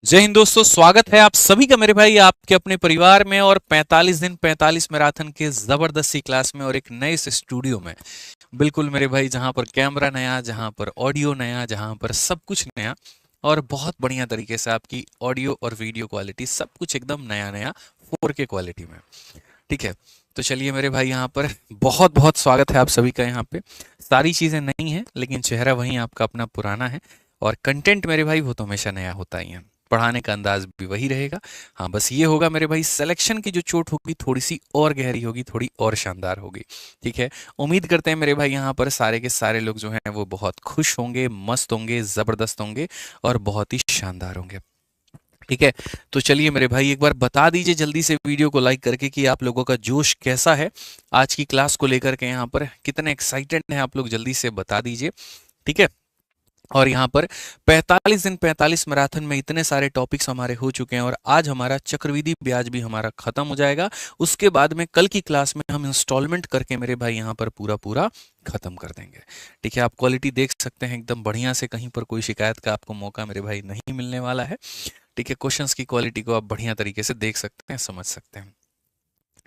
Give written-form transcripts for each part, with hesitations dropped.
जय हिंद दोस्तों, स्वागत है आप सभी का मेरे भाई आपके अपने परिवार में और 45 दिन 45 मैराथन के जबरदस्त सी क्लास में और एक नए से स्टूडियो में। बिल्कुल मेरे भाई, जहां पर कैमरा नया, जहां पर ऑडियो नया, जहां पर सब कुछ नया और बहुत बढ़िया तरीके से आपकी ऑडियो और वीडियो क्वालिटी सब कुछ एकदम नया नया 4K क्वालिटी में। ठीक है, तो चलिए मेरे भाई, यहाँ पर बहुत बहुत स्वागत है आप सभी का। यहाँ पे सारी चीज़ें नई हैं लेकिन चेहरा वही आपका अपना पुराना है और कंटेंट मेरे भाई वो तो हमेशा नया होता ही है। पढ़ाने का अंदाज भी वही रहेगा। हाँ, बस ये होगा मेरे भाई, सिलेक्शन की जो चोट होगी थोड़ी सी और गहरी होगी, थोड़ी और शानदार होगी। ठीक है, उम्मीद करते हैं मेरे भाई यहाँ पर सारे के सारे लोग जो हैं वो बहुत खुश होंगे, मस्त होंगे, ज़बरदस्त होंगे और बहुत ही शानदार होंगे। ठीक है, तो चलिए मेरे भाई, एक बार बता दीजिए जल्दी से वीडियो को लाइक करके कि आप लोगों का जोश कैसा है आज की क्लास को लेकर के। यहाँ पर कितने एक्साइटेड हैं आप लोग, जल्दी से बता दीजिए। ठीक है, और यहाँ पर 45 दिन 45 मैराथन में इतने सारे टॉपिक्स हमारे हो चुके हैं और आज हमारा चक्रवृद्धि ब्याज भी हमारा खत्म हो जाएगा। उसके बाद में कल की क्लास में हम इंस्टॉलमेंट करके मेरे भाई यहाँ पर पूरा पूरा खत्म कर देंगे। ठीक है, आप क्वालिटी देख सकते हैं एकदम बढ़िया से, कहीं पर कोई शिकायत का आपको मौका मेरे भाई नहीं मिलने वाला है। ठीक है, क्वेश्चंस की क्वालिटी को आप बढ़िया तरीके से देख सकते हैं, समझ सकते हैं।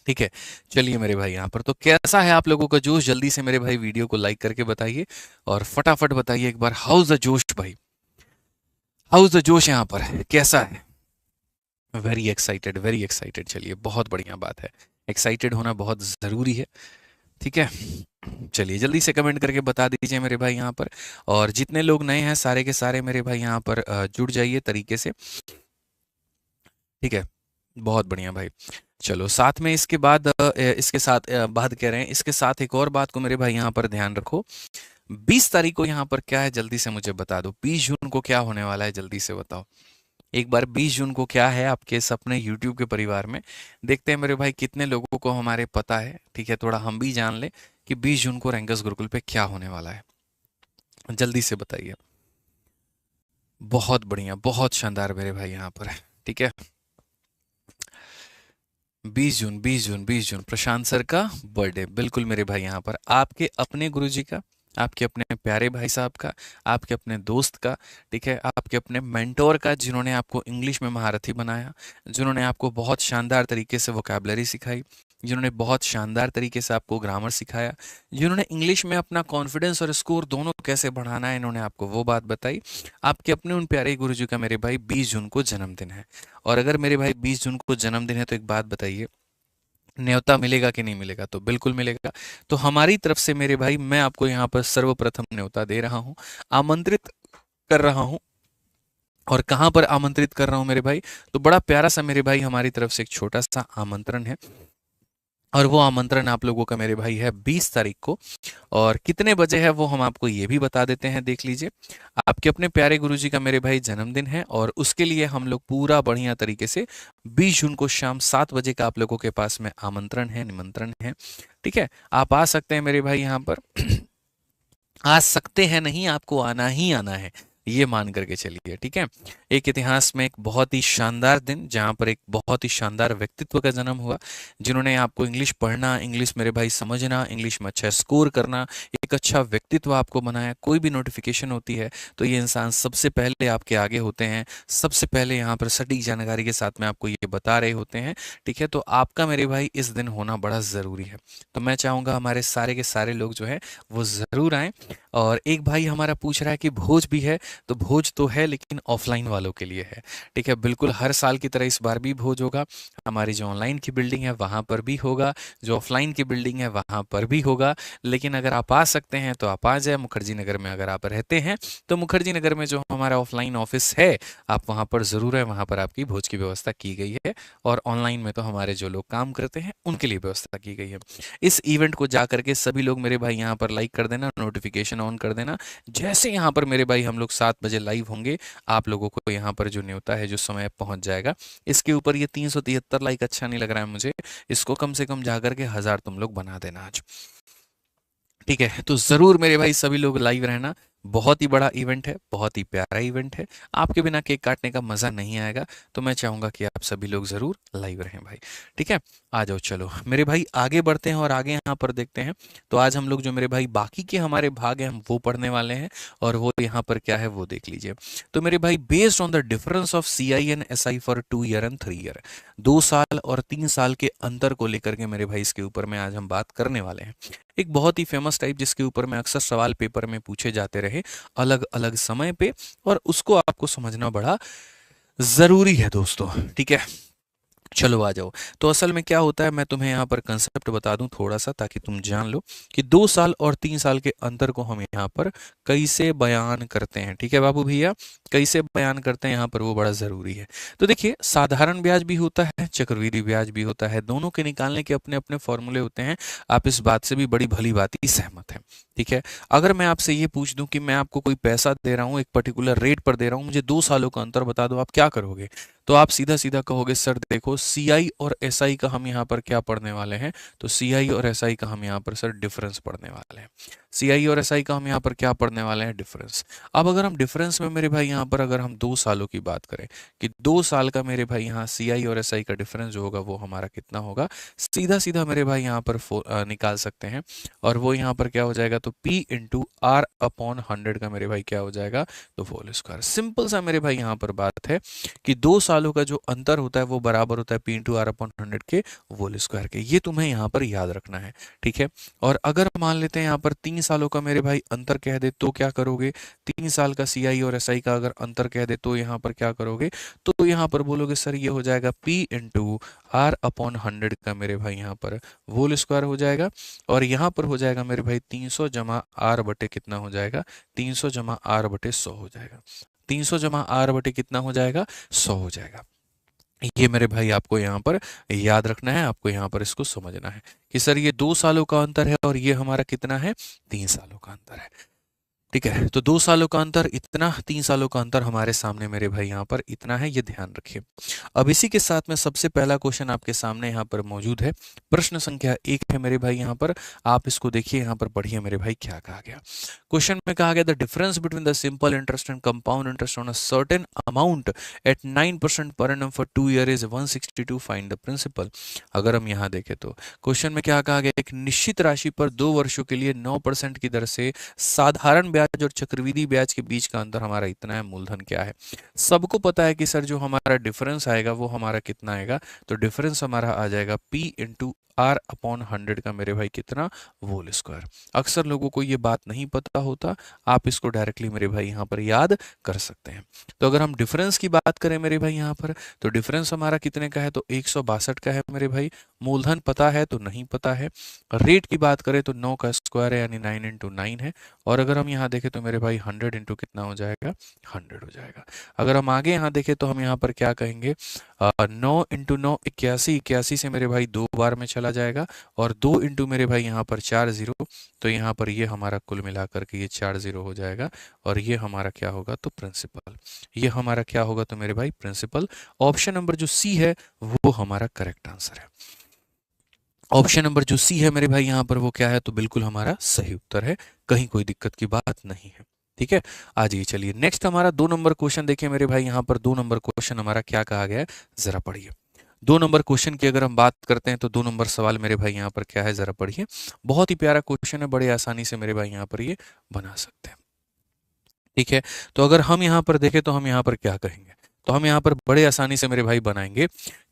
ठीक है, चलिए मेरे भाई, यहाँ पर तो कैसा है आप लोगों का जोश, जल्दी से मेरे भाई वीडियो को लाइक करके बताइए और फटाफट बताइए एक बार, हाउस द जोश भाई, हाउस द जोश यहाँ पर कैसा है। Very excited, very excited. चलिए, बहुत बढ़िया बात है, एक्साइटेड होना बहुत ज़रूरी है। ठीक है, चलिए जल्दी से कमेंट करके बता दीजिए मेरे भाई यहाँ पर। और जितने लोग नए हैं सारे के सारे मेरे भाई यहाँ पर जुड़ जाइए तरीके से। ठीक है, बहुत बढ़िया भाई। चलो, साथ में इसके बाद इसके साथ बात कह रहे हैं, इसके साथ एक और बात को मेरे भाई यहाँ पर ध्यान रखो। 20 तारीख को यहाँ पर क्या है, जल्दी से मुझे बता दो। 20 जून को क्या होने वाला है, जल्दी से बताओ एक बार। 20 जून को क्या है आपके सपने यूट्यूब के परिवार में। देखते हैं मेरे भाई कितने लोगों को हमारे पता है। ठीक है, थोड़ा हम भी जान ले कि 20 जून को रैंगस गुरुकुल पे क्या होने वाला है, जल्दी से बताइए। बहुत बढ़िया, बहुत शानदार मेरे भाई यहाँ पर है। ठीक है, 20 जून, 20 जून, 20 जून प्रशांत सर का बर्थडे। बिल्कुल मेरे भाई, यहाँ पर आपके अपने गुरुजी का, आपके अपने प्यारे भाई साहब का, आपके अपने दोस्त का। ठीक है, आपके अपने मेंटोर का, जिन्होंने आपको इंग्लिश में महारथी बनाया, जिन्होंने आपको बहुत शानदार तरीके से वोकैबुलरी सिखाई, जिन्होंने बहुत शानदार तरीके से आपको ग्रामर सिखाया, जिन्होंने इंग्लिश में अपना कॉन्फिडेंस और स्कोर दोनों कैसे बढ़ाना है, इन्होंने आपको वो बात बताई। आपके अपने उन प्यारे गुरुजी का मेरे भाई 20 जून को जन्मदिन है। और अगर मेरे भाई 20 जून को जन्मदिन है तो एक बात बताइए, न्योता मिलेगा कि नहीं मिलेगा? तो बिल्कुल मिलेगा। तो हमारी तरफ से मेरे भाई, मैं आपको यहाँ पर सर्वप्रथम न्योता दे रहा हूँ, आमंत्रित कर रहा हूँ। और कहाँ पर आमंत्रित कर रहा हूँ मेरे भाई? तो बड़ा प्यारा सा मेरे भाई हमारी तरफ से एक छोटा सा आमंत्रण है और वो आमंत्रण आप लोगों का मेरे भाई है 20 तारीख को। और कितने बजे है वो हम आपको ये भी बता देते हैं, देख लीजिए। आपके अपने प्यारे गुरुजी का मेरे भाई जन्मदिन है और उसके लिए हम लोग पूरा बढ़िया तरीके से 20 जून को शाम 7 बजे का आप लोगों के पास में आमंत्रण है, निमंत्रण है। ठीक है, आप आ सकते हैं मेरे भाई यहाँ पर। आ सकते हैं नहीं, आपको आना ही आना है, ये मान करके चलिए। ठीक है, एक इतिहास में एक बहुत ही शानदार दिन, जहां पर एक बहुत ही शानदार व्यक्तित्व का जन्म हुआ, जिन्होंने आपको इंग्लिश पढ़ना, इंग्लिश मेरे भाई समझना, इंग्लिश में अच्छा स्कोर करना, एक अच्छा व्यक्तित्व आपको बनाया। कोई भी नोटिफिकेशन होती है तो ये इंसान सबसे पहले आपके आगे होते हैं, सबसे पहले यहाँ पर सटीक जानकारी के साथ में आपको ये बता रहे होते हैं। ठीक है, तो आपका मेरे भाई इस दिन होना बड़ा ज़रूरी है। तो मैं चाहूँगा हमारे सारे के सारे लोग जो है वो ज़रूर आएँ। और एक भाई हमारा पूछ रहा है कि भोज भी है, तो भोज तो है लेकिन ऑफलाइन वालों के लिए है। ठीक है, बिल्कुल हर साल की तरह इस बार भी भोज होगा। हमारी जो ऑनलाइन की बिल्डिंग है वहाँ पर भी होगा, जो ऑफलाइन की बिल्डिंग है वहाँ पर भी होगा। लेकिन अगर आप आ सकते हैं तो आप आ जाए। मुखर्जी नगर में अगर आप रहते हैं तो मुखर्जी नगर में जो हमारा ऑफलाइन ऑफिस है, आप वहाँ पर ज़रूर है, वहाँ पर आपकी भोज की व्यवस्था की गई है। और ऑनलाइन में तो हमारे जो लोग काम करते हैं उनके लिए व्यवस्था की गई है। इस इवेंट को जा करके सभी लोग मेरे भाई यहाँ पर लाइक कर देना, नोटिफिकेशन ऑन कर देना। जैसे यहाँ पर मेरे भाई हम लोग 7 बजे लाइव होंगे, आप लोगों को यहाँ पर जो न्योता है जो समय पहुंच जाएगा। इसके ऊपर ये 373 लाइक अच्छा नहीं लग रहा है मुझे, इसको कम से कम जा करके 1000 तुम लोग बना देना आज। ठीक है, तो जरूर मेरे भाई सभी लोग लाइव रहना। बहुत ही बड़ा इवेंट है, बहुत ही प्यारा इवेंट है। आपके बिना केक काटने का मज़ा नहीं आएगा, तो मैं चाहूँगा कि आप सभी लोग ज़रूर लाइव रहें भाई। ठीक है, आ जाओ चलो मेरे भाई आगे बढ़ते हैं और आगे यहाँ पर देखते हैं। तो आज हम लोग जो मेरे भाई बाकी के हमारे भाग हैं हम वो पढ़ने वाले हैं, और वो यहाँ पर क्या है वो देख लीजिए। तो मेरे भाई based on the difference of CI and SI for 2 year and 3 year, 2 साल और 3 साल के अंतर को लेकर के मेरे भाई इसके ऊपर में आज हम बात करने वाले हैं। एक बहुत ही फेमस टाइप जिसके ऊपर में अक्सर सवाल पेपर में पूछे जाते रहे अलग अलग समय पे, और उसको आपको समझना बड़ा जरूरी है दोस्तों। ठीक है, चलो आ जाओ। तो असल में क्या होता है, मैं तुम्हें यहाँ पर कंसेप्ट बता दूं थोड़ा सा ताकि तुम जान लो कि 2 साल और 3 साल के अंतर को हम यहाँ पर कैसे बयान करते हैं। ठीक है बाबू भैया, कैसे बयान करते हैं यहाँ पर वो बड़ा ज़रूरी है। तो देखिए, साधारण ब्याज भी होता है, चक्रवृद्धि ब्याज भी होता है, दोनों के निकालने के अपने अपने फॉर्मूले होते हैं। आप इस बात से भी बड़ी भली भांति सहमत हैं। ठीक है, अगर मैं आपसे ये पूछ दूं कि मैं आपको कोई पैसा दे रहा हूँ, एक पर्टिकुलर रेट पर दे रहा हूँ, मुझे 2 सालों का अंतर बता दो, आप क्या करोगे? तो आप सीधा सीधा कहोगे सर देखो CI और SI का हम यहाँ पर क्या पढ़ने वाले हैं, तो CI और SI का हम यहाँ पर सर डिफरेंस पढ़ने वाले हैं। CI और SI का हम यहाँ पर क्या पढ़ने वाले हैं, डिफरेंस। अब अगर हम डिफरेंस में मेरे भाई यहाँ पर अगर हम 2 सालों की बात करें कि 2 साल का मेरे भाई यहाँ CI और SI का डिफरेंस जो होगा वो हमारा कितना होगा, सीधा सीधा मेरे भाई यहाँ पर निकाल सकते हैं। और वो यहाँ पर क्या हो जाएगा, तो P इंटू आर अपॉन 100 का मेरे भाई क्या हो जाएगा, तो होल स्क्वायर। सिंपल सा मेरे भाई यहाँ पर बात है कि 2 सालों का जो अंतर होता है वो बराबर होता है P इंटू आर अपॉन 100 के होल स्क्वायर के। ये तुम्हें यहाँ पर याद रखना है। ठीक है, और अगर मान लेते हैं यहाँ पर 3 सालों का मेरे भाई अंतर कह दे तो क्या करोगे, 3 साल का CI और SI का अगर अंतर कह दे तो यहाँ पर क्या करोगे, तो यहाँ पर बोलोगे सर ये हो जाएगा P इंटू आर अपॉन 100 का मेरे भाई यहाँ पर होल स्क्वायर हो जाएगा। और यहाँ पर हो जाएगा मेरे भाई 300 जमा आर बटे कितना हो जाएगा, 300 जमा आर बटे 100 हो जाएगा। 300 जमा आर बटे कितना हो जाएगा, 100 हो जाएगा। ये मेरे भाई आपको यहाँ पर याद रखना है, आपको यहाँ पर इसको समझना है कि सर ये 2 सालों का अंतर है और ये हमारा कितना है, 3 सालों का अंतर है। ठीक है, तो 2 सालों का अंतर इतना, 3 सालों का अंतर हमारे सामने मेरे भाई यहाँ पर इतना है, ये ध्यान रखिए। अब इसी के साथ में सबसे पहला क्वेश्चन आपके सामने यहाँ पर मौजूद है, प्रश्न संख्या 1 है मेरे भाई यहाँ पर। आप इसको देखिए, यहाँ पर पढ़िए मेरे भाई क्या कहा गया। क्वेश्चन में कहा गया the difference between the simple interest and compound interest on a certain amount at 9% per annum for 2 year is 162, find the principal. अगर हम यहाँ देखें तो क्वेश्चन में क्या कहा गया, एक निश्चित राशि पर 2 वर्षों के लिए 9% की दर से साधारण ब्याज और चक्रवृद्धि ब्याज के बीच का अंतर हमारा इतना है, मूलधन क्या है। सबको पता है कि सर जो हमारा डिफरेंस आएगा वो हमारा कितना आएगा, तो डिफरेंस हमारा आ जाएगा P इंटू आर अपॉन 100 का मेरे भाई कितना, होल स्क्वायर। अक्सर लोगों को ये बात नहीं पता होता, आप इसको डायरेक्टली मेरे भाई यहाँ पर याद कर सकते हैं। तो अगर हम डिफरेंस की बात करें मेरे भाई यहाँ पर, तो डिफरेंस हमारा कितने का है, तो 162 का है मेरे भाई। मूलधन पता है तो नहीं पता है। रेट की बात करें तो 9 का स्क्वायर है यानी 9 इंटू 9 है। और अगर हम यहाँ देखें तो मेरे भाई 100 इंटू कितना हो जाएगा, 100 हो जाएगा। अगर हम आगे यहाँ देखें तो हम यहाँ पर क्या कहेंगे, 9 इंटू 9 81, 81 से मेरे भाई 2 बार में चला जाएगा, और 2 इंटू मेरे भाई यहाँ पर 4 जीरो, तो यहाँ पर ये हमारा कुल मिलाकर के ये 4 जीरो हो जाएगा। और ये हमारा क्या होगा, तो प्रिंसिपल। ये हमारा क्या होगा, तो मेरे भाई प्रिंसिपल। ऑप्शन नंबर जो सी है वो हमारा करेक्ट आंसर है। ऑप्शन नंबर जो सी है मेरे भाई यहाँ पर वो क्या है, तो बिल्कुल हमारा सही उत्तर है, कहीं कोई दिक्कत की बात नहीं है। ठीक है, आ जाइए चलिए नेक्स्ट हमारा 2 नंबर क्वेश्चन देखिए मेरे भाई यहाँ पर। 2 नंबर क्वेश्चन हमारा क्या कहा गया है, जरा पढ़िए। 2 नंबर क्वेश्चन की अगर हम बात करते हैं तो 2 नंबर सवाल मेरे भाई यहाँ पर क्या है, जरा पढ़िए। बहुत ही प्यारा क्वेश्चन है, बड़े आसानी से मेरे भाई यहाँ पर ये बना सकते हैं। ठीक है, तो अगर हम यहाँ पर देखें तो हम यहाँ पर क्या कहेंगे, तो हम यहाँ पर बड़े आसानी से मेरे भाई बनाएंगे,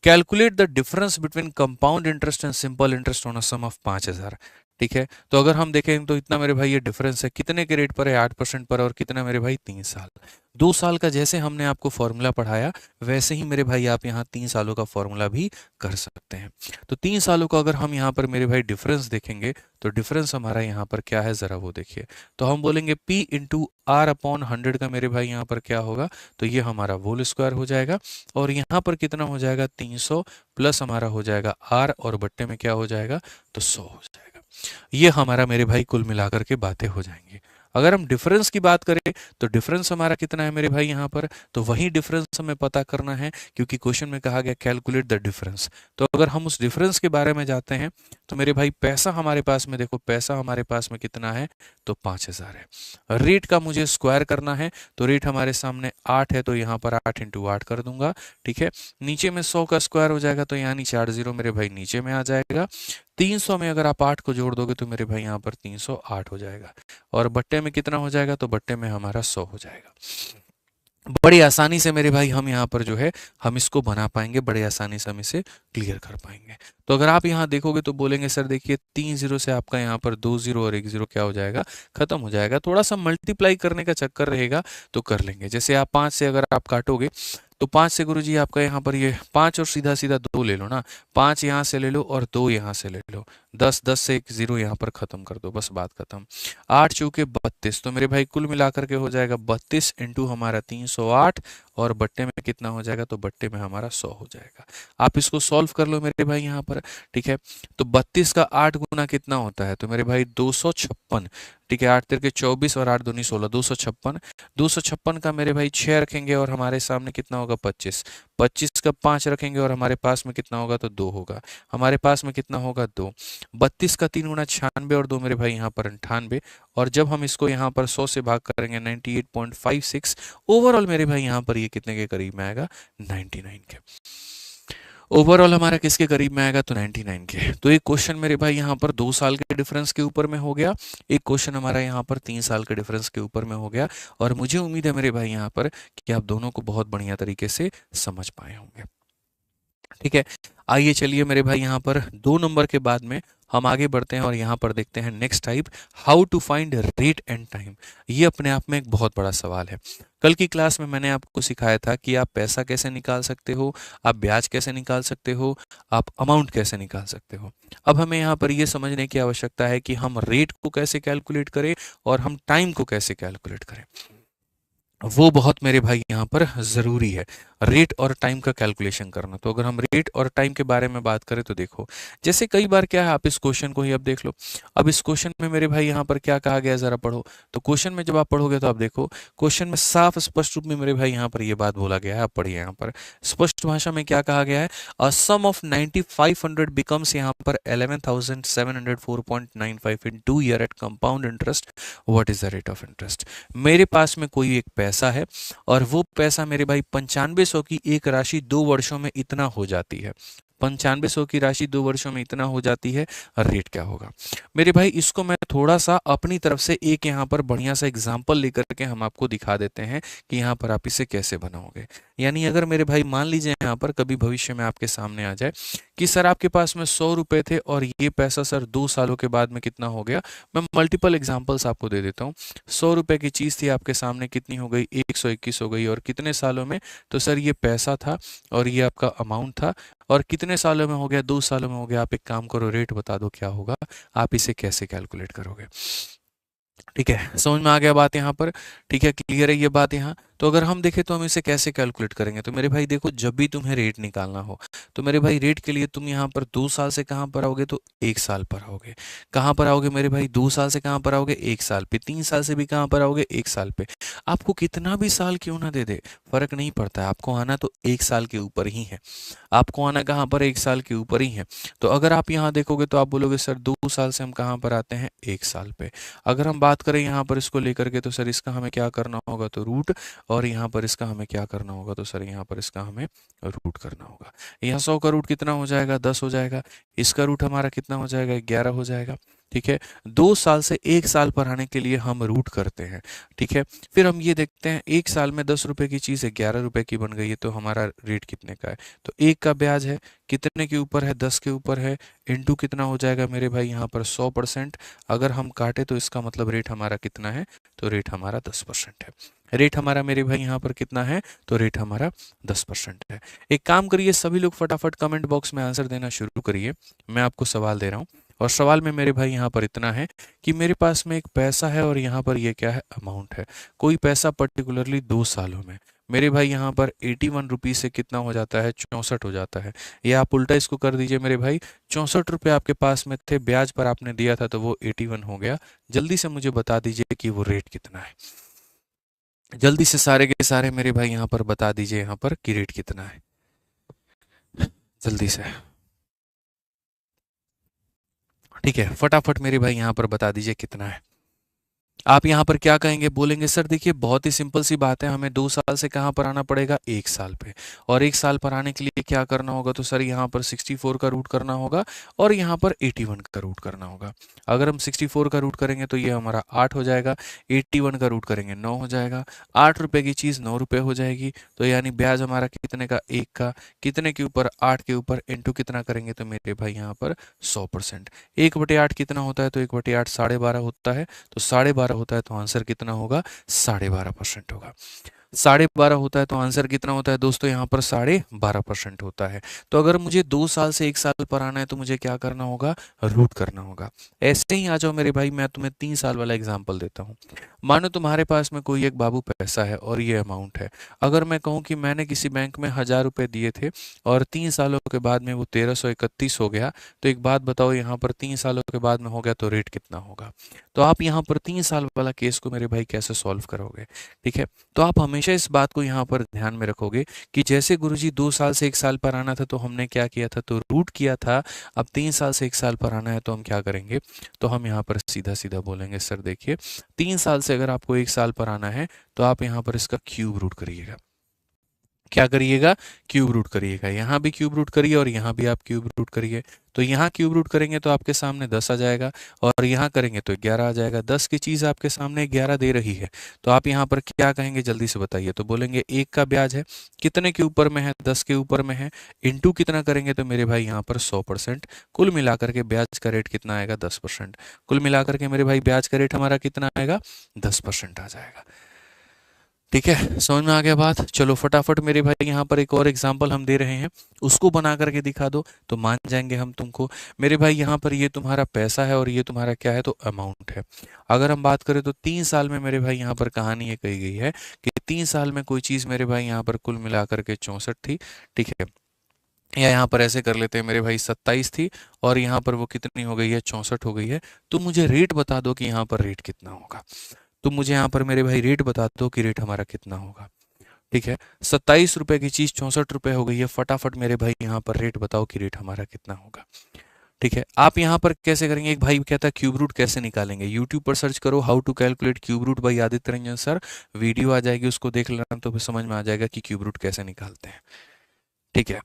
calculate the difference between compound interest and simple interest on a sum of 5000। ठीक है, तो अगर हम देखें तो इतना मेरे भाई ये डिफरेंस है, कितने के रेट पर है, 8% पर, और कितना मेरे भाई 3 साल। 2 साल का जैसे हमने आपको फॉर्मूला पढ़ाया वैसे ही मेरे भाई आप यहाँ 3 सालों का फॉर्मूला भी कर सकते हैं। तो 3 सालों का अगर हम यहाँ पर मेरे भाई डिफरेंस देखेंगे तो डिफरेंस हमारा यहाँ पर क्या है, जरा वो देखिए। तो हम बोलेंगे P इंटू आर अपॉन 100 का मेरे भाई यहाँ पर क्या होगा, तो ये हमारा होल स्क्वायर हो जाएगा। और यहाँ पर कितना हो जाएगा, 300 प्लस हमारा हो जाएगा R, और बट्टे में क्या हो जाएगा, तो 100 हो जाएगा। ये हमारा मेरे भाई कुल मिलाकर के बातें हो जाएंगी। अगर हम डिफरेंस की बात करें तो डिफरेंस हमारा कितना है मेरे भाई यहाँ पर, तो वही डिफरेंस हमें पता करना है, क्योंकि क्वेश्चन में कहा गया कैलकुलेट द डिफरेंस। तो अगर हम उस डिफरेंस के बारे में जाते हैं तो मेरे भाई पैसा हमारे पास में, देखो पैसा हमारे पास में कितना है, तो 5,000 है। रेट का मुझे स्क्वायर करना है, तो रेट हमारे सामने 8 है, तो यहाँ पर 8 इंटू 8 कर दूंगा। ठीक है, नीचे में 100 का स्क्वायर हो जाएगा, तो यानी 4 जीरो मेरे भाई नीचे में आ जाएगा। 300 में अगर आप 8 को जोड़ दोगे तो मेरे भाई यहाँ पर 308 हो जाएगा, और बट्टे में कितना हो जाएगा, तो बट्टे में हमारा 100 हो जाएगा। बड़ी आसानी से मेरे भाई हम यहाँ पर जो है हम इसको बना पाएंगे, बड़े आसानी से हम इसे क्लियर कर पाएंगे। तो अगर आप यहाँ देखोगे तो बोलेंगे सर देखिए 3 जीरो से आपका यहाँ पर 2 जीरो और 1 जीरो क्या हो जाएगा, खत्म हो जाएगा। थोड़ा सा मल्टीप्लाई करने का चक्कर रहेगा तो कर लेंगे। जैसे आप 5 से अगर आप काटोगे तो 5 से गुरुजी आपका यहाँ पर ये 5 और सीधा सीधा 2 ले लो ना, 5 यहाँ से ले लो और 2 यहाँ से ले लो, 10 10 से 1 जीरो यहाँ पर खत्म कर दो, बस बात खत्म। 8 चौके 32, तो मेरे भाई कुल मिलाकर के हो जाएगा 32 इंटू हमारा 308, और बट्टे में कितना हो जाएगा, तो बट्टे में हमारा 100 हो जाएगा। आप इसको सॉल्व कर लो मेरे भाई यहाँ पर। ठीक है, तो 32 का 8 गुना कितना होता है, तो मेरे भाई 256। ठीक है, 8 तिरके 24 और 8 दूनी 16, 256। 256 का मेरे भाई 6 रखेंगे और हमारे सामने कितना होगा, 25। 25 का 5 रखेंगे और हमारे पास में कितना होगा, तो 2 होगा। हमारे पास में कितना होगा, 2। 32 का 3 गुना 96 और 2 मेरे भाई यहाँ पर 98, और जब हम इसको यहाँ पर 100 से भाग करेंगे 98.56, ओवरऑल मेरे भाई यहाँ पर ये कितने के करीब में आएगा, 99 के। ओवरऑल हमारा किसके करीब में आएगा, तो 99 के। तो एक क्वेश्चन मेरे भाई यहाँ पर 2 साल के डिफरेंस के ऊपर में हो गया, एक क्वेश्चन हमारा यहाँ पर 3 साल के डिफरेंस के ऊपर में हो गया, और मुझे उम्मीद है मेरे भाई यहाँ पर कि आप दोनों को बहुत बढ़िया तरीके से समझ पाए होंगे। ठीक है, आइए चलिए मेरे भाई यहाँ पर 2 नंबर के बाद में हम आगे बढ़ते हैं और यहाँ पर देखते हैं next type, how to find rate and time. ये अपने आप में एक बहुत बड़ा सवाल है। कल की क्लास में मैंने आपको सिखाया था कि आप पैसा कैसे निकाल सकते हो, आप ब्याज कैसे निकाल सकते हो, आप अमाउंट कैसे निकाल सकते हो। अब हमें यहाँ पर ये समझने की आवश्यकता है कि हम रेट को कैसे कैलकुलेट करें और हम टाइम को कैसे कैलकुलेट करें, वो बहुत मेरे भाई यहाँ पर ज़रूरी है, रेट और टाइम का कैलकुलेशन करना। तो अगर हम रेट और टाइम के बारे में बात करें तो देखो, जैसे कई बार क्या है, आप इस क्वेश्चन को ही अब देख लो। अब इस क्वेश्चन में मेरे भाई यहाँ पर क्या कहा गया, ज़रा पढ़ो। तो क्वेश्चन में जब आप पढ़ोगे तो आप देखो, क्वेश्चन में साफ स्पष्ट रूप में मेरे भाई यहाँ पर ये बात बोला गया है। आप पढ़िए, यहाँ पर स्पष्ट भाषा में क्या कहा गया है, अ सम ऑफ 9500 बिकम्स यहाँ पर 11,704.95 in 2 year at compound interest, what is the rate of interest. मेरे पास में कोई एक पैसा है और वो पैसा मेरे भाई 9500 की एक राशि 2 वर्षों में इतना हो जाती है, 9500 की राशि 2 वर्षों में इतना हो जाती है, रेट क्या होगा। मेरे भाई इसको मैं थोड़ा सा अपनी तरफ से एक यहाँ पर बढ़िया सा एग्जांपल लेकर के हम आपको दिखा देते हैं कि यहाँ पर आप इसे कैसे बनाओगे। यानी अगर मेरे भाई मान लीजिए यहाँ पर कभी भविष्य में आपके सामने आ जाए कि सर आपके पास में 100 रुपए थे और ये पैसा सर 2 सालों के बाद में कितना हो गया। मैं मल्टीपल एग्जांपल्स आपको दे देता हूँ। 100 रुपए की चीज़ थी आपके सामने, कितनी हो गई, 121 हो गई, और कितने सालों में, तो सर ये पैसा था और ये आपका अमाउंट था, और कितने सालों में हो गया, 2 सालों में हो गया। आप एक काम करो, रेट बता दो क्या होगा, आप इसे कैसे कैलकुलेट करोगे। ठीक है, समझ में आ गया बात यहाँ पर। ठीक है, क्लियर है ये बात यहाँ। तो अगर हम देखें तो हम इसे कैसे कैलकुलेट करेंगे, तो मेरे भाई देखो, जब भी तुम्हें रेट निकालना हो तो मेरे भाई रेट के लिए तुम यहाँ पर 2 साल से कहाँ पर आओगे, तो 1 साल पर आओगे। कहाँ पर आओगे मेरे भाई, 2 साल से कहाँ पर आओगे, 1 साल पे। 3 साल से भी कहाँ पर आओगे, 1 साल पे। आपको कितना भी साल क्यों ना दे दे, फर्क नहीं पड़ता है, आपको आना तो 1 साल के ऊपर ही है। आपको आना कहाँ पर, 1 साल के ऊपर ही है। तो अगर आप यहाँ देखोगे तो आप बोलोगे सर 2 साल से हम कहाँ पर आते हैं, 1 साल पे। अगर हम बात करें यहाँ पर इसको लेकर के, तो सर इसका हमें क्या करना होगा, तो रूट, और यहाँ पर इसका हमें क्या करना होगा, तो सर यहाँ पर इसका हमें रूट करना होगा। यहाँ 100 का रूट कितना हो जाएगा, 10 हो जाएगा। इसका रूट हमारा कितना हो जाएगा, 11 हो जाएगा। ठीक है, 2 साल से 1 साल पर आने के लिए हम रूट करते हैं। ठीक है, फिर हम ये देखते हैं 1 साल में 10 रुपए की चीज़ है 11 रुपए की बन गई है, तो हमारा रेट कितने का है, तो 1 का ब्याज है, कितने के ऊपर है, 10 के ऊपर है, इनटू कितना हो जाएगा मेरे भाई यहाँ पर 100%। अगर हम काटे तो इसका मतलब रेट हमारा कितना है, तो रेट हमारा 10% है। रेट हमारा मेरे भाई यहाँ पर कितना है, तो रेट हमारा 10% है। एक काम करिए, सभी लोग फटाफट कमेंट बॉक्स में आंसर देना शुरू करिए। मैं आपको सवाल दे रहा हूँ, और सवाल में मेरे भाई यहाँ पर इतना है कि मेरे पास में एक पैसा है और यहाँ पर ये क्या है, अमाउंट है। कोई पैसा पर्टिकुलरली 2 सालों में, मेरे भाई यहाँ पर 81 रुपीज़ से कितना हो जाता है, 64 हो जाता है। या आप उल्टा इसको कर दीजिए मेरे भाई, 64 रुपये आपके पास में थे, ब्याज पर आपने दिया था तो वो 81 हो गया। जल्दी से मुझे बता दीजिए कि वो रेट कितना है। जल्दी से सारे के सारे मेरे भाई यहाँ पर बता दीजिए यहाँ पर कि रेट कितना है, जल्दी से। ठीक है, फटाफट मेरे भाई यहाँ पर बता दीजिए कितना है। आप यहाँ पर क्या कहेंगे, बोलेंगे सर देखिए बहुत ही सिंपल सी बात है, हमें 2 साल से कहाँ पर आना पड़ेगा, 1 साल पे। और 1 साल पर आने के लिए क्या करना होगा, तो सर यहाँ पर 64 का रूट करना होगा और यहाँ पर 81 का रूट करना होगा। अगर हम 64 का रूट करेंगे तो ये हमारा 8 हो जाएगा, 81 का रूट करेंगे 9 हो जाएगा। 8 रुपये की चीज़ 9 रुपये हो जाएगी। तो यानी ब्याज हमारा कितने का, 1 का, कितने के ऊपर, 8 के ऊपर, इंटू कितना करेंगे तो मेरे भाई यहाँ पर 100%। 1/8 कितना होता है, तो 1/8 12.5 होता है। तो 12.5 होता है तो आंसर कितना होगा, 12.5% होगा। 12.5 होता है तो आंसर कितना होता है दोस्तों, यहाँ पर 12.5% होता है। तो अगर मुझे 2 साल से 1 साल पर आना है तो मुझे क्या करना होगा, रूट करना होगा। ऐसे ही आ जाओ मेरे भाई, मैं तुम्हें 3 साल वाला एग्जाम्पल देता हूँ। मानो तुम्हारे पास में कोई एक बाबू पैसा है और ये अमाउंट है। अगर मैं कहूँ कि मैंने किसी बैंक में 1,000 रुपये दिए थे और 3 सालों के बाद में वो 1331 हो गया, तो एक बात बताओ, यहाँ पर 3 सालों के बाद में हो गया तो रेट कितना होगा। तो आप यहाँ पर 3 साल वाला केस को मेरे भाई कैसे सॉल्व करोगे, ठीक है। तो आप हमेशा इस बात को यहाँ पर ध्यान में रखोगे कि जैसे गुरुजी 2 साल से 1 साल पर आना था तो हमने क्या किया था, तो रूट किया था। अब 3 साल से 1 साल पर आना है तो हम क्या करेंगे, तो हम यहाँ पर सीधा सीधा बोलेंगे सर देखिए 3 साल से अगर आपको 1 साल पर आना है तो आप यहाँ पर इसका क्यूब रूट करिएगा। क्या करिएगा, क्यूब रूट करिएगा। यहाँ भी क्यूब रूट करिए और यहाँ भी आप क्यूब रूट करिए। तो यहाँ क्यूब रूट करेंगे तो आपके सामने 10 आ जाएगा और यहाँ करेंगे तो 11 आ जाएगा। 10 की चीज़ आपके सामने 11 दे रही है, तो आप यहाँ पर क्या कहेंगे, जल्दी से बताइए। तो बोलेंगे 1 का ब्याज है, कितने के ऊपर में है, 10 के ऊपर में है, इंटू कितना करेंगे तो मेरे भाई यहाँ पर 100%। कुल मिलाकर के ब्याज का रेट कितना आएगा, 10%। कुल मिलाकर के मेरे भाई ब्याज का रेट हमारा कितना आएगा, 10% आ जाएगा। ठीक है, समझ में आ गया बात। चलो फटाफट मेरे भाई यहाँ पर एक और एग्जांपल हम दे रहे हैं, उसको बना करके दिखा दो तो मान जाएंगे हम तुमको। मेरे भाई यहाँ पर ये तुम्हारा पैसा है और ये तुम्हारा क्या है, तो अमाउंट है। अगर हम बात करें तो 3 साल में मेरे भाई यहाँ पर कहानी ये कही गई है कि 3 साल में कोई चीज़ मेरे भाई यहाँ पर कुल मिलाकर के 64 थी, ठीक है। या यहाँ पर ऐसे कर लेते हैं मेरे भाई 27 थी और यहाँ पर वो कितनी हो गई है, 64 हो गई है। तो मुझे रेट बता दो कि यहाँ पर रेट कितना होगा। तो मुझे यहाँ पर मेरे भाई रेट बता दो कि रेट हमारा कितना होगा। ठीक है, 27 रुपए की चीज 64 रुपए हो गई है। फटाफट मेरे भाई यहाँ पर रेट बताओ कि रेट हमारा कितना होगा। ठीक है, आप यहाँ पर कैसे करेंगे, एक भाई कहता है क्यूब रूट कैसे निकालेंगे। यूट्यूब पर सर्च करो how to calculate cube root by Aditya Ranjan sir, video आ जाएगी, उसको देख लेना तो फिर समझ में आ जाएगा कि क्यूब रूट कैसे निकालते हैं। ठीक है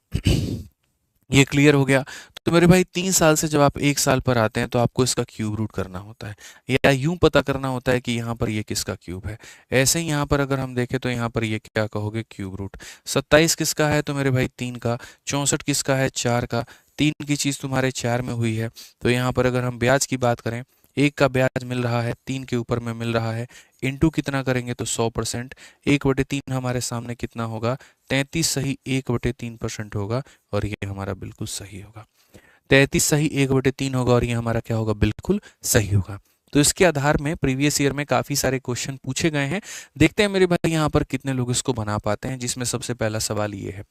ये क्लियर हो गया। तो मेरे भाई 3 साल से जब आप 1 साल पर आते हैं तो आपको इसका क्यूब रूट करना होता है, या यूं पता करना होता है कि यहाँ पर ये किसका क्यूब है। ऐसे ही यहाँ पर अगर हम देखें तो यहाँ पर ये क्या कहोगे, क्यूब रूट। 27 किसका है, तो मेरे भाई 3 का। 64 किसका है, 4 का। 3 की चीज़ तुम्हारे 4 में हुई है। तो यहाँ पर अगर हम ब्याज की बात करें, 1 का ब्याज मिल रहा है, 3 के ऊपर में मिल रहा है, इंटू कितना करेंगे तो 100%। 1/3 हमारे सामने कितना होगा, 33 सही 1/3% होगा और ये हमारा बिल्कुल सही होगा। 33 सही 1/3 होगा और ये हमारा क्या होगा, बिल्कुल सही होगा। तो इसके आधार में प्रीवियस ईयर में काफ़ी सारे क्वेश्चन पूछे गए हैं। देखते हैं मेरे भाई यहाँ पर कितने लोग इसको बना पाते हैं। जिसमें सबसे पहला सवाल ये है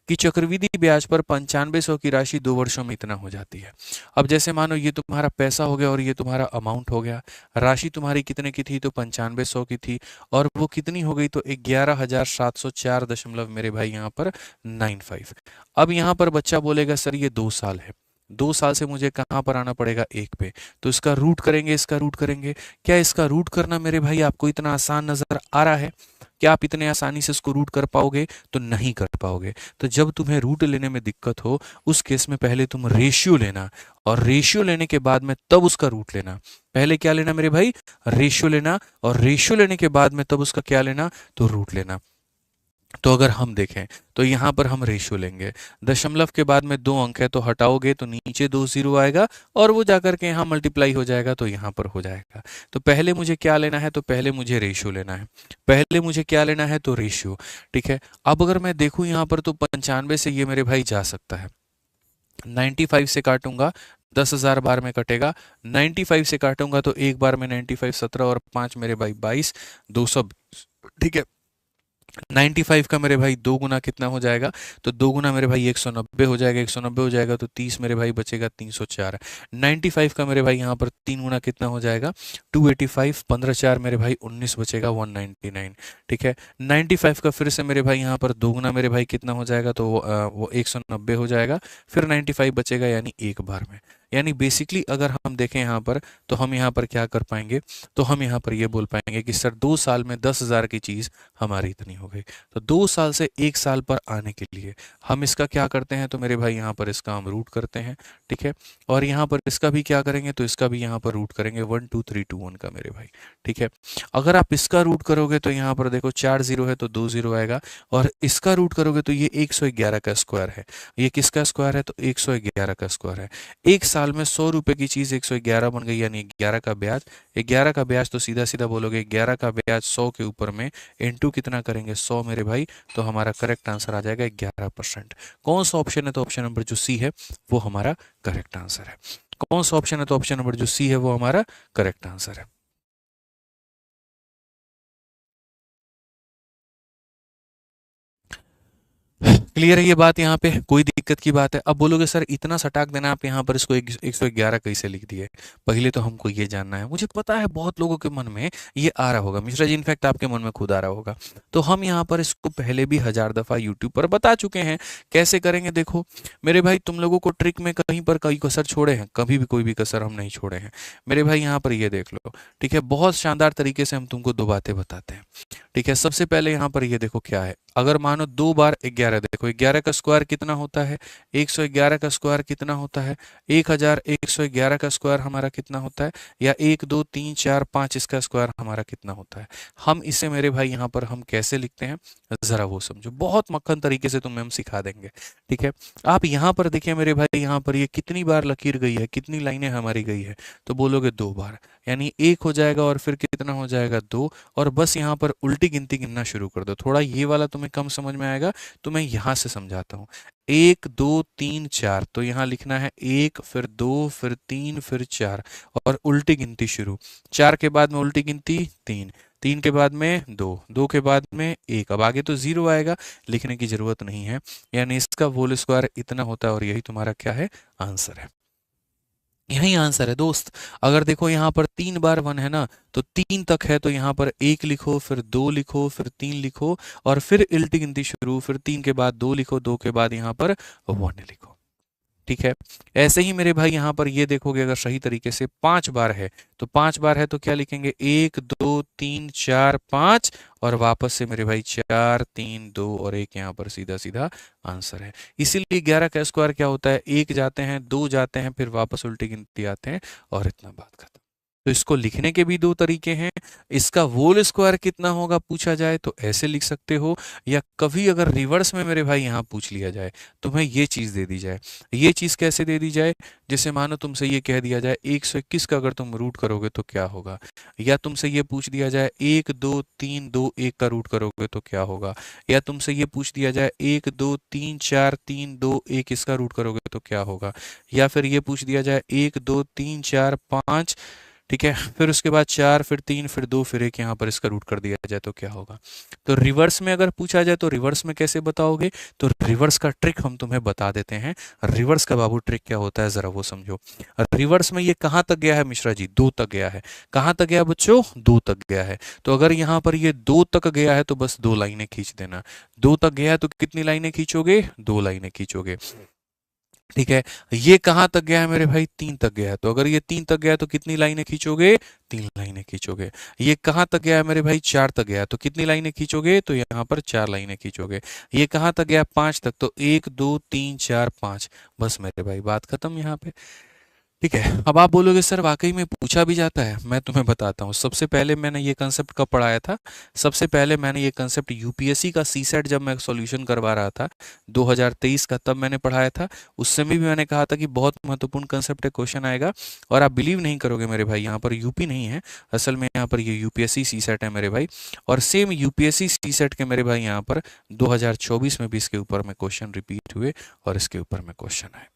कि चक्रवृद्धि ब्याज पर 9500 की राशि 2 वर्षों में इतना हो जाती है। अब जैसे मानो ये तुम्हारा पैसा हो गया और ये तुम्हारा अमाउंट हो गया। राशि तुम्हारी कितने की थी, तो 9500 की थी और वो कितनी हो गई, तो 11,704 दशमलव मेरे भाई यहाँ पर 95। अब यहाँ पर बच्चा बोलेगा सर ये 2 साल है, 2 साल से मुझे कहाँ पर आना पड़ेगा, 1 पे। तो इसका रूट करेंगे, इसका रूट करेंगे। क्या इसका रूट करना मेरे भाई आपको इतना आसान नजर आ रहा है? क्या आप इतने आसानी से इसको रूट कर पाओगे? तो नहीं कर पाओगे। तो जब तुम्हें रूट लेने में दिक्कत हो उस केस में पहले तुम रेशियो लेना और रेशियो लेने के बाद में तब उसका रूट लेना। पहले क्या लेना मेरे भाई, रेशियो लेना और रेशियो लेने के बाद में तब उसका क्या लेना, तो रूट लेना। तो अगर हम देखें तो यहाँ पर हम रेशियो लेंगे, दशमलव के बाद में 2 अंक है तो हटाओगे तो नीचे 2 जीरो आएगा और वो जाकर के यहाँ मल्टीप्लाई हो जाएगा तो यहाँ पर हो जाएगा। तो पहले मुझे क्या लेना है, तो पहले मुझे रेशियो लेना है। पहले मुझे क्या लेना है, तो रेशियो। ठीक है, अब अगर मैं देखूँ यहाँ पर तो 95 से ये मेरे भाई जा सकता है। 95 से काटूंगा 10,000 बार में कटेगा। 95 से काटूंगा तो एक बार में 95, 17 और 5 मेरे भाई 22, 220। ठीक है, 95 का मेरे भाई 2 गुना कितना हो जाएगा? तो 2 गुना मेरे भाई 190 हो जाएगा, 190 हो जाएगा तो 30 मेरे भाई बचेगा 304। 95 का मेरे भाई यहाँ पर 3 गुना कितना हो जाएगा? 285, 15 4 मेरे भाई 19 बचेगा 199। ठीक है, 95 का फिर से मेरे भाई यहाँ पर 2 गुना मेरे भाई कितना हो जाएगा? तो वो 190 हो जाएगा, फिर 95 बचेगा, यानी एक बार में। यानी बेसिकली अगर हम देखें यहाँ पर, तो हम यहाँ पर क्या कर पाएंगे? तो हम यहाँ पर ये बोल पाएंगे कि सर 2 साल में 10,000 की चीज़ हमारी इतनी हो गई। तो 2 साल से 1 साल पर आने के लिए हम इसका क्या करते हैं? तो मेरे भाई यहाँ पर इसका हम रूट करते हैं। ठीक है, और यहाँ पर इसका भी क्या करेंगे? तो इसका भी यहाँ पर रूट करेंगे 1 2 3 2 1 का मेरे भाई। ठीक है, अगर आप इसका रूट करोगे तो यहाँ पर देखो 4 जीरो है तो 2 जीरो आएगा, और इसका रूट करोगे तो ये 111 का स्क्वायर है। ये किसका स्क्वायर है? तो 111 का स्क्वायर है। एक साल में 100 रुपए की चीज़ 111 बन गई, यानी 11 का ब्याज। 11 का ब्याज तो सीधा सीधा बोलोगे 11 का ब्याज 100 के ऊपर में इनटू कितना करेंगे? 100 मेरे भाई। तो हमारा करेक्ट आंसर आ जाएगा 11%। कौन सा ऑप्शन है? तो ऑप्शन नंबर जो सी है वो हमारा करेक्ट आंसर है। कौन सा ऑप्शन है? तो ऑप्शन नंबर जो सी है वो हमारा करेक्ट आंसर है। क्लियर है ये बात? यहाँ पे कोई दिक्कत की बात है? अब बोलोगे सर इतना सटाक देना आप यहाँ पर इसको 111 कैसे लिख दिए? पहले तो हमको ये जानना है। मुझे पता है बहुत लोगों के मन में ये आ रहा होगा मिश्रा जी, इनफैक्ट आपके मन में खुद आ रहा होगा। तो हम यहाँ पर इसको पहले भी 1000 दफा यूट्यूब पर बता चुके हैं कैसे करेंगे। देखो मेरे भाई, तुम लोगों को ट्रिक में कहीं पर कोई कसर छोड़े हैं? कभी भी कोई भी कसर हम नहीं छोड़े हैं मेरे भाई। यहाँ पर ये देख लो, ठीक है, बहुत शानदार तरीके से हम तुमको दो बातें बताते हैं। ठीक है, सबसे पहले यहाँ पर ये देखो क्या है। अगर मानो 2 बार 11, देखो 11 का स्क्वायर कितना होता है? 111 का स्क्वायर कितना होता है? 1111 का स्क्वायर हमारा कितना होता है? या 1 2 3 4 5 इसका स्क्वायर हमारा कितना होता है? हम इसे मेरे भाई यहाँ पर हम कैसे लिखते हैं जरा वो समझो। बहुत मक्खन तरीके से तुम्हें हम सिखा देंगे। ठीक है, आप यहाँ पर देखिए मेरे भाई, यहाँ पर ये कितनी बार लकीर गई है, कितनी लाइनें हमारी गई है? तो बोलोगे 2 बार, यानी 1 हो जाएगा और फिर कितना हो जाएगा? 2। और बस यहाँ पर उल्टी गिनती गिनना शुरू कर दो। थोड़ा ये वाला तुम्हें कम समझ में आएगा तो मैं यहाँ से समझाता हूँ। 1 2 3 4, तो यहाँ लिखना है 1, फिर 2, फिर 3, फिर 4, और उल्टी गिनती शुरू। 4 के बाद में उल्टी गिनती 3, 3 के बाद में 2, 2 के बाद में 1। अब आगे तो 0 आएगा, लिखने की जरूरत नहीं है। यानी इसका होल स्क्वायर इतना होता है, और यही तुम्हारा क्या है? आंसर है। यही आंसर है दोस्त। अगर देखो यहाँ पर 3 बार 1 है ना, तो 3 तक है तो यहाँ पर 1 लिखो, फिर 2 लिखो, फिर 3 लिखो, और फिर उल्टी गिनती शुरू। फिर 3 के बाद 2 लिखो, 2 के बाद यहाँ पर 1 लिखो। ठीक है, ऐसे ही मेरे भाई यहाँ पर ये देखोगे, अगर सही तरीके से 5 बार है तो 5 बार है तो क्या लिखेंगे? 1 2 3 4 5, और वापस से मेरे भाई 4 3 2 और 1, यहाँ पर सीधा सीधा आंसर है। इसीलिए 11 का स्क्वायर क्या होता है? 1 जाते हैं, 2 जाते हैं, फिर वापस उल्टी गिनती आते हैं, और इतना बात खत्म। तो इसको लिखने के भी दो तरीके हैं। इसका होल स्क्वायर कितना होगा पूछा जाए तो ऐसे लिख सकते हो, या कभी अगर रिवर्स में मेरे भाई यहाँ पूछ लिया जाए, तुम्हें ये चीज़ दे दी जाए। ये चीज़ कैसे दे दी जाए? जैसे मानो तुमसे ये कह दिया जाए 121 का अगर तुम रूट करोगे तो क्या होगा, या तुमसे ये पूछ दिया जाए 1 2 3 2 1 का रूट करोगे तो क्या होगा, या तुमसे ये पूछ दिया जाए 1 2 3 4 3 2 1 इसका रूट करोगे तो क्या होगा, या फिर ये पूछ दिया जाए 1 2 3 4 5, ठीक है, फिर उसके बाद 4, फिर 3, फिर 2, फिर 1, यहाँ पर इसका रूट कर दिया जाए तो क्या होगा। तो रिवर्स में अगर पूछा जाए तो रिवर्स में कैसे बताओगे? तो रिवर्स का ट्रिक हम तुम्हें बता देते हैं। रिवर्स का बाबू ट्रिक क्या होता है जरा वो समझो। रिवर्स में ये कहाँ तक गया है मिश्रा जी? 2 तक गया है। कहाँ तक गया बच्चों? 2 तक गया है। तो अगर यहाँ पर ये 2 तक गया है तो बस 2 लाइनें खींच देना। 2 तक गया है तो कितनी लाइनें खींचोगे? 2 लाइनें खींचोगे। ठीक है, ये कहाँ तक गया है मेरे भाई? 3 तक गया है। तो अगर ये 3 तक गया है तो कितनी लाइनें खींचोगे? 3 लाइनें खींचोगे। ये कहाँ तक गया है मेरे भाई? 4 तक गया है। तो कितनी लाइनें खींचोगे? तो यहाँ पर 4 लाइनें खींचोगे। ये कहाँ तक गया? 5 तक। तो 1 2 3 4 5, बस मेरे भाई बात खत्म यहाँ पे। ठीक है, अब आप बोलोगे सर वाकई में पूछा भी जाता है? मैं तुम्हें बताता हूँ। सबसे पहले मैंने ये कंसेप्ट कब पढ़ाया था? सबसे पहले मैंने ये कंसेप्ट यूपीएससी का सी सेट जब मैं सॉल्यूशन करवा रहा था 2023 का, तब मैंने पढ़ाया था। उस समय भी मैंने कहा था कि बहुत महत्वपूर्ण कंसेप्ट है, क्वेश्चन आएगा। और आप बिलीव नहीं करोगे मेरे भाई, यहाँ पर यूपी नहीं है असल में, यहाँ पर ये यूपीएससी सी सेट है मेरे भाई। और सेम यूपीएससी सी सेट के मेरे भाई यहाँ पर 2024 में भी इसके ऊपर में क्वेश्चन रिपीट हुए और इसके ऊपर में क्वेश्चन आए।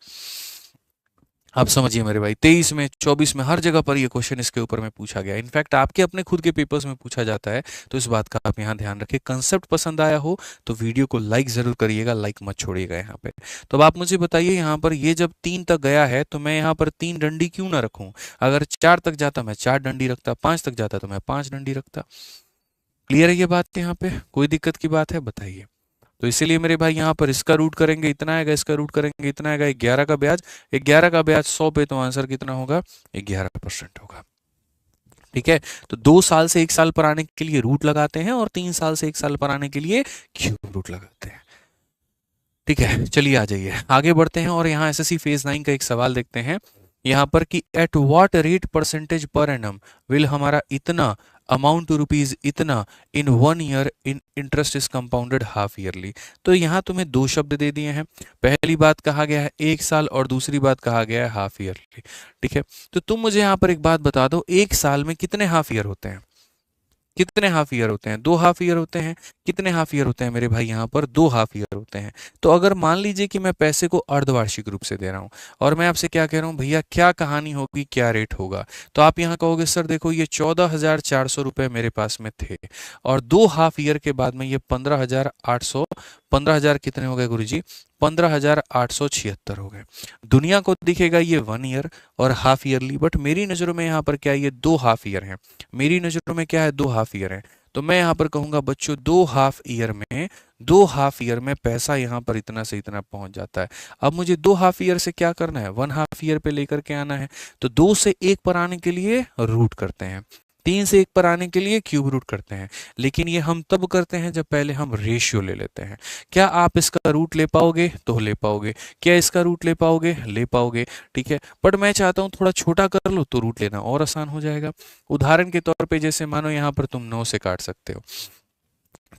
आप समझिए मेरे भाई, 23 में, 24 में, हर जगह पर ये क्वेश्चन इसके ऊपर में पूछा गया। इनफैक्ट आपके अपने खुद के पेपर्स में पूछा जाता है, तो इस बात का आप यहाँ ध्यान रखिए। कंसेप्ट पसंद आया हो तो वीडियो को लाइक ज़रूर करिएगा, लाइक मत छोड़िएगा यहाँ पे। तो अब आप मुझे बताइए, यहाँ पर ये जब 3 तक गया है तो मैं यहाँ पर 3 डंडी क्यों ना रखूँ? अगर 4 तक जाता मैं 4 डंडी रखता, 5 तक जाता तो मैं 5 डंडी रखता। क्लियर है ये बात? यहाँ पे कोई दिक्कत की बात है बताइए? तो इसीलिए मेरे भाई यहाँ पर इसका रूट करेंगे इतना आएगा, इसका रूट करेंगे इतना आएगा, 11 का ब्याज, 11 का ब्याज 100 पे, तो आंसर कितना होगा? 11% होगा। ठीक है, तो 2 साल से 1 साल पर आने के लिए रूट लगाते हैं और 3 साल से 1 साल पर आने के लिए क्यूब रूट लगाते हैं। ठीक है, चलिए आ जाइए आगे बढ़ते हैं और यहाँ एसएससी फेज 9 का एक सवाल देखते हैं यहाँ पर कि at what rate percentage per annum will हमारा इतना अमाउंट टू रुपीज इतना इन 1 year in interest is compounded half yearly. तो यहाँ तुम्हें 2 शब्द दे दिए हैं। पहली बात कहा गया है 1 साल और दूसरी बात कहा गया है हाफ ईयरली। ठीक है, तो तुम मुझे यहाँ पर एक बात बता दो, 1 साल में कितने हाफ ईयर होते हैं? कितने हाफ ईयर होते हैं? 2 हाफ ईयर होते हैं। कितने हाफ ईयर होते हैं मेरे भाई? यहाँ पर 2 हाफ ईयर होते हैं। तो अगर मान लीजिए कि मैं पैसे को अर्धवार्षिक रूप से दे रहा हूँ और मैं आपसे क्या कह रहा हूँ, भैया क्या कहानी होगी, क्या रेट होगा? तो आप यहाँ कहोगे सर देखो ये 14,400 रुपये मेरे पास में थे और 2 हाफ ईयर के बाद में ये 15,800, 15,000 कितने हो गए गुरुजी? 15,876 हो गए। दुनिया को दिखेगा ये 1 ईयर और हाफ ईयरली, बट मेरी नज़रों में यहाँ पर क्या है, ये 2 हाफ ईयर हैं। मेरी नज़रों में क्या है, 2 हाफ ईयर है। तो मैं यहाँ पर कहूंगा बच्चों 2 हाफ ईयर में पैसा यहाँ पर इतना से इतना पहुंच जाता है। अब मुझे 2 हाफ ईयर से क्या करना है, 1 हाफ ईयर पे लेकर के आना है। तो 2 से 1 पर आने के लिए रूट करते हैं, 3 से 1 पर आने के लिए क्यूब रूट करते हैं। लेकिन ये हम तब करते हैं जब पहले हम रेशियो ले लेते हैं। क्या आप इसका रूट ले पाओगे? तो ले पाओगे। क्या इसका रूट ले पाओगे? ले पाओगे। ठीक है, बट मैं चाहता हूं थोड़ा छोटा कर लो तो रूट लेना और आसान हो जाएगा। उदाहरण के तौर पे जैसे मानो यहाँ पर तुम 9 से काट सकते हो।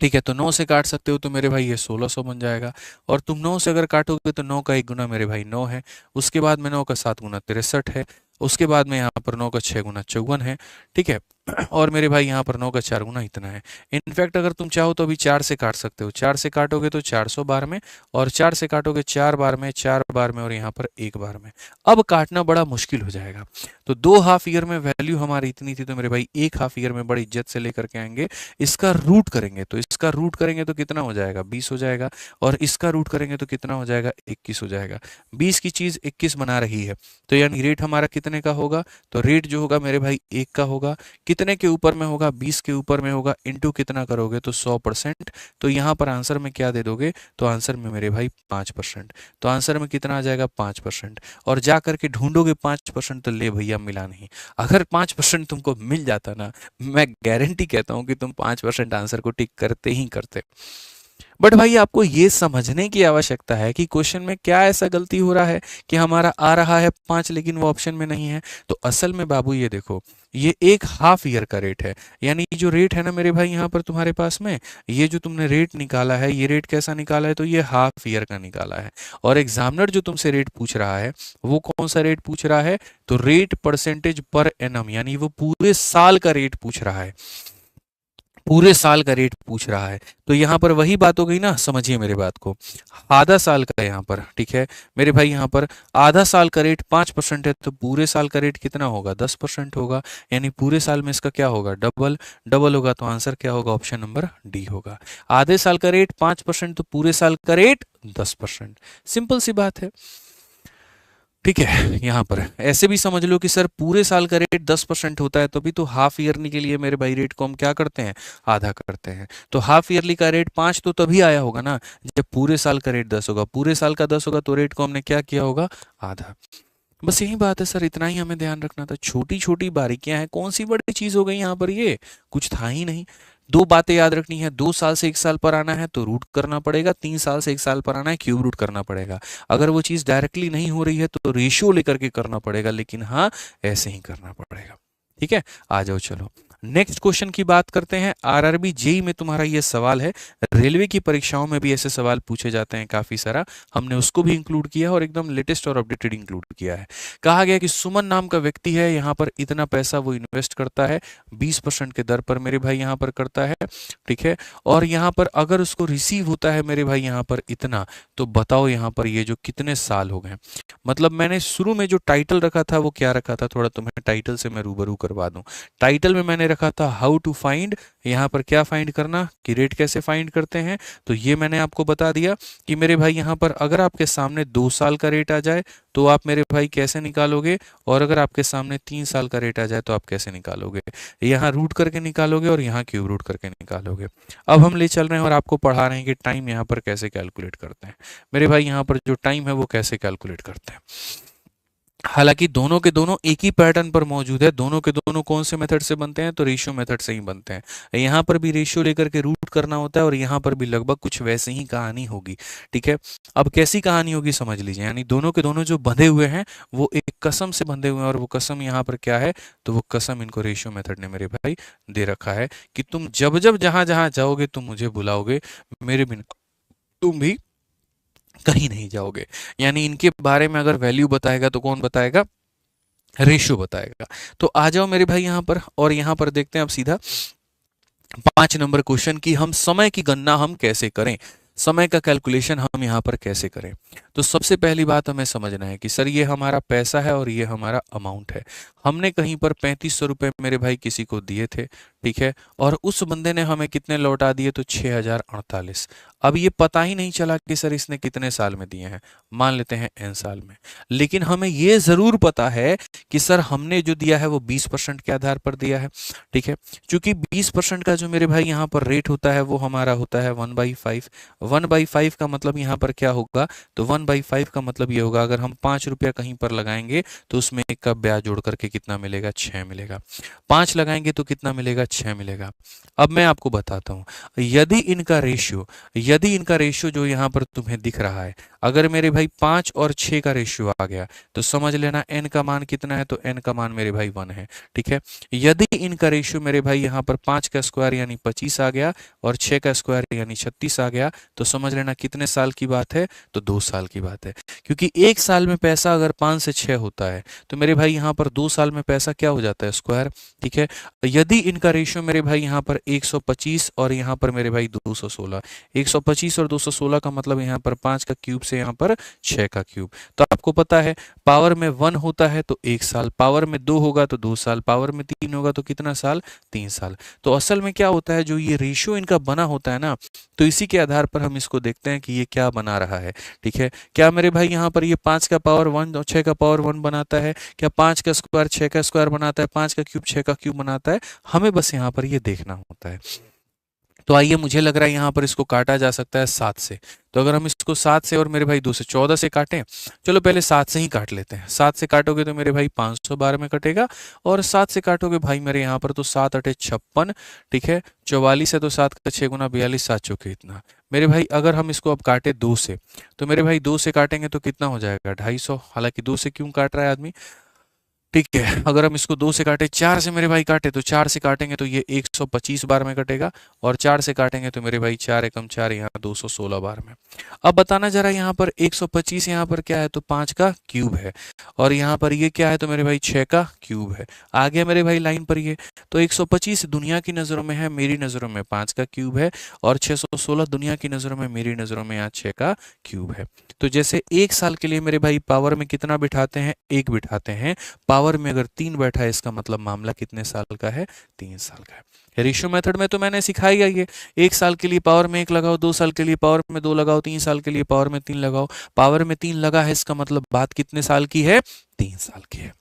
ठीक है, तो 9 से काट सकते हो तो मेरे भाई ये 1600 बन जाएगा। और तुम 9 से अगर काटोगे तो 9 का 1 गुना मेरे भाई 9 है, उसके बाद में 9 का 7 गुना 63 है, उसके बाद में यहाँ पर 9 का 6 गुना 54 है। ठीक है, और मेरे भाई यहाँ पर 9 का 4 गुना इतना है। इनफैक्ट अगर तुम चाहो तो अभी 4 से काट सकते हो। 4 से काटोगे तो 400 बार में, और 4 से काटोगे 4 बार में, 4 बार में, और यहाँ पर 1 बार में। अब काटना बड़ा मुश्किल हो जाएगा। तो 2 हाफ ईयर में वैल्यू हमारी इतनी थी, तो मेरे भाई 1 हाफ ईयर में बड़ी इज्जत से लेकर के आएंगे। इसका रूट करेंगे तो इसका रूट करेंगे तो कितना हो जाएगा? 20 हो जाएगा। और इसका रूट करेंगे तो कितना हो जाएगा? 21 हो जाएगा। 20 की चीज़ 21 बना रही है, तो यानी रेट हमारा कितने का होगा? तो रेट जो होगा मेरे भाई 1 का होगा। कितने के ऊपर में होगा? 20 के ऊपर में होगा। इंटू कितना करोगे? तो 100%। तो यहाँ पर आंसर में क्या दे दोगे? तो आंसर में मेरे भाई 5%। तो आंसर में कितना आ जाएगा? 5%। और जा करके ढूंढोगे 5%, तो ले भैया मिला नहीं। अगर 5% तुमको मिल जाता ना, मैं गारंटी कहता हूं कि तुम 5% आंसर को टिक करते ही करते। बट भाई आपको ये समझने की आवश्यकता है कि क्वेश्चन में क्या ऐसा गलती हो रहा है कि हमारा आ रहा है 5 लेकिन वो ऑप्शन में नहीं है। तो असल में बाबू ये देखो, ये एक हाफ ईयर का रेट है। यानी जो रेट है ना मेरे भाई यहाँ पर तुम्हारे पास में, ये जो तुमने रेट निकाला है, ये रेट कैसा निकाला है? तो ये हाफ ईयर का निकाला है। और एग्जामिनर जो तुमसे रेट पूछ रहा है वो कौन सा रेट पूछ रहा है? तो रेट परसेंटेज पर एनम, यानी वो पूरे साल का रेट पूछ रहा है। पूरे साल का रेट पूछ रहा है। तो यहाँ पर वही बात हो गई ना, समझिए मेरे बात को। आधा साल का यहाँ पर, ठीक है मेरे भाई, यहाँ पर आधा साल का रेट 5% है, तो पूरे साल का रेट कितना होगा? 10% होगा। यानी पूरे साल में इसका क्या होगा? डबल। डबल होगा तो आंसर क्या होगा? ऑप्शन नंबर डी होगा। आधे साल का रेट 5%, तो पूरे साल का रेट 10%। सिंपल सी बात है। ठीक है, यहाँ पर ऐसे भी समझ लो कि सर पूरे साल का रेट 10% होता है, तो भी तो हाफ ईयरली के लिए मेरे भाई रेट को हम क्या करते हैं? आधा करते हैं। तो हाफ ईयरली का रेट 5 तो तभी आया होगा ना जब पूरे साल का रेट 10 होगा। पूरे साल का 10 होगा तो रेट को हमने क्या किया होगा? आधा। बस यही बात है सर, इतना ही हमें ध्यान रखना था। छोटी छोटी बारीकियां हैं, कौन सी बड़ी चीज हो गई यहाँ पर? ये कुछ था ही नहीं। 2 बातें याद रखनी है, 2 साल से 1 साल पर आना है तो रूट करना पड़ेगा, 3 साल से 1 साल पर आना है क्यूब रूट करना पड़ेगा। अगर वो चीज़ डायरेक्टली नहीं हो रही है तो रेशियो लेकर के करना पड़ेगा, लेकिन हाँ ऐसे ही करना पड़ेगा। ठीक है, आ जाओ चलो नेक्स्ट क्वेश्चन की बात करते हैं। आरआरबी जेई में तुम्हारा ये सवाल है, रेलवे की परीक्षाओं में भी ऐसे सवाल पूछे जाते हैं काफी सारा, हमने उसको भी इंक्लूड किया और एकदम लेटेस्ट और अपडेटेड इंक्लूड किया है। कहा गया कि सुमन नाम का व्यक्ति है, यहाँ पर इतना पैसा वो इन्वेस्ट करता है 20% के दर पर मेरे भाई यहाँ पर करता है, ठीक है। और यहाँ पर अगर उसको रिसीव होता है मेरे भाई यहाँ पर इतना, तो बताओ यहाँ पर ये जो कितने साल हो गए। मतलब मैंने शुरू में जो टाइटल रखा था वो क्या रखा था, थोड़ा तुम्हें टाइटल से मैं रूबरू करवा दूं। टाइटल में मैंने रखा था हाउ टू फाइंड, यहाँ पर क्या फाइंड करना, कि रेट कैसे फाइंड करते हैं। तो ये मैंने आपको बता दिया कि मेरे भाई यहाँ पर अगर आपके सामने 2 साल का रेट आ जाए तो आप मेरे भाई कैसे निकालोगे, और अगर आपके सामने 3 साल का रेट आ जाए तो आप कैसे निकालोगे। यहाँ रूट करके निकालोगे और यहाँ क्यूब रूट करके निकालोगे। अब हम ले चल रहे हैं और आपको पढ़ा रहे हैं कि टाइम यहाँ पर कैसे कैलकुलेट करते हैं। मेरे भाई यहाँ पर जो टाइम है वो कैसे कैलकुलेट करते हैं। हालांकि दोनों के दोनों एक ही पैटर्न पर मौजूद है, दोनों के दोनों कौन से मेथड से बनते हैं, तो रेशियो मेथड से ही बनते हैं। यहाँ पर भी रेशियो लेकर के रूट करना होता है और यहाँ पर भी लगभग कुछ वैसे ही कहानी होगी, ठीक है। अब कैसी कहानी होगी समझ लीजिए, यानी दोनों के दोनों जो बंधे हुए हैं वो एक कसम से बंधे हुए हैं, और वो कसम यहाँ पर क्या है, तो वो कसम इनको रेशियो मेथड ने मेरे भाई दे रखा है कि तुम जब जब जहां जहां जाओगे तुम मुझे बुलाओगे, मेरे बिना तुम भी कहीं नहीं जाओगे। यानी इनके बारे में अगर वैल्यू बताएगा तो कौन बताएगा, रेशियो बताएगा। तो आ जाओ मेरे भाई यहाँ पर, और यहाँ पर देखते हैं अब सीधा 5 नंबर क्वेश्चन की, हम समय की गणना हम कैसे करें, समय का कैलकुलेशन हम यहाँ पर कैसे करें। तो सबसे पहली बात हमें समझना है कि सर ये हमारा पैसा है और ये हमारा अमाउंट है। हमने कहीं पर 3500 रुपये मेरे भाई किसी को दिए थे, ठीक है, और उस बंदे ने हमें कितने लौटा दिए, तो 6048। अब ये पता ही नहीं चला कि सर इसने कितने साल में दिए हैं, मान लेते हैं n साल में। लेकिन हमें ये जरूर पता है कि सर हमने जो दिया है वो 20% के आधार पर दिया है, ठीक है। क्योंकि 20% का जो मेरे भाई यहाँ पर रेट होता है वो हमारा होता है 1/5। 1/5 का मतलब यहाँ पर क्या होगा, तो 1/5 का मतलब ये होगा, अगर हम 5 रुपया कहीं पर लगाएंगे तो उसमें 1 का ब्याज जोड़ करके कितना मिलेगा, 6 मिलेगा। 5 लगाएंगे तो कितना मिलेगा, 6 मिलेगा। अब मैं आपको बताता हूँ, यदि इनका रेशियो जो यहाँ पर तुम्हें दिख रहा है, अगर मेरे भाई 5 और 6 का रेशियो आ गया तो समझ लेना n का मान कितना है, तो n का मान मेरे भाई 1 है, ठीक है। यदि इनका रेशियो मेरे भाई यहाँ पर 5 का स्क्वायर यानी 25 आ गया और 6 का स्क्वायर यानी 36 आ गया, तो समझ लेना कितने साल की बात है, तो 2 साल की बात है। क्योंकि 1 साल में पैसा अगर 5 से 6 होता है तो मेरे भाई यहाँ पर 2 साल में पैसा क्या हो जाता है, स्क्वायर, ठीक है। यदि इनका रेशियो मेरे भाई यहाँ पर 125 और यहाँ पर मेरे भाई 216, 125 और 216 का मतलब यहाँ पर 5 का क्यूब से यहाँ पर 6 का क्यूब। तो आपको पता है पावर में 1 होता है तो 1 साल, पावर में 2 होगा तो 2 साल, पावर में 3 होगा तो कितना साल, 3 साल। तो असल में क्या होता है, जो ये रेशियो इनका बना होता है ना, तो इसी के आधार पर हम इसको देखते हैं कि ये क्या बना रहा है, ठीक है। क्या मेरे भाई यहाँ पर ये 5 का पावर 1 और 6 का पावर 1 बनाता है, क्या 5 का स्क्वायर 6 का स्क्वायर बनाता है, 5 का क्यूब 6 का क्यूब बनाता है, हमें बस यहाँ पर ये देखना होता है। तो आइए, मुझे लग रहा है यहाँ पर इसको काटा जा सकता है 7 से। तो अगर हम इसको 7 से और मेरे भाई 2 से 14 से काटें, चलो पहले 7 से ही काट लेते हैं। 7 से काटोगे तो मेरे भाई 512 में कटेगा, और 7 से काटोगे भाई मेरे यहाँ पर तो 7 8 56, ठीक है। 44 है तो 7 का 6 गुना 42, 7 चौके इतना। मेरे भाई अगर हम इसको अब काटे 2 से, तो मेरे भाई 2 से काटेंगे तो कितना हो जाएगा, 250। हालांकि 2 से क्यों काट रहा है आदमी, ठीक है। अगर हम इसको 2 से काटे, 4 से मेरे भाई काटे, तो 4 से काटेंगे तो ये 125 बार में कटेगा, और 4 से काटेंगे तो मेरे भाई 4 एकम 4, यहाँ 216 बार में। अब बताना जरा, यहाँ पर 125 यहाँ पर क्या है, तो 5 का क्यूब है, और यहाँ पर ये क्या है, तो मेरे भाई 6 का क्यूब है। आ गया मेरे भाई लाइन पर ये। तो 125 दुनिया की नज़रों में है, मेरी नज़रों में 5 का क्यूब है, और 616 दुनिया की नज़रों में, मेरी नज़रों में यहाँ 6 का क्यूब है। तो जैसे 1 साल के लिए मेरे भाई पावर में कितना बिठाते हैं, 1 बिठाते हैं, पावर में अगर 3 बैठा है, इसका मतलब मामला कितने साल का है, 3 साल का है। रेशियो मेथड में तो मैंने सिखाई है ये, 1 साल के लिए पावर में 1 लगाओ, 2 साल के लिए पावर में 2 लगाओ, 3 साल के लिए पावर में 3 लगाओ। पावर में 3 लगा है, इसका मतलब बात कितने साल की है, 3 साल की है,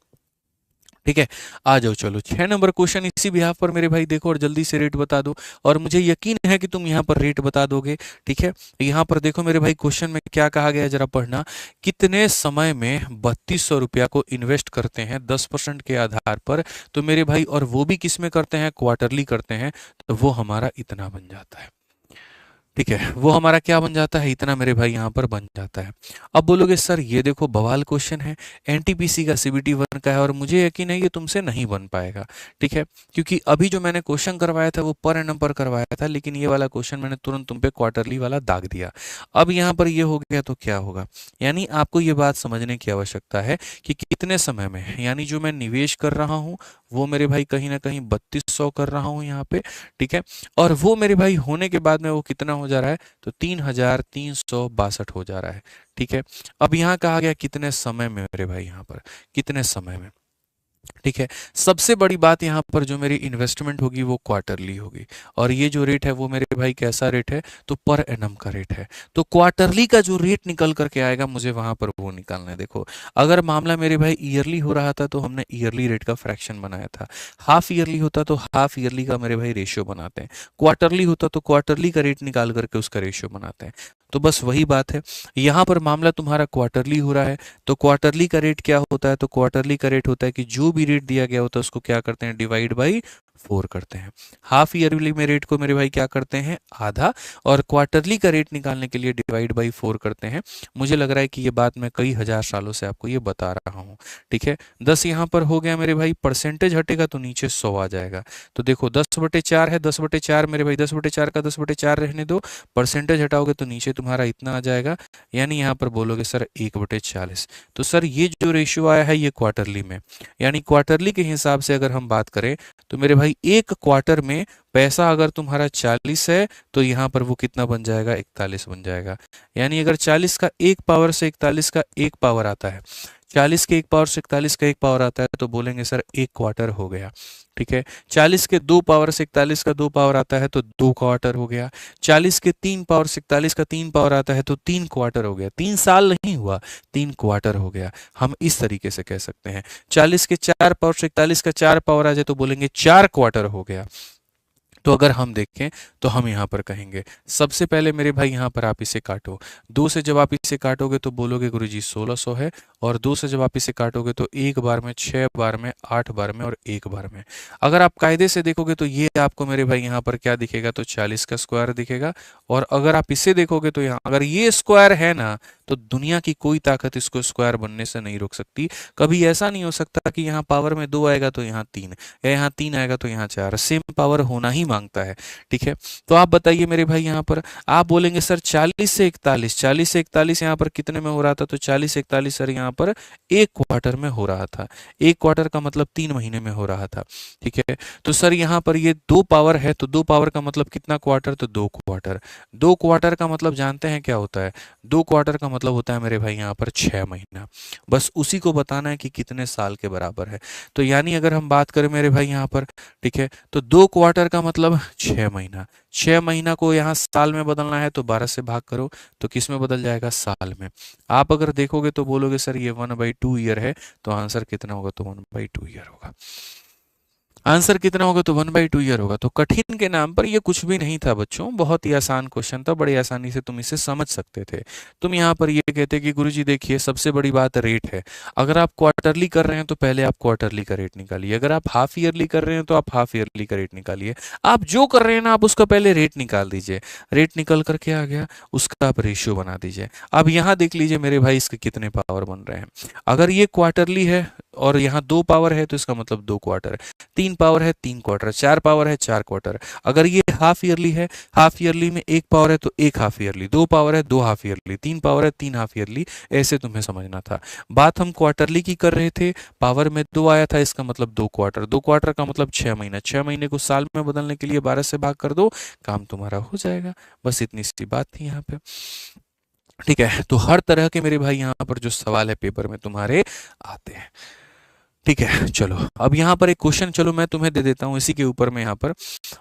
ठीक है। आ जाओ, चलो 6 नंबर क्वेश्चन इसी बिहाफ पर मेरे भाई देखो, और जल्दी से रेट बता दो, और मुझे यकीन है कि तुम यहाँ पर रेट बता दोगे, ठीक है। यहाँ पर देखो मेरे भाई क्वेश्चन में क्या कहा गया है, जरा पढ़ना। कितने समय में 3200 रुपया को इन्वेस्ट करते हैं 10% के आधार पर, तो मेरे भाई, और वो भी किस में करते हैं, क्वार्टरली करते हैं, तो वो हमारा इतना बन जाता है। ठीक है, वो हमारा क्या बन जाता है, इतना मेरे भाई यहाँ पर बन जाता है। अब बोलोगे सर ये देखो बवाल क्वेश्चन है, एनटीपीसी का सीबीटी वन का है और मुझे यकीन है ये तुमसे नहीं बन पाएगा। ठीक है, क्योंकि अभी जो मैंने क्वेश्चन करवाया था वो पर एनम पर करवाया था, लेकिन ये वाला क्वेश्चन मैंने तुरंत तुम पे क्वार्टरली वाला दाग दिया। अब यहाँ पर ये हो गया तो क्या होगा, यानी आपको ये बात समझने की आवश्यकता है कि कितने समय में, यानी जो मैं निवेश कर रहा हूँ वो मेरे भाई कहीं ना कहीं 3200 कर रहा हूँ यहाँ पे। ठीक है, और वो मेरे भाई होने के बाद में वो कितना हो जा रहा है, तो 3362 हो जा रहा है। ठीक है, अब यहाँ कहा गया कितने समय में मेरे भाई, यहाँ पर कितने समय में। ठीक है, सबसे बड़ी बात यहाँ पर जो मेरी इन्वेस्टमेंट होगी वो क्वार्टरली होगी, और ये जो रेट है वो मेरे भाई कैसा रेट है, तो पर एनम का रेट है। तो क्वार्टरली का जो रेट निकल करके आएगा मुझे वहां पर वो निकालना है। देखो अगर मामला मेरे भाई ईयरली हो रहा था तो हमने ईयरली रेट का फ्रैक्शन बनाया था, हाफ ईयरली होता तो हाफ ईयरली का मेरे भाई रेशियो बनाते हैं, क्वार्टरली होता तो क्वार्टरली का रेट निकाल करके उसका रेशियो बनाते हैं। तो बस वही बात है, यहाँ पर मामला तुम्हारा क्वार्टरली हो रहा है, तो क्वार्टरली का रेट क्या होता है, तो क्वार्टरली का रेट होता है कि जो भी रेट दिया गया होता है उसको क्या करते हैं, डिवाइड बाई 4 करते हैं। हाफ ईयरली में रेट को मेरे भाई क्या करते हैं, आधा, और क्वार्टरली का रेट निकालने के लिए डिवाइड बाई 4 करते हैं। मुझे लग रहा है कि ये बात मैं कई हजार सालों से आपको ये बता रहा हूँ। ठीक है, 10 यहाँ पर हो गया मेरे भाई, परसेंटेज हटेगा तो नीचे 100 आ जाएगा। तो देखो 10/4 है, 10/4 मेरे भाई, 10/4 का 10/4 रहने दो, परसेंटेज हटाओगे तो नीचे तुम्हारा इतना आ जाएगा, यानी यहाँ पर बोलोगे सर 1/40। तो सर ये जो रेशियो आया है ये क्वार्टरली में, यानी क्वार्टरली के हिसाब से अगर हम बात करें तो मेरे भाई एक क्वार्टर में पैसा अगर तुम्हारा 40 है तो यहाँ पर वो कितना बन जाएगा, 41 बन जाएगा। यानी अगर 40 का एक पावर से 41 का एक पावर आता है, 40 के एक पावर से 41 का एक पावर आता है, तो बोलेंगे सर एक क्वार्टर हो गया। ठीक है, 40 के दो पावर से 41 का दो पावर आता है तो दो क्वार्टर हो गया। 40 के तीन पावर से 41 का तीन पावर आता है तो तीन क्वार्टर हो गया। 3 साल नहीं हुआ, तीन क्वार्टर हो गया। हम इस तरीके से कह सकते हैं। 40 के चार पावर से 41 का चार पावर आ जाए तो बोलेंगे चार क्वार्टर हो गया। तो अगर हम देखें तो हम यहाँ पर कहेंगे, सबसे पहले मेरे भाई यहाँ पर आप इसे काटो, दो से जब आप इसे काटोगे तो बोलोगे गुरुजी 1600 है, और दो से जब आप इसे काटोगे तो एक बार में, 6 बार में, 8 बार में और एक बार में। अगर आप कायदे से देखोगे तो ये आपको मेरे भाई यहाँ पर क्या दिखेगा, तो 40 का स्क्वायर दिखेगा। और अगर आप इसे देखोगे तो यहाँ अगर ये स्क्वायर है ना, तो दुनिया की कोई ताकत इसको स्क्वायर बनने से नहीं रोक सकती। कभी ऐसा नहीं हो सकता कि यहाँ पावर में 2 आएगा तो यहाँ 3, या यहाँ 3 आएगा तो यहाँ 4, सेम पावर होना ही मांगता है। ठीक है, तो आप बताइए मेरे भाई यहाँ पर, आप बोलेंगे सर 40 से 41, 40 से 41 यहाँ पर कितने में हो रहा था, तो 40 से 41 सर यहाँ पर एक क्वार्टर में हो रहा था। एक क्वार्टर का मतलब 3 महीने में हो रहा था। ठीक है, तो सर यहाँ पर ये दो पावर है, तो दो पावर का मतलब कितना क्वार्टर, तो दो क्वार्टर। दो क्वार्टर का मतलब जानते हैं क्या होता है, दो क्वार्टर का मतलब होता है मेरे भाई यहाँ पर 6 महीना। बस उसी को बताना है कि कितने साल के बराबर है। तो यानी अगर हम बात करें मेरे भाई यहाँ पर, ठीक है, तो दो क्वार्टर का मतलब 6 महीना। 6 महीना को यहाँ साल में बदलना है तो 12 से भाग करो, तो किस में बदल जाएगा, साल में। आप अगर देखोगे तो बोलोगे सर ये 1/2 ईयर है, तो आंसर कितना होगा, तो 1/2 ईयर होगा। आंसर कितना होगा, तो 1/2 ईयर होगा। तो कठिन के नाम पर ये कुछ भी नहीं था बच्चों, बहुत ही आसान क्वेश्चन था, बड़ी आसानी से तुम इसे समझ सकते थे। तुम यहाँ पर ये कहते कि गुरुजी देखिए सबसे बड़ी बात रेट है। अगर आप क्वार्टरली कर रहे हैं तो पहले आप क्वार्टरली का रेट निकालिए, अगर आप हाफ ईयरली कर रहे हैं तो आप हाफ ईयरली का रेट निकालिए। आप जो कर रहे हैं ना आप उसका पहले रेट निकाल दीजिए, रेट निकल करके आ गया उसका आप रेशियो बना दीजिए। अब यहाँ देख लीजिए मेरे भाई इसके कितने पावर बन रहे हैं। अगर ये क्वार्टरली है और यहाँ दो पावर है तो इसका मतलब दो क्वार्टर है, तीन पावर है तीन क्वार्टर, चार पावर है चार क्वार्टर। अगर ये हाफ ईयरली है, हाफ ईयरली में एक पावर है तो एक हाफ ईयरली, दो पावर है दो हाफ ईयरली, तीन पावर है तीन हाफ ईयरली। ऐसे तुम्हें समझना था। बात हम क्वार्टरली की कर रहे थे, पावर में दो आया था इसका मतलब दो क्वार्टर, दो क्वार्टर का मतलब 6 महीना, 6 महीने को साल में बदलने के लिए 12 से भाग कर दो, काम तुम्हारा हो जाएगा। बस इतनी सी बात थी यहाँ पे। ठीक है, तो हर तरह के मेरे भाई यहाँ पर जो सवाल है पेपर में तुम्हारे आते हैं। ठीक है, चलो अब यहाँ पर एक क्वेश्चन चलो मैं तुम्हें दे देता हूँ इसी के ऊपर में यहाँ पर,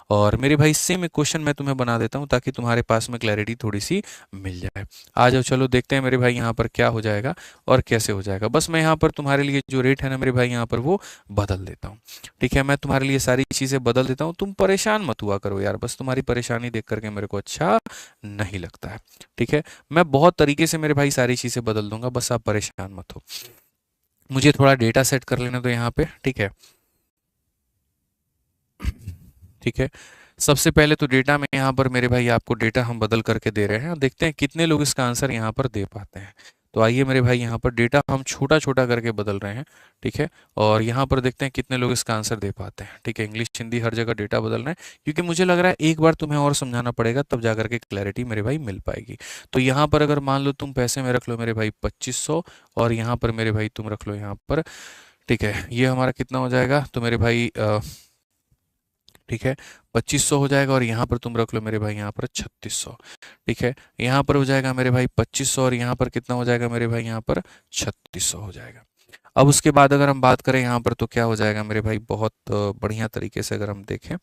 और मेरे भाई सेम एक क्वेश्चन मैं तुम्हें बना देता हूँ ताकि तुम्हारे पास में क्लैरिटी थोड़ी सी मिल जाए। आ जाओ चलो देखते हैं मेरे भाई यहाँ पर क्या हो जाएगा और कैसे हो जाएगा। बस मैं यहाँ पर तुम्हारे लिए जो रेट है ना मेरे भाई यहाँ पर वो बदल देता हूँ। ठीक है, मैं तुम्हारे लिए सारी चीज़ें बदल देता हूँ, तुम परेशान मत हुआ करो यार, बस तुम्हारी परेशानी देख करके मेरे को अच्छा नहीं लगता है। ठीक है, मैं बहुत तरीके से मेरे भाई सारी चीज़ें बदल दूंगा, बस आप परेशान मत हो। मुझे थोड़ा डेटा सेट कर लेने दो यहाँ पे। ठीक है, ठीक है, सबसे पहले तो डेटा में यहाँ पर मेरे भाई आपको डेटा हम बदल करके दे रहे हैं और देखते हैं कितने लोग इसका आंसर यहाँ पर दे पाते हैं। तो आइए मेरे भाई यहाँ पर डेटा हम छोटा छोटा करके बदल रहे हैं, ठीक है। और यहाँ पर देखते हैं कितने लोग इसका आंसर दे पाते हैं, ठीक है। इंग्लिश हिंदी हर जगह डेटा बदल रहे हैं, क्योंकि मुझे लग रहा है एक बार तुम्हें और समझाना पड़ेगा, तब जा करके क्लैरिटी मेरे भाई मिल पाएगी। तो यहाँ पर अगर मान लो तुम पैसे में रख लो मेरे भाई 2500, और यहाँ पर मेरे भाई तुम रख लो यहाँ पर, ठीक है, ये हमारा कितना हो जाएगा तो मेरे भाई ठीक है 2500 हो जाएगा, और यहाँ पर तुम रख लो मेरे भाई यहाँ पर 3600, ठीक है। यहाँ पर हो जाएगा मेरे भाई 2500, और यहाँ पर कितना हो जाएगा मेरे भाई यहाँ पर 3600 हो जाएगा। अब उसके बाद अगर हम बात करें यहाँ पर तो क्या हो जाएगा मेरे भाई, बहुत बढ़िया तरीके से अगर हम देखें,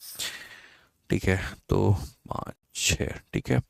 ठीक है, तो 5 6, ठीक है।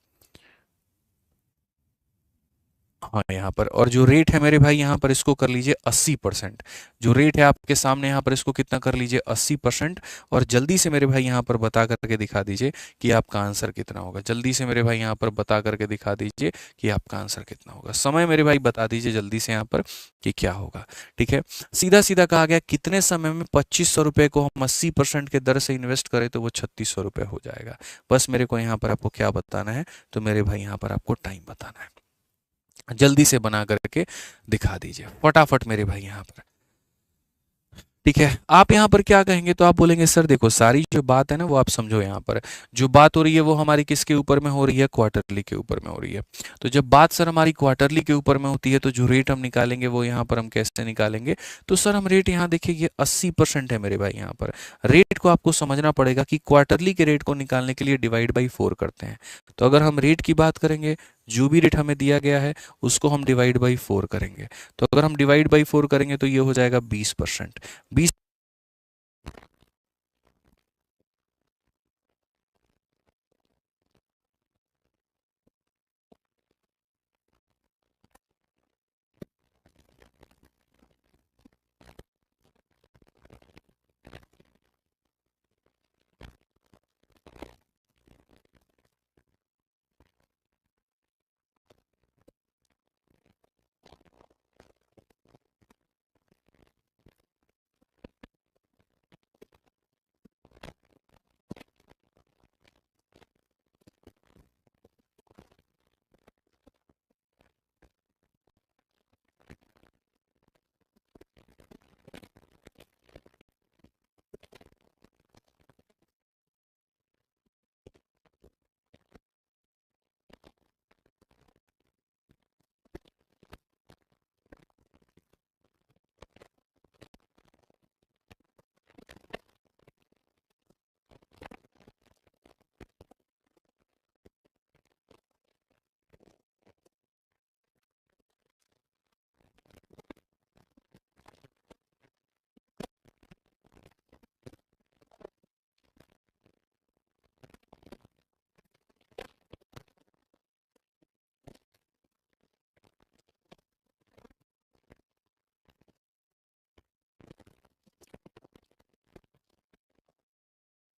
हाँ यहाँ पर, और जो रेट है मेरे भाई यहाँ पर इसको कर लीजिए 80%। जो रेट है आपके सामने यहाँ पर इसको कितना कर लीजिए 80%। और जल्दी से मेरे भाई यहाँ पर बता करके दिखा दीजिए कि आपका आंसर कितना होगा। जल्दी से मेरे भाई यहाँ पर बता करके दिखा दीजिए कि आपका आंसर कितना होगा। समय मेरे भाई बता दीजिए जल्दी से यहाँ पर कि क्या होगा, ठीक है। सीधा सीधा कहा गया कितने समय में 2500 रुपये को हम 80% के दर से इन्वेस्ट करें तो वो 3600 रुपये हो जाएगा। बस मेरे को यहाँ पर आपको क्या बताना है, तो मेरे भाई यहाँ पर आपको टाइम बताना है। जल्दी से बना करके दिखा दीजिए फटाफट मेरे भाई यहाँ पर, ठीक है। आप यहाँ पर क्या कहेंगे, तो आप बोलेंगे सर देखो सारी जो बात है ना वो आप समझो, यहाँ पर जो बात हो रही है वो हमारी किसके ऊपर में हो रही है, क्वार्टरली के ऊपर में हो रही है। तो जब बात सर हमारी क्वार्टरली के ऊपर में होती है तो जो रेट हम निकालेंगे वो यहाँ पर हम कैसे निकालेंगे, तो सर हम रेट यहाँ देखिए ये 80% है मेरे भाई। यहाँ पर रेट को आपको समझना पड़ेगा कि क्वार्टरली के रेट को निकालने के लिए डिवाइड बाई 4 करते हैं। तो अगर हम रेट की बात करेंगे, जो भी रेट हमें दिया गया है उसको हम डिवाइड बाई 4 करेंगे। तो अगर हम डिवाइड बाई 4 करेंगे तो ये हो जाएगा 20%। 20।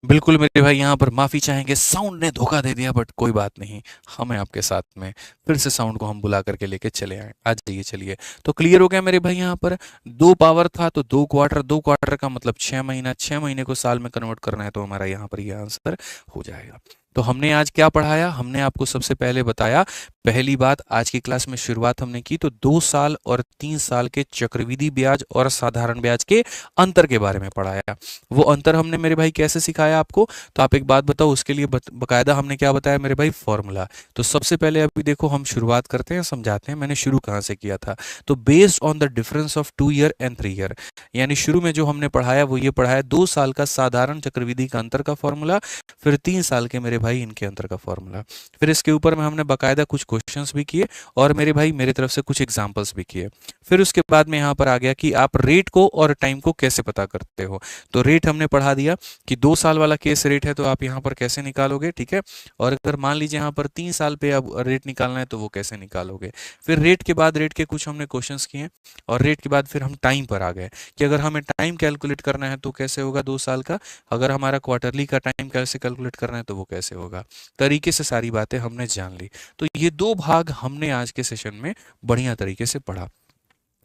बिल्कुल मेरे भाई यहाँ पर माफ़ी चाहेंगे, साउंड ने धोखा दे दिया, बट कोई बात नहीं, हमें आपके साथ में फिर से साउंड को हम बुला करके लेके चले आए। आ जाइए, चलिए। तो क्लियर हो गया मेरे भाई। यहाँ पर 2 पावर था तो 2 क्वार्टर, 2 क्वार्टर का मतलब 6 महीना, 6 महीने को साल में कन्वर्ट करना है, तो हमारा यहाँ पर ये आंसर हो जाएगा। तो हमने आज क्या पढ़ाया, हमने आपको सबसे पहले बताया, पहली बात आज की क्लास में शुरुआत हमने की तो 2 साल और 3 साल के चक्रवृद्धि ब्याज और साधारण ब्याज के अंतर के बारे में पढ़ाया। वो अंतर हमने मेरे भाई कैसे सिखाया आपको, तो आप एक बात बताओ, उसके लिए बकायदा हमने क्या बताया मेरे भाई, फॉर्मूला। तो सबसे पहले अभी देखो हम शुरुआत करते हैं, समझाते हैं मैंने शुरू कहाँ से किया था। तो based on the difference of 2 year and 3 year, यानी शुरू में जो हमने पढ़ाया वो ये पढ़ाया 2 साल का साधारण चक्रवृद्धि का अंतर का फॉर्मूला, फिर 3 साल के मेरे भाई इनके अंतर का फॉर्मूला, फिर इसके ऊपर में हमने बकायदा कुछ क्वेश्चंस भी किए और मेरे भाई मेरी तरफ से कुछ एग्जांपल्स भी किए। फिर उसके बाद में यहाँ पर आ गया कि आप रेट को और टाइम को कैसे पता करते हो। तो रेट हमने पढ़ा दिया कि 2 साल वाला केस रेट है तो आप यहाँ पर कैसे निकालोगे, ठीक है। और अगर मान लीजिए यहाँ पर 3 साल पे अब रेट निकालना है तो वो कैसे निकालोगे। फिर रेट के बाद रेट के कुछ हमने क्वेश्चंस किए, और रेट के बाद फिर हम टाइम पर आ गए कि अगर हमें टाइम कैलकुलेट करना है तो कैसे होगा 2 साल का, अगर हमारा क्वार्टरली का टाइम कैसे कैलकुलेट करना है तो वो कैसे होगा। तरीके से सारी बातें हमने जान ली। तो ये 2 भाग हमने आज के सेशन में बढ़िया तरीके से पढ़ा।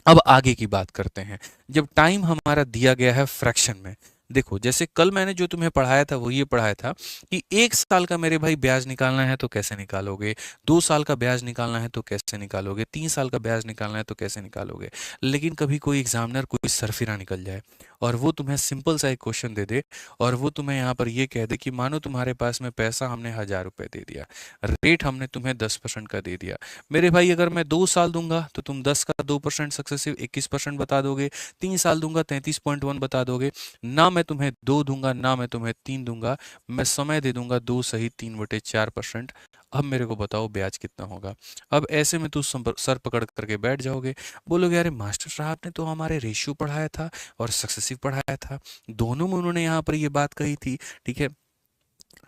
अब आगे की बात करते हैं। जब टाइम हमारा दिया गया है फ्रैक्शन में, देखो जैसे कल मैंने जो तुम्हें पढ़ाया था वो ये पढ़ाया था कि 1 साल का मेरे भाई ब्याज निकालना है तो कैसे निकालोगे, 2 साल का ब्याज निकालना है तो कैसे निकालोगे, 3 साल का ब्याज निकालना है तो कैसे निकालोगे। लेकिन कभी कोई एग्जामिनर कोई सरफिरा निकल जाए और वो तुम्हें सिंपल सा एक क्वेश्चन दे दे और वो तुम्हें यहाँ पर ये कह दे कि मानो तुम्हारे पास में पैसा हमने 1,000 रुपये दे दिया, रेट हमने तुम्हें 10% का दे दिया। मेरे भाई अगर मैं 2 साल दूंगा तो तुम 10 का 2% सक्सेसिव 21% बता दोगे, 3 साल दूंगा 33.1 बता दोगे। ना मैं तुम्हें 2 दूंगा ना मैं तुम्हें 3 दूंगा, मैं समय दे दूंगा 2 सही 3/4%। अब मेरे को बताओ ब्याज कितना होगा। अब ऐसे में तू सर पकड़ करके बैठ जाओगे, बोलोगे अरे मास्टर साहब ने तो हमारे रेशियो पढ़ाया था और सक्सेसिव पढ़ाया था, दोनों में उन्होंने यहाँ पर ये बात कही थी। ठीक है,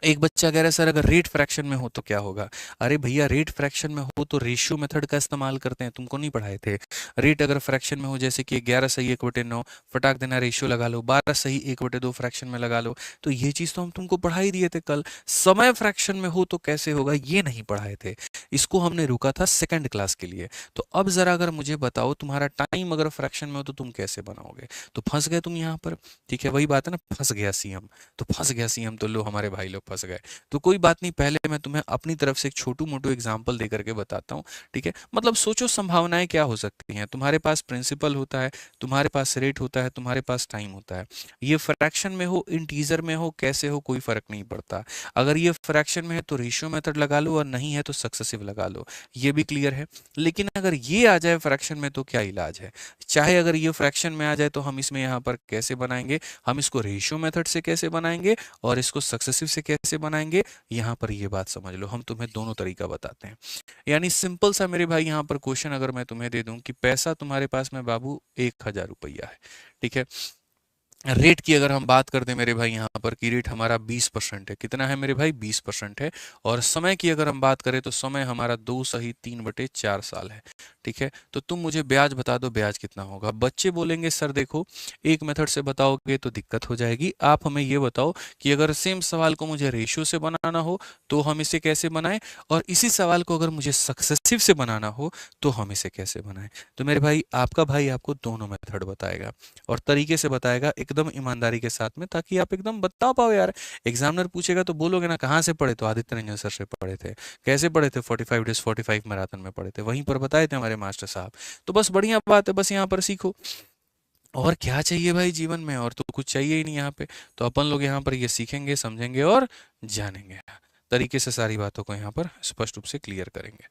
एक बच्चा कह रहा है सर अगर रेट फ्रैक्शन में हो तो क्या होगा। अरे भैया रेट फ्रैक्शन में हो तो रेशियो मेथड का इस्तेमाल करते हैं, तुमको नहीं पढ़ाए थे। रेट अगर फ्रैक्शन में हो जैसे कि 11 सही 1/9, फटाक देना रेशियो लगा लो, 12 सही 1/2 फ्रैक्शन में लगा लो, तो ये चीज़ तो हम तुमको पढ़ा ही दिए थे कल। समय फ्रैक्शन में हो तो कैसे होगा ये नहीं पढ़ाए थे, इसको हमने रुका था सेकंड क्लास के लिए। तो अब ज़रा अगर मुझे बताओ तुम्हारा टाइम अगर फ्रैक्शन में हो तो तुम कैसे बनाओगे। तो फंस गए तुम यहाँ पर। ठीक है, वही बात है ना, फंस गया सीएम। तो फंस गया सीएम तो लो हमारे भाई लोग फंस गए। तो कोई बात नहीं, पहले मैं तुम्हें अपनी तरफ से एक छोटू मोटू एग्जाम्पल दे करके बताता हूँ। ठीक है, मतलब सोचो संभावनाएं क्या हो सकती हैं। तुम्हारे पास प्रिंसिपल होता है, तुम्हारे पास रेट होता है, तुम्हारे पास टाइम होता है। ये फ्रैक्शन में हो इंटीजर में हो कैसे हो कोई फर्क नहीं पड़ता। अगर ये फ्रैक्शन में है तो रेशियो मेथड लगा लो और नहीं है तो सक्सेसिव लगा लो, ये भी क्लियर है। लेकिन अगर ये आ जाए फ्रैक्शन में तो क्या इलाज है। चाहे अगर ये फ्रैक्शन में आ जाए तो हम इसमें यहाँ पर कैसे बनाएंगे, हम इसको रेशियो मेथड से कैसे बनाएंगे और इसको सक्सेसिव से कैसे बनाएंगे। यहाँ पर ये बात समझ लो, हम तुम्हें दोनों तरीका बताते हैं। यानी सिंपल सा मेरे भाई यहाँ पर क्वेश्चन अगर मैं तुम्हें दे दूं कि पैसा तुम्हारे पास में बाबू 1,000 रुपया है। ठीक है, रेट की अगर हम बात करते हैं मेरे भाई यहाँ पर कि रेट हमारा 20% है। कितना है मेरे भाई, 20% है। और समय की अगर हम बात करें तो समय हमारा 2 सही 3/4 साल है। ठीक है, तो तुम मुझे ब्याज बता दो ब्याज कितना होगा। बच्चे बोलेंगे सर देखो एक मेथड से बताओगे तो दिक्कत हो जाएगी, आप हमें ये बताओ कि अगर सेम सवाल को मुझे रेशियो से बनाना हो तो हम इसे कैसे बनाएं, और इसी सवाल को अगर मुझे सक्सेसिव से बनाना हो तो हम इसे कैसे बनाएं। तो मेरे भाई आपका भाई आपको दोनों मेथड बताएगा और तरीके से बताएगा एकदम ईमानदारी के साथ में, ताकि आप एकदम बता पाओ यार। एग्जामिनर पूछेगा तो बोलोगे ना कहाँ से पढ़े, तो आदित्य रंजन सर से पढ़े थे। कैसे पढ़े थे, 45 डेज 45 मैराथन में पढ़े थे, वहीं पर बताए थे हमारे मास्टर साहब। तो बस बढ़िया बात है, बस यहाँ पर सीखो। और क्या चाहिए भाई जीवन में, और तो कुछ चाहिए ही नहीं यहाँ पे। तो अपन लोग यहाँ पर ये सीखेंगे समझेंगे और जानेंगे, तरीके से सारी बातों को यहाँ पर स्पष्ट रूप से क्लियर करेंगे।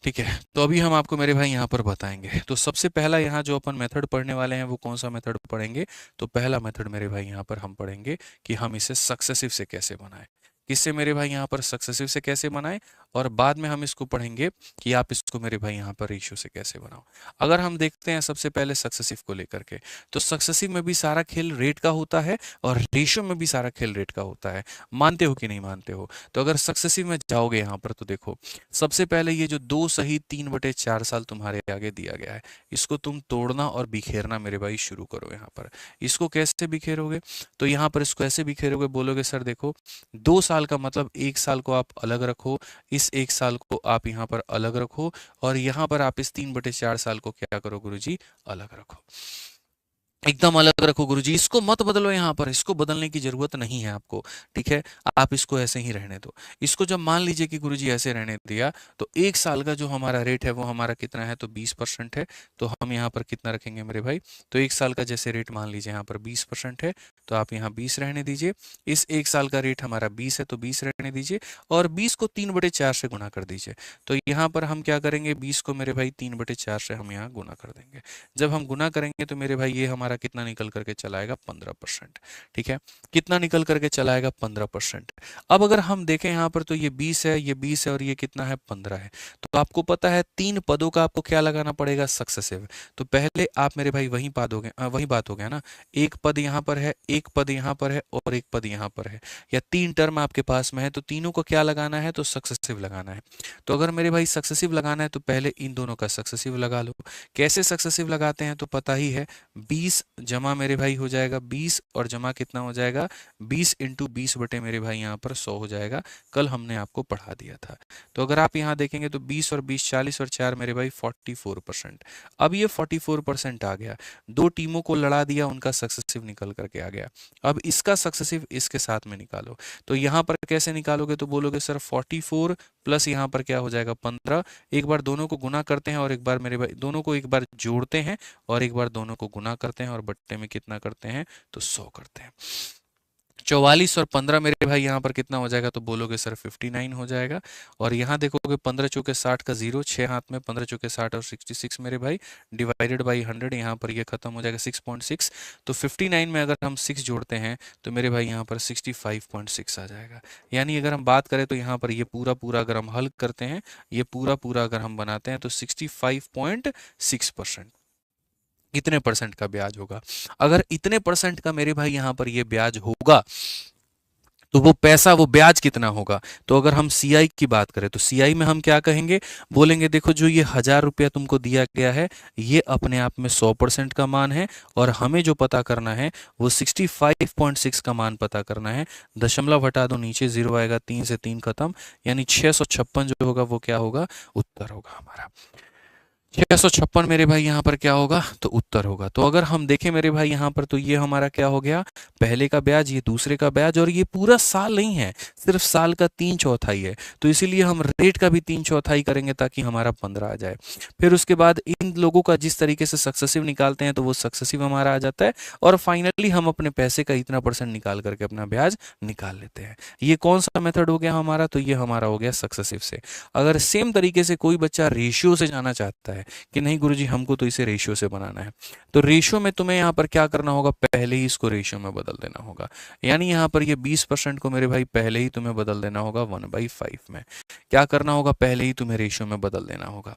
ठीक है, तो अभी हम आपको मेरे भाई यहाँ पर बताएंगे। तो सबसे पहला यहाँ जो अपन मेथड पढ़ने वाले हैं वो कौन सा मेथड पढ़ेंगे। तो पहला मेथड मेरे भाई यहाँ पर हम पढ़ेंगे कि हम इसे सक्सेसिव से कैसे बनाएं। किससे मेरे भाई यहाँ पर, सक्सेसिव से कैसे बनाएं। और बाद में हम इसको पढ़ेंगे कि आप इसको मेरे भाई यहाँ पर रेशियो से कैसे बनाओ। अगर हम देखते हैं सबसे पहले सक्सेसिव को लेकर के, तो सक्सेसिव में भी सारा खेल रेट का होता है और रेशियो में भी सारा खेल रेट का होता है। मानते हो कि नहीं मानते हो। तो अगर सक्सेसिव में जाओगे यहाँ पर तो देखो सबसे पहले ये जो 2 सही 3/4 साल तुम्हारे आगे दिया गया है, इसको तुम तोड़ना और बिखेरना मेरे भाई शुरू करो। यहाँ पर इसको कैसे बिखेरोगे, तो यहाँ पर इसको ऐसे बिखेरोगे, बोलोगे सर देखो 2 साल का मतलब 1 साल को आप अलग रखो, इस 1 साल को आप यहाँ पर अलग रखो, और यहाँ पर आप इस 3/4 साल को क्या करो गुरुजी, अलग रखो। एकदम अलग रखो गुरुजी, इसको मत बदलो। यहाँ पर इसको बदलने की जरूरत नहीं है आपको। ठीक है, आप इसको ऐसे ही रहने दो। इसको जब मान लीजिए कि गुरुजी ऐसे रहने दिया, तो 1 साल का जो हमारा रेट है वो हमारा कितना है, तो 20% है। तो हम यहाँ पर कितना रखेंगे मेरे भाई, तो 1 साल का जैसे रेट मान लीजिए यहाँ पर 20% है, तो आप यहाँ 20 रहने दीजिए। इस 1 साल का रेट हमारा 20 है तो 20 रहने दीजिए, और 20 को 3/4 से गुना कर दीजिए। तो यहाँ पर हम क्या करेंगे, 20 को मेरे भाई 3/4 से हम यहाँ गुना कर देंगे। जब हम गुना करेंगे तो मेरे भाई ये हमारा कितना निकल करके चलाएगा, 15%। ठीक है, कितना निकल करके चलाएगा, 15%। अब अगर हम देखें यहाँ पर तो ये 20 है, ये 20 है, और ये कितना है, 15 है। तो आपको पता है 3 पदों का आपको क्या लगाना पड़ेगा, सक्सेसिव। तो पहले आप मेरे भाई वही बात हो गया ना, एक पद यहाँ पर है, एक पद यहाँ पर है, और एक पद यहाँ पर है, या 3 टर्म आपके पास में है, तो तीनों को क्या लगाना है, तो सक्सेसिव लगाना है। तो अगर मेरे भाई सक्सेसिव लगाना है तो पहले इन दोनों का सक्सेसिव लगा लो। कैसे सक्सेसिव लगाते हैं, तो पता ही है, 20 जमा मेरे भाई हो जाएगा 20 और जमा कितना हो जाएगा 20 इंटू 20 बटे मेरे भाई यहाँ पर 100 हो जाएगा। कल हमने आपको पढ़ा दिया था। तो अगर आप यहाँ देखेंगे तो 20 और 20 40 और 4 मेरे भाई 44%। अब ये 44% आ गया, दो टीमों को लड़ा दिया, उनका सक्सेसिव निकल करके आ गया। अब इसका सक्सेसिव इसके साथ में निकालो। तो यहाँ पर कैसे निकालोगे, तो बोलोगे सर 44 प्लस यहाँ पर क्या हो जाएगा 15। एक बार दोनों को गुना करते हैं और एक बार मेरे भाई दोनों को एक बार जोड़ते हैं और एक बार दोनों को गुना करते हैं और बट्टे में कितना करते हैं तो 100 करते हैं। 44 और 15 मेरे भाई यहाँ पर कितना हो जाएगा, तो बोलोगे सर 59 हो जाएगा। और यहाँ देखोगे 15 चौके 60 का 0, 6 हाथ में 15 चौके 60 और 66 मेरे भाई डिवाइडेड बाई 100, यहाँ पर ये खत्म हो जाएगा 6.6। तो 59 में अगर हम 6 जोड़ते हैं तो मेरे भाई यहाँ पर 65.6 आ जाएगा। यानी अगर हम बात करें तो यहाँ पर ये पूरा पूरा अगर हम हल करते हैं, ये पूरा पूरा अगर हम बनाते हैं तो 65.6% कितने परसेंट का ब्याज होगा। अगर इतने परसेंट का मेरे भाई यहाँ पर ये ब्याज होगा तो वो पैसा वो ब्याज कितना होगा। तो अगर हम सीआई की बात करें तो सीआई में हम क्या कहेंगे, बोलेंगे देखो जो ये 1000 रुपया तुमको दिया गया है ये अपने आप में 100% का मान है और हमें जो पता करना है वो 65.6 का मान पता करना है। दशमलव हटा दो, नीचे 0 आएगा, 3 से 3 खत्म, यानी 656 जो होगा वो क्या होगा, उत्तर होगा हमारा। 656 मेरे भाई यहाँ पर क्या होगा, तो उत्तर होगा। तो अगर हम देखें मेरे भाई यहाँ पर तो ये हमारा क्या हो गया, पहले का ब्याज, ये दूसरे का ब्याज, और ये पूरा साल नहीं है, सिर्फ साल का 3/4 है। तो इसीलिए हम रेट का भी 3/4 करेंगे ताकि हमारा 15 आ जाए। फिर उसके बाद इन लोगों का जिस तरीके से सक्सेसिव निकालते हैं तो वो सक्सेसिव हमारा आ जाता है और फाइनली हम अपने पैसे का इतना परसेंट निकाल करके अपना ब्याज निकाल लेते हैं। ये कौन सा मेथड हो गया हमारा, तो ये हमारा हो गया सक्सेसिव से। अगर सेम तरीके से कोई बच्चा रेशियो से जाना चाहता है कि नहीं गुरुजी हमको तो इसे रेशियो से बनाना है, तो रेशियो में तुम्हें यहाँ पर क्या करना होगा, पहले ही इसको रेशियो में बदल देना होगा। यानी यहाँ पर ये 20% को मेरे भाई पहले ही तुम्हें बदल देना होगा 1/5 में। क्या करना होगा, पहले ही तुम्हें रेशियो में बदल देना होगा।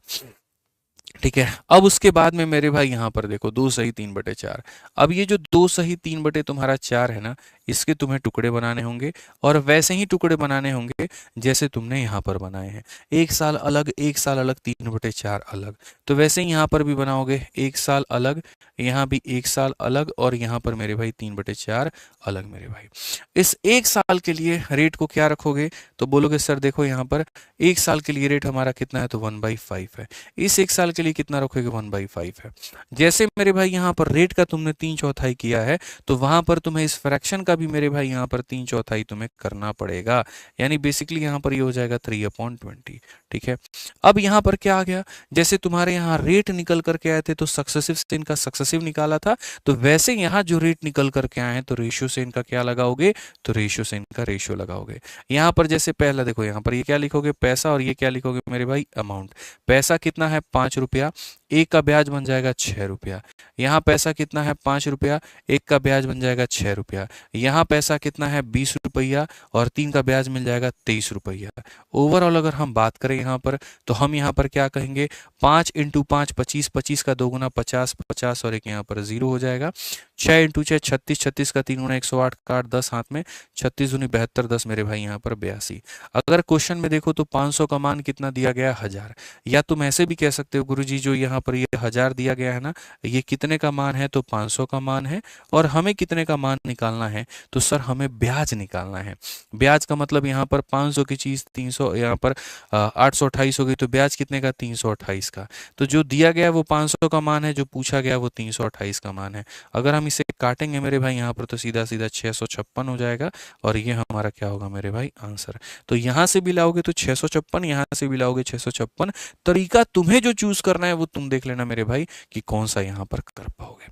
ठीक है, अब उसके बाद में मेरे भाई यहाँ पर देखो 2 सही 3/4। अब ये जो 2 सही 3 बटे तुम्हारा 4 है ना, इसके तुम्हें टुकड़े बनाने होंगे और वैसे ही टुकड़े बनाने होंगे जैसे तुमने यहाँ पर बनाए हैं। 1 साल अलग, 1 साल अलग, 3/4 अलग। तो वैसे ही यहाँ पर भी बनाओगे, 1 साल अलग, यहाँ भी 1 साल अलग और यहाँ पर मेरे भाई 3/4 अलग मेरे भाई। इस 1 साल के लिए रेट को क्या रखोगे, तो बोलोगे सर देखो यहाँ पर 1 साल के लिए रेट हमारा कितना है, तो 1/5 है। इस 1 साल के लिए कितना रखोगे, 1/5 है। जैसे मेरे भाई यहाँ पर रेट का तुमने 3/4 किया है तो वहां पर तुम्हें इस फ्रैक्शन का भी मेरे भाई यहाँ पर 3/4 तुम्हें करना पड़ेगा। यानी बेसिकली यहाँ पर ये हो जाएगा 3/20। ठीक है, अब यहाँ पर क्या आ गया, जैसे तुम्हारे यहाँ रेट निकल करके आए थे तो सक्सेसिव से इनका सक्सेसिव निकाला था, तो वैसे यहाँ जो रेट निकल करके आए हैं तो रेशियो से इनका क्या लगाओगे, तो रेशियो से इनका रेशियो लगाओगे। यहाँ पर जैसे पहला देखो, यहाँ पर ये क्या लिखोगे, पैसा, और ये क्या लिखोगे मेरे भाई, अमाउंट। पैसा कितना है 5 रुपया, एक का ब्याज बन जाएगा 6 रुपया। यहाँ पैसा कितना है 5 रुपया, एक का ब्याज बन जाएगा 6 रुपया। यहाँ पैसा कितना है 20 रुपया और 3 का ब्याज मिल जाएगा 23 रुपया। ओवरऑल अगर हम बात करें यहाँ पर तो हम यहाँ पर क्या कहेंगे, 5 × 5 25, 25 का 2 गुना 50, 50 और एक यहाँ पर 0 हो जाएगा। 6 × 6 36, 36 का 3 गुना 108 का 8, 10 हाथ में, 36 दूनी 72, 10 मेरे भाई यहाँ पर 82। अगर क्वेश्चन में देखो तो 500 का मान कितना दिया गया, 1000। या तुम ऐसे भी कह सकते हो गुरुजी जो यहाँ पर ये 1000 दिया गया है ना, ये कितने का मान है, तो 500 का मान है और हमें कितने का मान निकालना है, तो सर हमें ब्याज निकालना है। ब्याज का मतलब यहाँ पर 500 की चीज 300, यहाँ पर 828 हो गई, तो ब्याज कितने का, 328 का। तो जो दिया गया वो 500 का मान है, जो पूछा गया वो 328 का मान है। अगर हम इसे काटेंगे मेरे भाई यहाँ पर तो सीधा सीधा 656 हो जाएगा और ये हमारा क्या होगा मेरे भाई, आंसर। तो यहाँ से भी लाओगे तो 656, यहाँ से भी लाओगे 656। तरीका तुम्हें जो चूज करना है वो तुम देख लेना मेरे भाई कि कौन सा यहाँ पर कर पाओगे।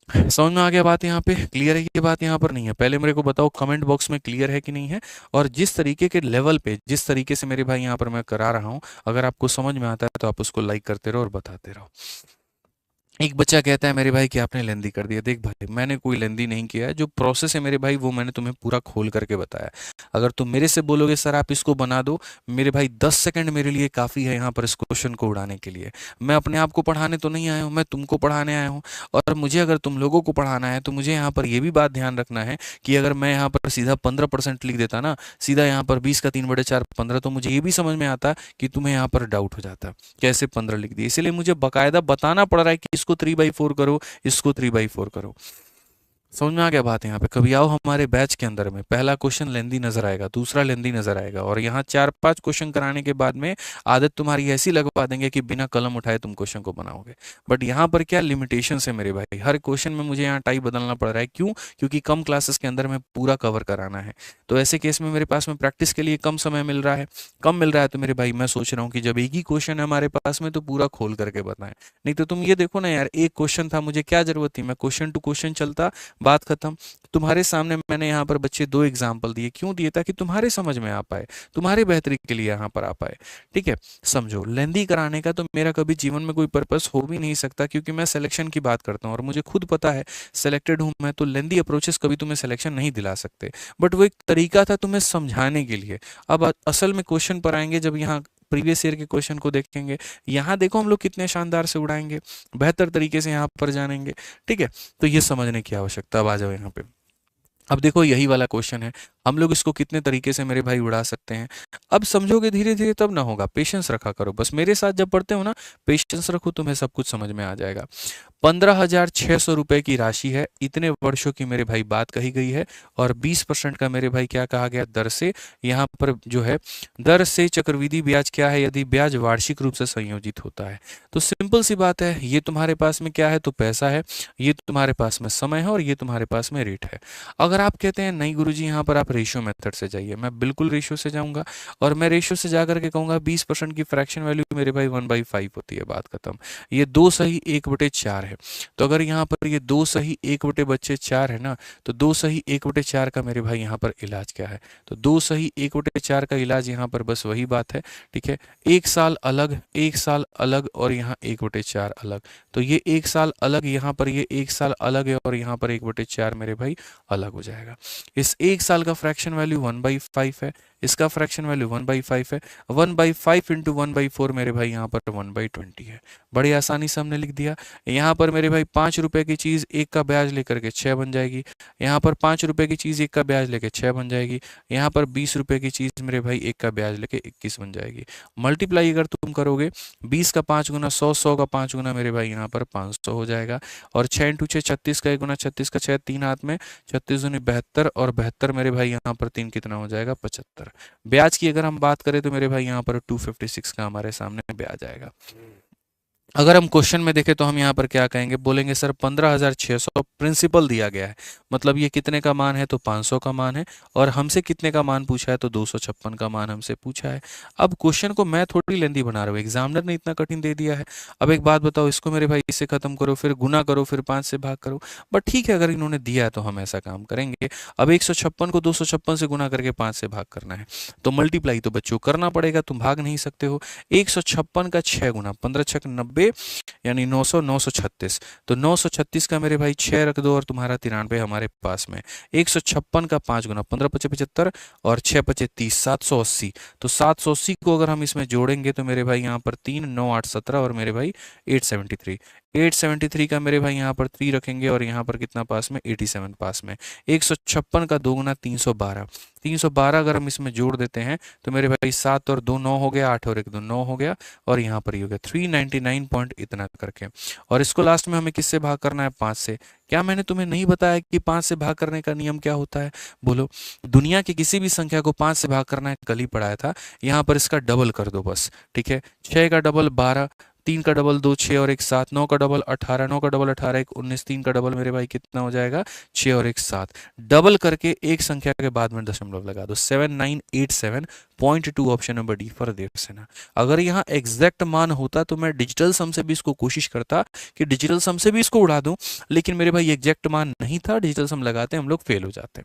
समझ में आ गया बात, यहाँ पे क्लियर है ये बात, यहाँ पर नहीं है, पहले मेरे को बताओ कमेंट बॉक्स में क्लियर है कि नहीं है। और जिस तरीके के लेवल पे, जिस तरीके से मेरे भाई यहाँ पर मैं करा रहा हूँ, अगर आपको समझ में आता है तो आप उसको लाइक करते रहो और बताते रहो। एक बच्चा कहता है मेरे भाई कि आपने लेंदी कर दिया। देख भाई मैंने कोई लेंदी नहीं किया है, जो प्रोसेस है मेरे भाई वो मैंने तुम्हें पूरा खोल करके बताया। अगर तुम मेरे से बोलोगे सर आप इसको बना दो, मेरे भाई 10 सेकंड मेरे लिए काफ़ी है यहाँ पर इस क्वेश्चन को उड़ाने के लिए। मैं अपने आप को पढ़ाने तो नहीं आया हूँ, मैं तुमको पढ़ाने आया हूँ। और मुझे अगर तुम लोगों को पढ़ाना है तो मुझे यहाँ पर यह भी बात ध्यान रखना है कि अगर मैं यहाँ पर सीधा 15% लिख देता ना, सीधा यहाँ पर 20 का 3/4 15, तो मुझे ये भी समझ में आता कि तुम्हें यहाँ पर डाउट हो जाता कैसे 15 लिख दिया। इसलिए मुझे बाकायदा बताना पड़ रहा है कि इसको 3/4 करो, इसको 3/4 करो। समझ में आ गया बात यहाँ पे? कभी आओ हमारे बैच के अंदर में, पहला क्वेश्चन लेंदी नजर आएगा, दूसरा लेंदी नजर आएगा, और यहाँ 4-5 क्वेश्चन कराने के बाद में आदत तुम्हारी ऐसी लगवा देंगे कि बिना कलम उठाए तुम क्वेश्चन को बनाओगे। बट यहाँ पर क्या लिमिटेशन है मेरे भाई, हर क्वेश्चन में मुझे यहाँ टाइप बदलना पड़ रहा है। क्यों? क्योंकि कम क्लासेस के अंदर में पूरा कवर कराना है। तो ऐसे केस में मेरे पास में प्रैक्टिस के लिए कम समय मिल रहा है, कम मिल रहा है, तो मेरे भाई मैं सोच रहा हूँ कि जब एक ही क्वेश्चन है हमारे पास में तो पूरा खोल करके बताएं। नहीं तो तुम ये देखो ना यार, एक क्वेश्चन था, मुझे क्या जरूरत थी, मैं क्वेश्चन टू क्वेश्चन चलता, बात खत्म। तुम्हारे सामने मैंने यहाँ पर बच्चे 2 एग्जाम्पल दिए, क्यों दिए? ताकि तुम्हारे समझ में आ पाए, तुम्हारे बेहतरी के लिए यहाँ पर आ पाए। ठीक है, समझो, लेंदी कराने का तो मेरा कभी जीवन में कोई पर्पस हो भी नहीं सकता, क्योंकि मैं सिलेक्शन की बात करता हूँ और मुझे खुद पता है सिलेक्टेड हूँ मैं, तो लेंदी अप्रोचेस कभी तुम्हें सिलेक्शन नहीं दिला सकते। बट वो एक तरीका था तुम्हें समझाने के लिए। अब असल में क्वेश्चन पर आएंगे, जब यहाँ प्रीवियस ईयर के क्वेश्चन को देखेंगे, यहाँ देखो हम लोग कितने शानदार से उड़ाएंगे, बेहतर तरीके से यहाँ पर जानेंगे। ठीक है, तो ये समझने की आवश्यकता। अब आ जाओ यहाँ पे। अब देखो यही वाला क्वेश्चन है, हम लोग इसको कितने तरीके से मेरे भाई उड़ा सकते हैं। अब समझोगे धीरे धीरे तब ना होगा, पेशेंस रखा करो बस, मेरे साथ जब पढ़ते हो ना, पेशेंस रखो, तुम्हें सब कुछ समझ में आ जाएगा। 15,600 रुपए की राशि है, इतने वर्षों की मेरे भाई बात कही गई है, और 20% का मेरे भाई क्या कहा गया, दर से। यहाँ पर जो है दर से चक्रवृद्धि ब्याज क्या है, यदि ब्याज वार्षिक रूप से संयोजित होता है। तो सिंपल सी बात है, ये तुम्हारे पास में क्या है, तो पैसा है, ये तुम्हारे पास में समय है, और ये तुम्हारे पास में रेट है। अगर आप कहते हैं नहीं गुरुजी यहाँ पर आप रेशियो मेथड से जाइए, मैं बिल्कुल रेशियो से जाऊंगा, और मैं रेशियो से जाकर के कहूंगा 20% की फ्रैक्शन वैल्यू मेरे भाई 1/5 होती है, बात खत्म। ये 2 सही 1/4 है। तो अगर यहाँ पर ये 2 सही 1/4 है ना, तो 2 सही 1/4 का मेरे भाई यहाँ पर इलाज क्या है, तो 2 सही 1/4 का इलाज यहाँ पर बस वही बात है। ठीक है, 1 साल अलग, 1 साल अलग, और यहाँ 1/4 अलग। तो ये 1 साल अलग, यहाँ पर ये 1 साल अलग है, और यहाँ पर 1/4 मेरे भाई अलग हो जाएगा। इस 1 साल का फ्रैक्शन वैल्यू 1/5 है, इसका फ्रैक्शन वैल्यू 1/5 है। 1/5 इंटू 1/4 मेरे भाई यहाँ पर 1/20 है। बड़ी आसानी से हमने लिख दिया। यहाँ पर मेरे भाई 5 रुपए की चीज़ 1 का ब्याज लेकर के 6 बन जाएगी। यहाँ पर 5 रुपए की चीज़ 1 का ब्याज लेके 6 बन जाएगी। यहाँ पर 20 रुपए की चीज़ मेरे भाई 1 का ब्याज लेके 21 बन जाएगी। मल्टीप्लाई अगर तुम करोगे, 20 का 5 गुना 100, 100 का 5 गुना मेरे भाई यहाँ पर 500 हो जाएगा। और 6 इंटू 6 36 का 1 गुना 36 का 6, 3 हाथ में 36 दूनी 72, और 72 मेरे भाई यहाँ पर 3 कितना हो जाएगा, 75। ब्याज की अगर हम बात करें तो मेरे भाई यहाँ पर 256 का हमारे सामने ब्याज आएगा। अगर हम क्वेश्चन में देखें तो हम यहाँ पर क्या कहेंगे, बोलेंगे सर 15,600 प्रिंसिपल दिया गया है, मतलब ये कितने का मान है, तो 500 का मान है, और हमसे कितने का मान पूछा है, तो 256 का मान हमसे पूछा है। अब क्वेश्चन को मैं थोड़ी लेंदी बना रहा हूँ, एग्जामिनर ने इतना कठिन दे दिया है। अब एक बात बताओ, इसको मेरे भाई इससे खत्म करो, फिर गुना करो, फिर 5 से भाग करो। बट ठीक है, अगर इन्होंने दिया है तो हम ऐसा काम करेंगे। अब 156 को 256 से गुना करके 5 से भाग करना है, तो मल्टीप्लाई तो बच्चों करना पड़ेगा, तुम भाग नहीं सकते हो। 156 का 6 गुना, 15 छक 90, यानी 900, 936। तो 936 का मेरे भाई 6 रख दो, और तुम्हारा 93 हमारे पास में। 156 का 5 गुना, 15 पचे 75, और 6 पचे 30, 780। तो 780 को अगर हम इसमें जोड़ेंगे तो मेरे भाई यहाँ पर 3, 9, 8, 17, और मेरे भाई 873। 873 का मेरे भाई यहाँ पर 3 रखेंगे, और यहाँ पर कितना पास में, 87 पास में। 156 का 2 गुना 312, 312 अगर हम इसमें जोड़ देते हैं तो मेरे भाई 7 और 2 9 हो गया, 8 और 1 2 9 हो गया, और यहाँ पर ये हो गया 399 पॉइंट इतना करके। और इसको लास्ट में हमें किससे भाग करना है, 5 से। क्या मैंने तुम्हें नहीं बताया कि 5 से भाग करने का नियम क्या होता है, बोलो? दुनिया की किसी भी संख्या को 5 से भाग करना है, कल ही पढ़ाया था। यहाँ पर इसका डबल कर दो बस। ठीक है, 6 का डबल 12, 3 का डबल 2 6 और 1 7, 9 का डबल 18, 9 का डबल 18 1 19, 3 का डबल मेरे भाई कितना हो जाएगा, 6 और 1 7। डबल करके एक संख्या के बाद में दशमलव लगा दो, 7987.2, option number D for Devsena. अगर यहाँ एग्जैक्ट मान होता तो मैं डिजिटल सम से भी इसको कोशिश करता कि डिजिटल सम से भी इसको उड़ा दूं, लेकिन मेरे भाई एग्जैक्ट मान नहीं था, डिजिटल सम लगाते हम लोग फेल हो जाते।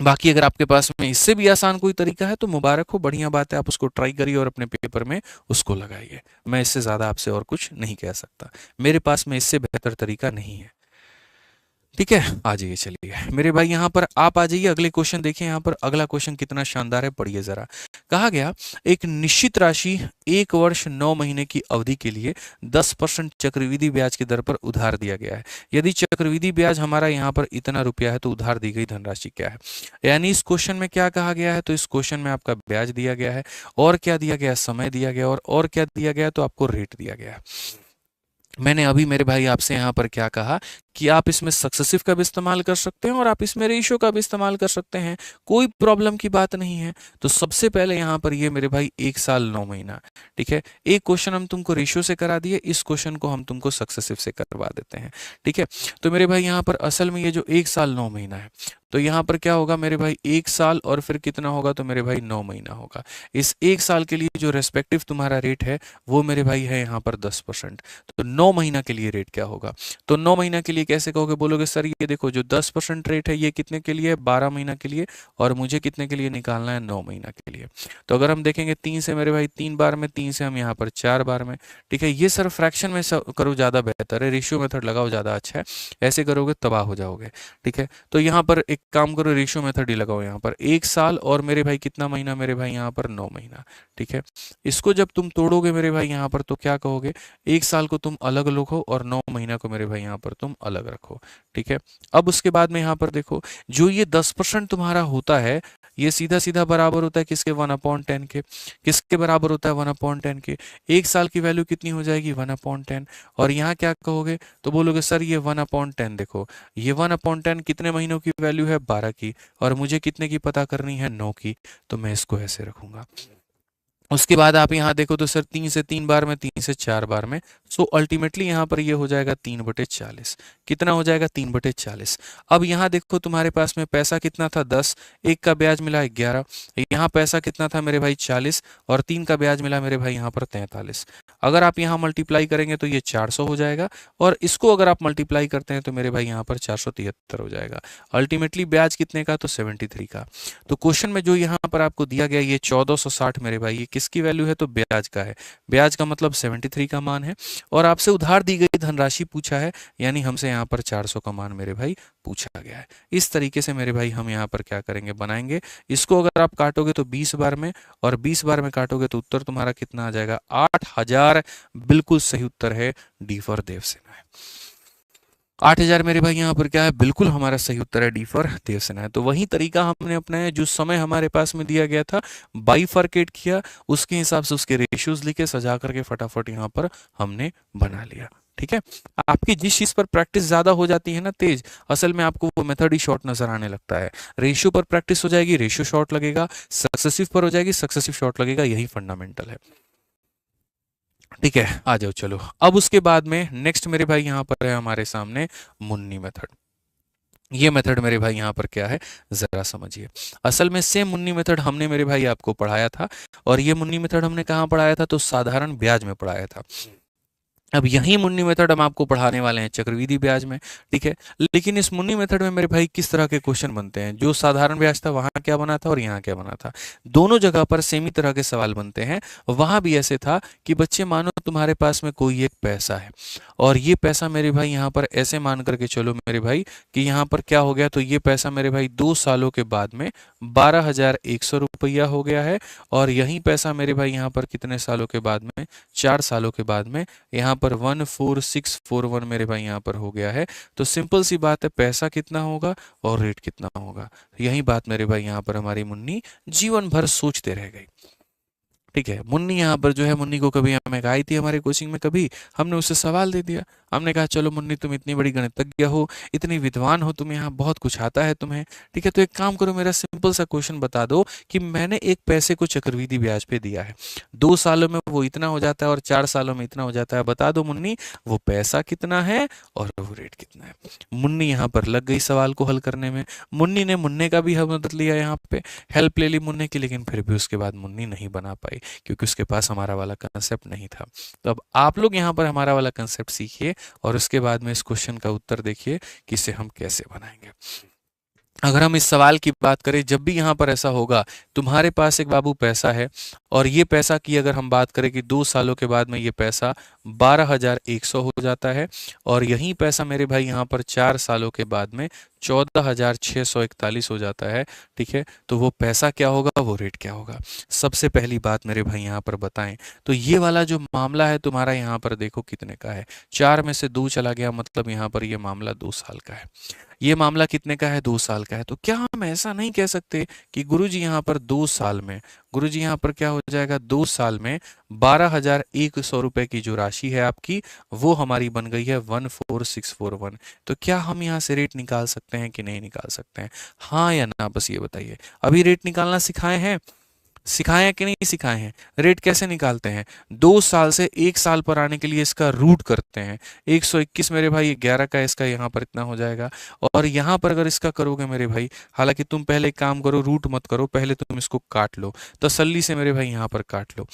बाकी अगर आपके पास में इससे भी आसान कोई तरीका है तो मुबारक हो, बढ़िया बात है, आप उसको ट्राई करिए और अपने पेपर में उसको लगाइए। मैं इससे ज़्यादा आपसे और कुछ नहीं कह सकता, मेरे पास में इससे बेहतर तरीका नहीं है। ठीक है, आ जाइए, चलिए मेरे भाई यहाँ पर आप आ जाइए, अगले क्वेश्चन देखिए। यहाँ पर अगला क्वेश्चन कितना शानदार है, पढ़िए जरा। कहा गया एक निश्चित राशि 1 वर्ष 9 महीने की अवधि के लिए 10% चक्रवृद्धि ब्याज की दर पर उधार दिया गया है। यदि चक्रवृद्धि ब्याज हमारा यहाँ पर इतना रुपया है तो उधार दी गई धनराशि क्या है। यानी इस क्वेश्चन में क्या कहा गया है, तो इस क्वेश्चन में आपका ब्याज दिया गया है, और क्या दिया गया, समय दिया गया, और क्या दिया गया, तो आपको रेट दिया गया है। मैंने अभी मेरे भाई आपसे यहाँ पर क्या कहा कि आप इसमें सक्सेसिव का भी इस्तेमाल कर सकते हैं और आप इसमें रेशियो का भी इस्तेमाल कर सकते हैं, कोई प्रॉब्लम की बात नहीं है। तो सबसे पहले यहाँ पर ये मेरे भाई 1 साल 9 महीना, ठीक है। एक क्वेश्चन हम तुमको रेशियो से करा दिए, इस क्वेश्चन को हम तुमको सक्सेसिव से करवा देते हैं, ठीक है। तो मेरे भाई यहाँ पर असल में ये जो 1 साल 9 महीना है, तो यहाँ पर क्या होगा मेरे भाई, 1 साल और फिर कितना होगा, तो मेरे भाई 9 महीना होगा। इस 1 साल के लिए जो रेस्पेक्टिव तुम्हारा रेट है वो मेरे भाई है यहाँ पर 10%। तो 9 महीना के लिए रेट क्या होगा, तो 9 महीना के लिए कैसे कहोगे, बोलोगे सर ये देखो जो 10% रेट है ये कितने के लिए है, 12 महीना के लिए, और मुझे कितने के लिए निकालना है, 9 महीना के लिए। तो अगर हम देखेंगे 3 से मेरे भाई 3 बार में, 3 से हम यहाँ पर 4 बार में, ठीक है। ये सर फ्रैक्शन में करो ज़्यादा बेहतर है, रेशियो मेथड लगाओ ज़्यादा अच्छा है, ऐसे करोगे तबाह हो जाओगे, ठीक है। तो यहाँ पर एक काम करो, रेशियो मेथड ही लगाओ यहाँ पर, 1 साल और मेरे भाई कितना महीना, मेरे भाई यहाँ पर 9 महीना, ठीक है। इसको जब तुम तोड़ोगे मेरे भाई यहाँ पर, तो क्या कहोगे, 1 साल को तुम अलग रखो और 9 महीना को मेरे भाई यहाँ पर तुम अलग रखो, ठीक है। अब उसके बाद में यहाँ पर देखो, जो ये 10% तुम्हारा होता है, ये सीधा सीधा बराबर होता है किसके, 1/10 के। किसके बराबर होता है, 1/10 के। 1 साल की वैल्यू कितनी हो जाएगी, 1/10। और यहाँ क्या कहोगे, तो बोलोगे सर ये 1/10 देखो, ये 1/10 कितने महीनों की वैल्यू है, 12 की, और मुझे कितने की पता करनी है, 9 की, तो मैं इसको ऐसे रखूंगा। उसके बाद आप यहाँ देखो तो सर 3 से 3 बार में, 3 से 4 बार में, सो अल्टीमेटली यहाँ पर ये हो जाएगा 3/40। कितना हो जाएगा, 3/40। अब यहाँ देखो तुम्हारे पास में पैसा कितना था, 10, एक का ब्याज मिला 11, यहाँ पैसा कितना था मेरे भाई 40, और 3 का ब्याज मिला मेरे भाई यहाँ पर 43। अगर आप यहाँ मल्टीप्लाई करेंगे तो ये 400 हो जाएगा, और इसको अगर आप मल्टीप्लाई करते हैं तो मेरे भाई यहाँ पर 473 हो जाएगा। अल्टीमेटली ब्याज कितने का, तो 73 का। तो क्वेश्चन में जो यहाँ पर आपको दिया गया ये 1460 मेरे भाई, ये किसकी वैल्यू है, तो ब्याज का है। ब्याज का मतलब 73 का मान है, और आपसे उधार दी गई धनराशि पूछा है, यानी हमसे यहाँ पर 400 का मान मेरे भाई पूछा गया है। इस तरीके से मेरे भाई हम यहाँ पर क्या करेंगे, बनाएंगे। इसको अगर आप काटोगे तो 20 बार में, और 20 बार में काटोगे तो उत्तर तुम्हारा कितना आ जाएगा, 8000। बिल्कुल सही उत्तर है, डी फॉर देवसेना है। 8000 मेरे भाई यहाँ पर क्या है, बिल्कुल हमारा सही उत्तर है, डी फॉर देवसेना है। तो वही तरीका हमने अपनाया, जो समय हमारे पास में दिया गया था, बाइफरकेट किया, उसके हिसाब से उसके रेशियोज लिखे, सजा करके फटाफट यहाँ पर हमने बना लिया, ठीक है। आपकी जिस चीज पर प्रैक्टिस ज्यादा हो जाती है ना तेज, असल में आपको वो मेथड ही शॉर्ट नजर आने लगता है। रेशियो पर प्रैक्टिस हो जाएगी, रेशियो शॉर्ट लगेगा, सक्सेसिव पर हो जाएगी, सक्सेसिव शॉर्ट लगेगा, यही फंडामेंटल है, ठीक है। आ जाओ चलो, अब उसके बाद में नेक्स्ट मेरे भाई यहाँ पर है हमारे सामने मुन्नी मेथड। ये मेथड मेरे भाई यहाँ पर क्या है, जरा समझिए। असल में सेम मुन्नी मेथड हमने मेरे भाई आपको पढ़ाया था, और ये मुन्नी मेथड हमने कहाँ पढ़ाया था, तो साधारण ब्याज में पढ़ाया था। अब यही मुन्नी मेथड हम आपको पढ़ाने वाले हैं चक्रवृद्धि ब्याज में, ठीक है। लेकिन इस मुन्नी मेथड में मेरे भाई किस तरह के क्वेश्चन बनते हैं, जो साधारण ब्याज था वहां क्या बना था और यहाँ क्या बना था, दोनों जगह पर सेम ही तरह के सवाल बनते हैं। वहां भी ऐसे था कि बच्चे मानो तुम्हारे पास में कोई एक पैसा है, और ये पैसा मेरे भाई यहाँ पर ऐसे मान करके चलो मेरे भाई कि यहाँ पर क्या हो गया, तो ये पैसा मेरे भाई 2 सालों के बाद में 12,100 रुपया हो गया है, और यही पैसा मेरे भाई यहाँ पर कितने सालों के बाद में, 4 सालों के बाद में यहाँ पर 14641 मेरे भाई यहाँ पर हो गया है। तो सिंपल सी बात है, पैसा कितना होगा और रेट कितना होगा, यही बात मेरे भाई यहाँ पर हमारी मुन्नी जीवन भर सोचते रह गई, ठीक है। मुन्नी यहाँ पर जो है, मुन्नी को कभी हमें आई थी हमारे कोचिंग में, कभी हमने उससे सवाल दे दिया, हमने कहा चलो मुन्नी तुम इतनी बड़ी गणितज्ञ हो, इतनी विद्वान हो, तुम यहाँ बहुत कुछ आता है तुम्हें, ठीक है। तो एक काम करो, मेरा सिंपल सा क्वेश्चन बता दो कि मैंने एक पैसे को चक्रवृद्धि ब्याज पे दिया है, 2 सालों में वो इतना हो जाता है और 4 सालों में इतना हो जाता है, बता दो मुन्नी वो पैसा कितना है और वो रेट कितना है। मुन्नी यहाँ पर लग गई सवाल को हल करने में। मुन्नी ने मुन्ने का भी मदद लिया, यहाँ पे हेल्प ले ली मुन्ने की, लेकिन फिर भी उसके बाद मुन्नी नहीं बना पाई, क्योंकि उसके पास हमारा वाला कंसेप्ट नहीं था। तो अब आप लोग यहाँ पर हमारा वाला कंसेप्ट सीखिए, और उसके बाद में इस क्वेश्चन का उत्तर देखिए कि इसे हम कैसे बनाएंगे। अगर हम इस सवाल की बात करें, जब भी यहाँ पर ऐसा होगा, तुम्हारे पास एक बाबू पैसा है, और ये पैसा की अगर हम बात करें कि 2 सालों के बाद में ये पैसा 12,100 हो जाता है, और यही पैसा मेरे भाई यहाँ पर 4 सालों के बाद में 14,641 हो जाता है, ठीक है। तो वो पैसा क्या होगा, वो रेट क्या होगा, सबसे पहली बात मेरे भाई यहाँ पर बताएं। तो ये वाला जो मामला है तुम्हारा, यहाँ पर देखो कितने का है, 4 में से 2 चला गया, मतलब यहाँ पर ये मामला 2 साल का है। ये मामला कितने का है, 2 साल का है। तो क्या हम ऐसा नहीं कह सकते कि गुरुजी यहाँ पर 2 साल में, गुरुजी यहाँ पर क्या हो जाएगा, 2 साल में 12,100 रुपए की जो राशि है आपकी, वो हमारी बन गई है 14,641। तो क्या हम यहाँ से रेट निकाल सकते हैं कि नहीं निकाल सकते हैं, हाँ या ना, बस ये बताइए। अभी रेट निकालना सिखाए हैं, सिखाए हैं कि नहीं सिखाए हैं। रेट कैसे निकालते हैं, 2 साल से 1 साल पर आने के लिए इसका रूट करते हैं। 121 मेरे भाई 11 का इसका यहाँ पर इतना हो जाएगा। और यहाँ पर अगर इसका करोगे मेरे भाई, हालांकि तुम पहले एक काम करो, रूट मत करो, पहले तुम इसको काट लो, तसल्ली से मेरे भाई यहाँ पर काट लो।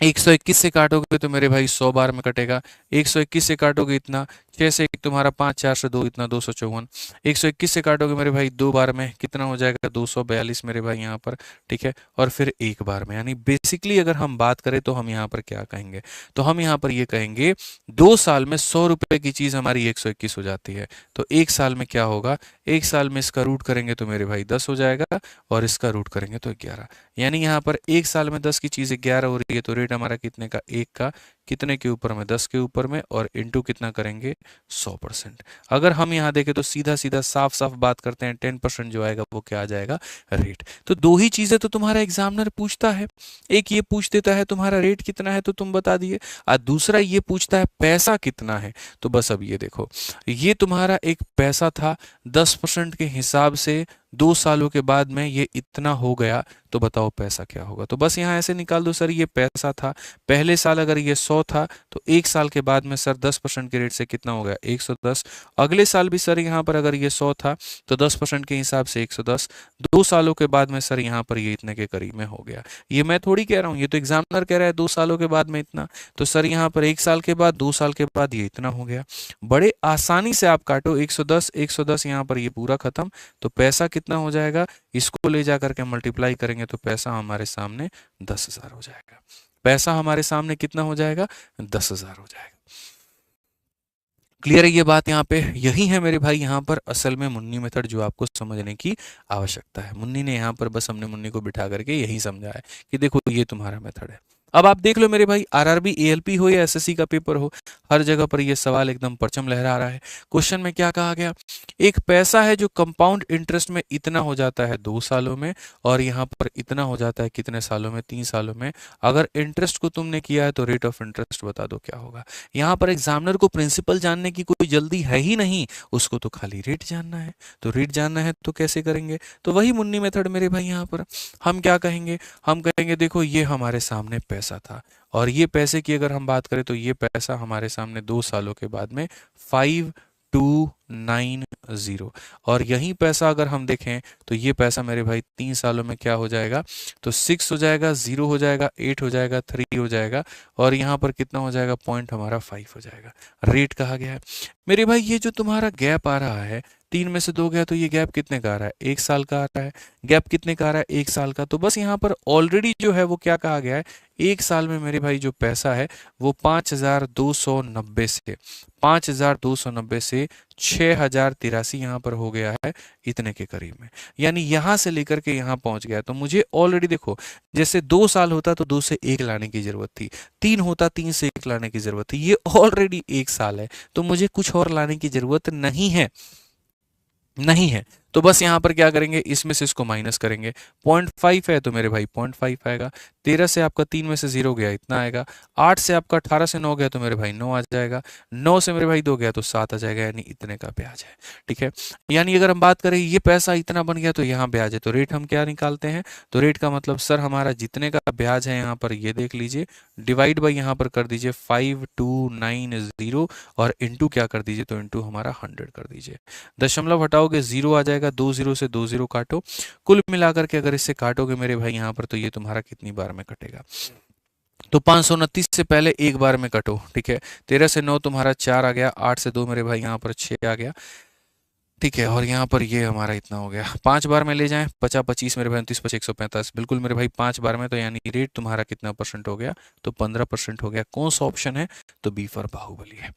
121 से काटोगे तो मेरे भाई 100 बार में कटेगा। 121 से काटोगे इतना, 6 से 1 तुम्हारा 5, 4 से 2 इतना 254। 121 से काटोगे मेरे भाई 2 बार में कितना हो जाएगा, 242 मेरे भाई यहाँ पर, ठीक है। और फिर 1 बार में, यानी बेसिकली अगर हम बात करें तो हम यहाँ पर क्या कहेंगे, तो हम यहाँ पर ये कहेंगे 2 साल में 100 रुपए की चीज़ हमारी 121 हो जाती है। तो 1 साल में क्या होगा, 1 साल में इसका रूट करेंगे तो मेरे भाई 10 हो जाएगा, और इसका रूट करेंगे तो 11। यानी यहाँ पर 1 साल में 10 की चीज़ 11 हो रही है, तो रेट हमारा कितने का, 1 का, कितने के ऊपर में, 10 के ऊपर में, और इनटू कितना करेंगे, 100%। अगर हम यहाँ देखें तो सीधा सीधा साफ साफ बात करते हैं, 10% जो आएगा वो क्या आ जाएगा, रेट। तो दो ही चीजें तो तुम्हारा एग्जामिनर पूछता है, एक ये पूछ देता है तुम्हारा रेट कितना है तो तुम बता दिए, और दूसरा ये पूछता है पैसा कितना है। तो बस अब ये देखो, ये तुम्हारा एक पैसा था, 10% के हिसाब से 2 सालों के बाद में ये इतना हो गया, तो बताओ पैसा क्या होगा। तो बस यहाँ ऐसे निकाल दो, सर ये पैसा था, पहले साल अगर ये 100 था तो 1 साल के बाद में सर 10% के रेट से कितना हो गया, 110। अगले साल भी सर यहाँ पर अगर ये 100 था तो 10% के हिसाब से 110। 2 सालों के बाद में सर यहाँ पर ये इतने के करीब में हो गया। ये मैं थोड़ी कह रहा हूँ, ये तो एग्जामिनर कह रहा है 2 सालों के बाद में इतना। तो सर यहाँ पर 1 साल के बाद, 2 साल के बाद ये इतना हो गया। बड़े आसानी से आप काटो, 110 110 यहाँ पर ये पूरा खत्म। तो पैसा कितना हो जाएगा, इसको ले जा करके मल्टीप्लाई करेंगे तो पैसा हमारे सामने 10,000 हो जाएगा। पैसा हमारे सामने कितना हो जाएगा, 10,000 हो जाएगा। क्लियर है ये बात यहाँ पे, यही है मेरे भाई यहाँ पर असल में मुन्नी मेथड जो आपको समझने की आवश्यकता है। मुन्नी ने यहाँ पर बस हमने मुन्नी को बिठा करके यही समझा है कि देखो ये तुम्हारा मेथड है। अब आप देख लो मेरे भाई, आरआरबी एएलपी हो या एसएससी का पेपर हो, हर जगह पर ये सवाल एकदम परचम लहरा रहा है। क्वेश्चन में क्या कहा गया, एक पैसा है जो कंपाउंड इंटरेस्ट में इतना हो जाता है 2 सालों में, और यहाँ पर इतना हो जाता है कितने सालों में, 3 सालों में। अगर इंटरेस्ट को तुमने किया है तो रेट ऑफ इंटरेस्ट बता दो क्या होगा। यहाँ पर एग्जामिनर को प्रिंसिपल जानने की कोई जल्दी है ही नहीं, उसको तो खाली रेट जानना है। तो रेट जानना है तो कैसे करेंगे, तो वही मुन्नी मेथड मेरे भाई। यहाँ पर हम क्या कहेंगे, हम कहेंगे देखो ये हमारे सामने पैसा था, और ये पैसे की अगर हम बात करें तो ये पैसा हमारे सामने 2 सालों के बाद में 5290, और यही पैसा अगर हम देखें तो ये पैसा मेरे भाई 3 सालों में क्या हो जाएगा, तो 6 हो जाएगा, 0 हो जाएगा, 8 हो जाएगा, 3 हो जाएगा, और यहाँ पर कितना हो जाएगा, पॉइंट हमारा 5 हो जाएगा। रेट कहा गया है मेरे भाई। ये जो तुम्हारा गैप आ रहा है, 3 में से 2 गया तो ये गैप कितने का आ रहा है, 1 साल का आ रहा है। गैप कितने का आ रहा है, 1 साल का। तो बस यहाँ पर ऑलरेडी जो है वो क्या कहा गया है, 1 साल में मेरे भाई जो पैसा है वो 5,290 से 5,290 से 6,083 यहाँ पर हो गया है, इतने के करीब में। यानी यहाँ से लेकर के यहाँ पहुंच गया। तो मुझे ऑलरेडी देखो, जैसे 2 साल होता तो 2 से 1 लाने की जरूरत थी, 3 होता 3 से 1 लाने की जरूरत थी, ये ऑलरेडी 1 साल है, तो मुझे कुछ और लाने की जरूरत नहीं है, नहीं है। तो बस यहाँ पर क्या करेंगे, इसमें से इसको माइनस करेंगे। 0.5 है तो मेरे भाई 0.5 आएगा। 13 से आपका 3 में से 0 गया, इतना आएगा। 8 से आपका 18 से 9 गया तो मेरे भाई 9 आ जाएगा। 9 से मेरे भाई 2 गया तो 7 आ जाएगा, यानी इतने का ब्याज है। ठीक है, यानी अगर हम बात करें ये पैसा इतना बन गया तो यहाँ ब्याज है, तो रेट हम क्या निकालते हैं, तो रेट का मतलब सर हमारा जितने का ब्याज है यहाँ पर ये देख लीजिए, डिवाइड बाई यहाँ पर कर दीजिए 5290, और इंटू क्या कर दीजिए, तो इंटू हमारा 100 कर दीजिए। दशमलव हटाओगे 0 आ जाएगा, 2 0 से 2 0 काटो, कुल मिलाकर के अगर इससे काटोगे मेरे भाई यहाँ पर, तो ये तुम्हारा कितनी बार में कटेगा, तो 529 से पहले एक बार में कटो। ठीक है, 13 से 9 तुम्हारा 4 आ गया, 8 से 2 मेरे भाई यहाँ पर 6 आ गया। ठीक है, और यहाँ पर ये हमारा इतना हो गया, 5 बार में ले जाएं, 50 25 मेरे भाई 29 25 145, बिल्कुल मेरे भाई 5 बार में। तो यानी रेट तुम्हारा कितना परसेंट हो गया, तो 15% हो गया। कौन सा ऑप्शन है, तो बी फॉर बाहुबली है।